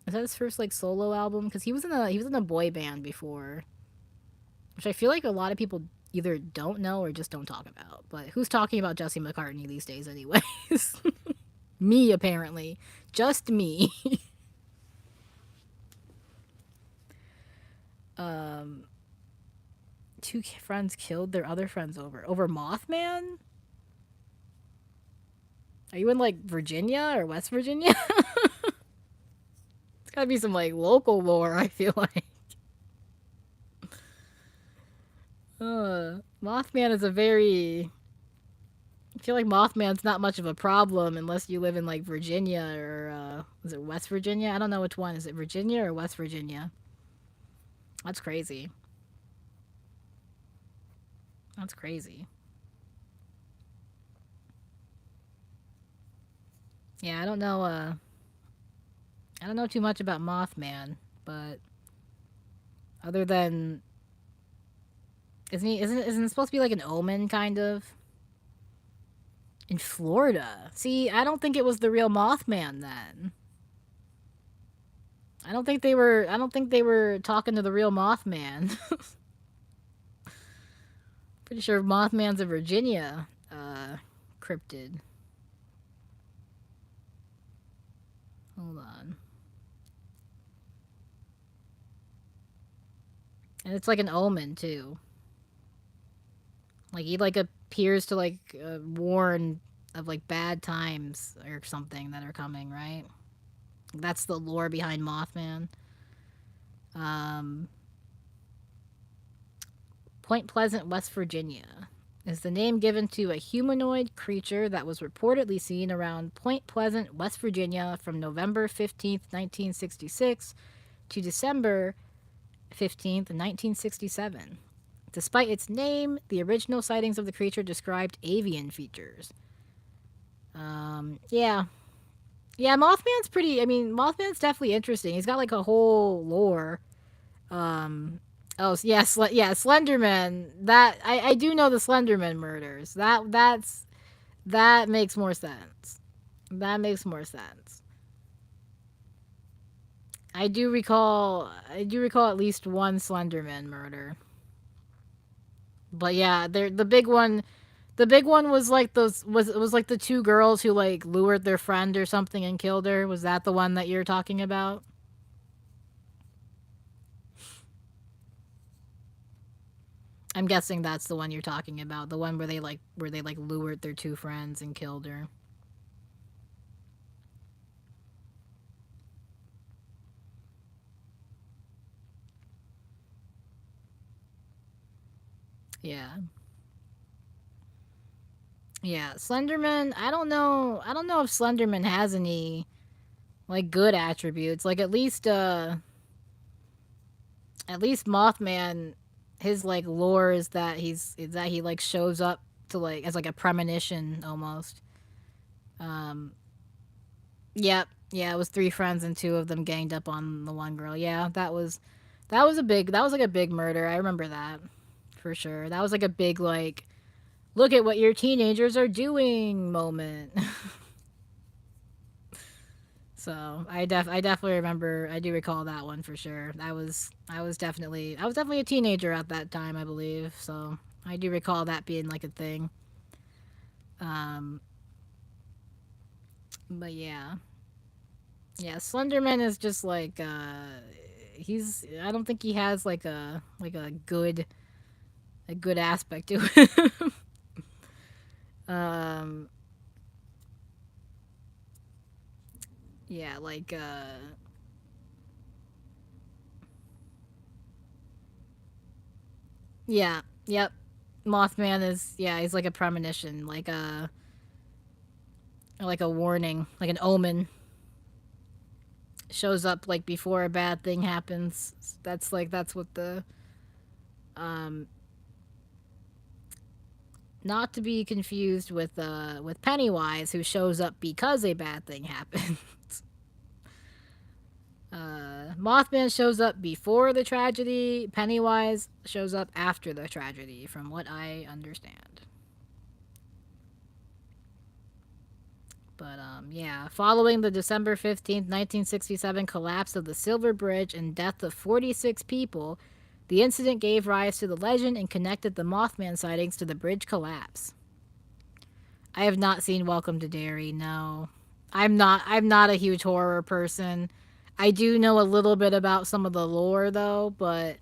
Is that his first like solo album? Because he was in a boy band before, which I feel like a lot of people either don't know or just don't talk about. But who's talking about Jesse McCartney these days, anyways? Me apparently, just me. um, two friends killed their other friends over Mothman. Are you in like Virginia or West Virginia? It's gotta be some like local lore. I feel like. Mothman is a very. I feel like Mothman's not much of a problem unless you live in like Virginia or is it West Virginia? I don't know which one. Is it Virginia or West Virginia? That's crazy. That's crazy. Yeah, I don't know. I don't know too much about Mothman, but other than isn't it supposed to be like an omen kind of in Florida? See, I don't think it was the real Mothman then. I don't think they were. I don't think they were talking to the real Mothman. Pretty sure Mothman's a Virginia cryptid. Hold on. And it's like an omen too. Like he like appears to like warn of like bad times or something that are coming, right? That's the lore behind Mothman. Um, Point Pleasant, West Virginia, is the name given to a humanoid creature that was reportedly seen around Point Pleasant, West Virginia from November 15th, 1966 to December 15th, 1967. Despite its name, the original sightings of the creature described avian features. Yeah. Yeah, Mothman's pretty. I mean, Mothman's definitely interesting. He's got like a whole lore. Um, oh yeah, yeah, Slenderman. That I do know the Slenderman murders. That makes more sense. That makes more sense. I do recall at least one Slenderman murder. But yeah, the big one was like those was it was like the two girls who like lured their friend or something and killed her. Was that the one that you're talking about? I'm guessing that's the one you're talking about. The one where they like lured their two friends and killed her. Yeah. Yeah, Slenderman, I don't know if Slenderman has any like good attributes. Like at least Mothman, his like lore is that he like shows up to like as like a premonition almost. Um yep. Yeah, it was three friends and two of them ganged up on the one girl. Yeah, that was like a big murder. I remember that for sure. That was like a big like look at what your teenagers are doing moment. So I definitely remember. I do recall that one for sure. I was definitely a teenager at that time, I believe. So I do recall that being like a thing. Um, but yeah, yeah. Slenderman is just like he's. I don't think he has like a good aspect to him. um, yeah, like yeah, yep. Mothman is yeah. He's like a premonition, like a warning, like an omen. Shows up like before a bad thing happens. That's what the um not to be confused with Pennywise who shows up because a bad thing happens. Mothman shows up before the tragedy. Pennywise shows up after the tragedy, from what I understand. But yeah, following the December 15th, 1967 collapse of the Silver Bridge and death of 46 people, the incident gave rise to the legend and connected the Mothman sightings to the bridge collapse. I have not seen Welcome to Derry. No, I'm not a huge horror person. I do know a little bit about some of the lore though, but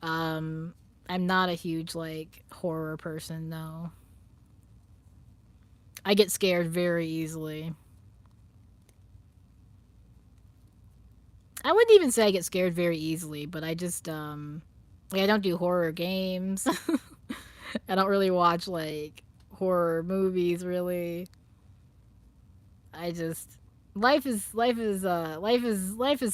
um, I'm not a huge like horror person. No, I get scared very easily. I wouldn't even say I get scared very easily, but I just like I don't do horror games. I don't really watch like horror movies really. I just life is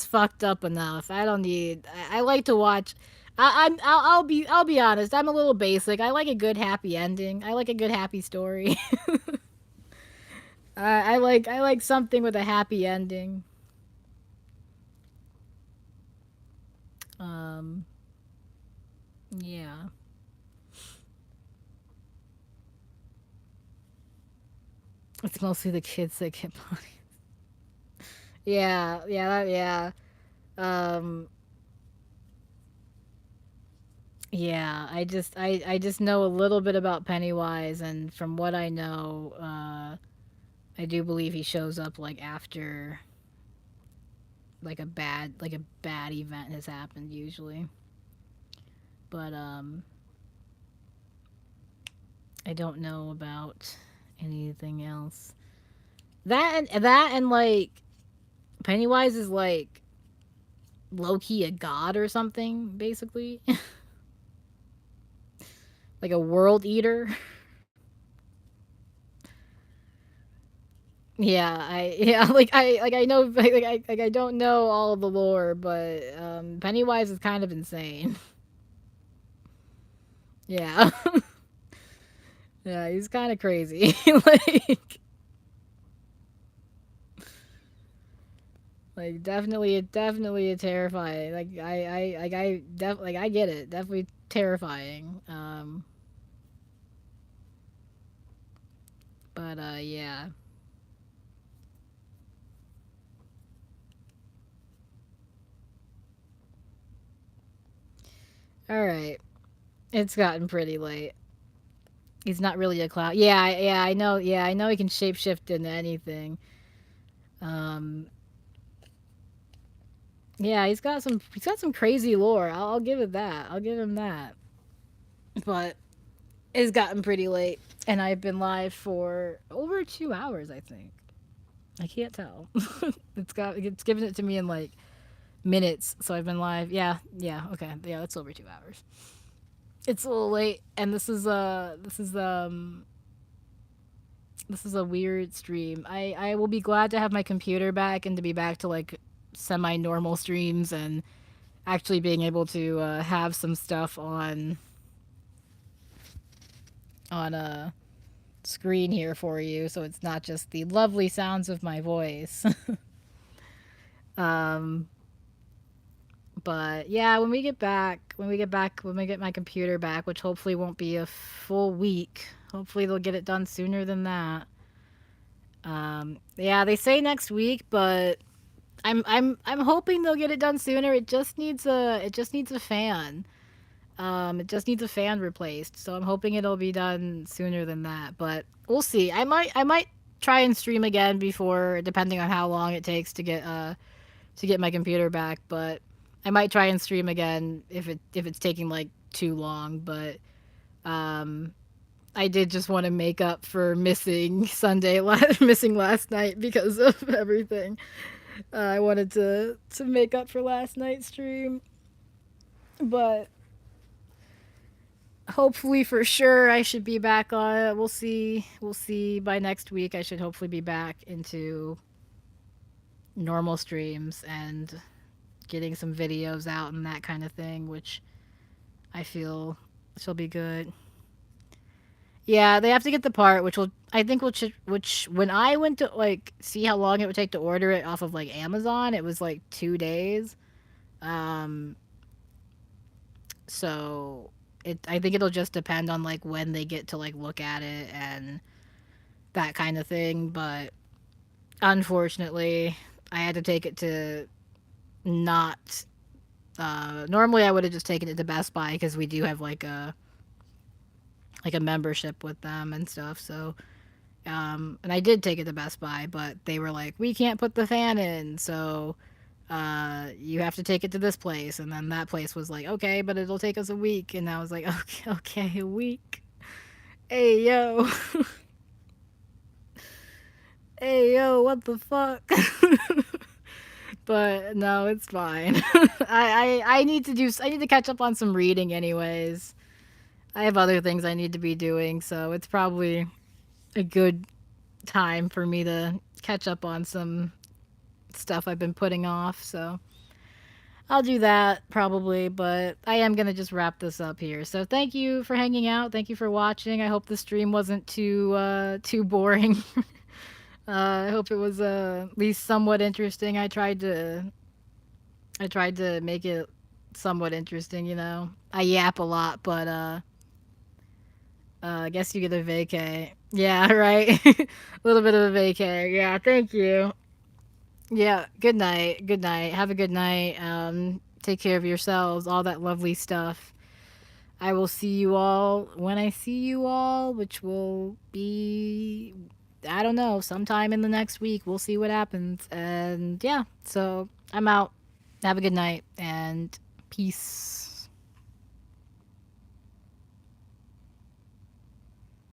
fucked up enough. I don't need. I like to watch. I'll be honest. I'm a little basic. I like a good happy ending. I like a good happy story. I like something with a happy ending. Um, yeah. It's mostly the kids that get money. Yeah, yeah. Um, yeah. I just know a little bit about Pennywise, and from what I know, I do believe he shows up like after like a bad event has happened usually. But I don't know about anything else. That and like Pennywise is like low key a god or something, basically. Like a world eater. Yeah, I know I don't know all of the lore, but Pennywise is kind of insane. Yeah. Yeah, he's kind of crazy. like definitely a terrifying. Like I get it. Definitely terrifying. But yeah. All right. It's gotten pretty late. He's not really a clown. Yeah, I know. Yeah, I know he can shapeshift into anything. Um, yeah, he's got some crazy lore. I'll give it that. I'll give him that. But it's gotten pretty late, and I've been live for over 2 hours. I think I can't tell. It's given it to me in like minutes, so I've been live. Yeah, okay, yeah, that's over 2 hours. It's a little late, and this is a weird stream. I will be glad to have my computer back and to be back to like semi normal streams and actually being able to have some stuff on a screen here for you, so it's not just the lovely sounds of my voice. um, but yeah, when we get my computer back, which hopefully won't be a full week. Hopefully they'll get it done sooner than that. Yeah, they say next week, but I'm hoping they'll get it done sooner. It just needs a fan. It just needs a fan replaced. So I'm hoping it'll be done sooner than that. But we'll see. I might try and stream again before, depending on how long it takes to get my computer back. But I might try and stream again if it's taking like too long. But um, I did just want to make up for missing missing last night because of everything. I wanted to make up for last night's stream, but hopefully for sure I should be back on it. We'll see. We'll see by next week. I should hopefully be back into normal streams and getting some videos out and that kind of thing, which I feel shall be good. Yeah, they have to get the part which will I think which when I went to like see how long it would take to order it off of like Amazon, it was like 2 days. Um so it I think it'll just depend on like when they get to like look at it and that kind of thing, but unfortunately, I had to take it to not normally I would have just taken it to Best Buy because we do have like a membership with them and stuff. So and I did take it to Best Buy, but they were like, we can't put the fan in, so you have to take it to this place. And then that place was like, okay, but it'll take us a week. And I was like, okay, a week. Hey, yo. Hey, yo, what the fuck? But no, it's fine. I need to catch up on some reading anyways. I have other things I need to be doing, so it's probably a good time for me to catch up on some stuff I've been putting off. So I'll do that probably, but I am going to just wrap this up here. So thank you for hanging out. Thank you for watching. I hope the stream wasn't too boring. I hope it was at least somewhat interesting. I tried to make it somewhat interesting, you know. I yap a lot, but I guess you get a vacay. Yeah, right. A little bit of a vacay. Yeah, thank you. Yeah, good night. Good night. Have a good night. Take care of yourselves, all that lovely stuff. I will see you all when I see you all, which will be, I don't know, sometime in the next week. We'll see what happens. And yeah, so I'm out. Have a good night and peace.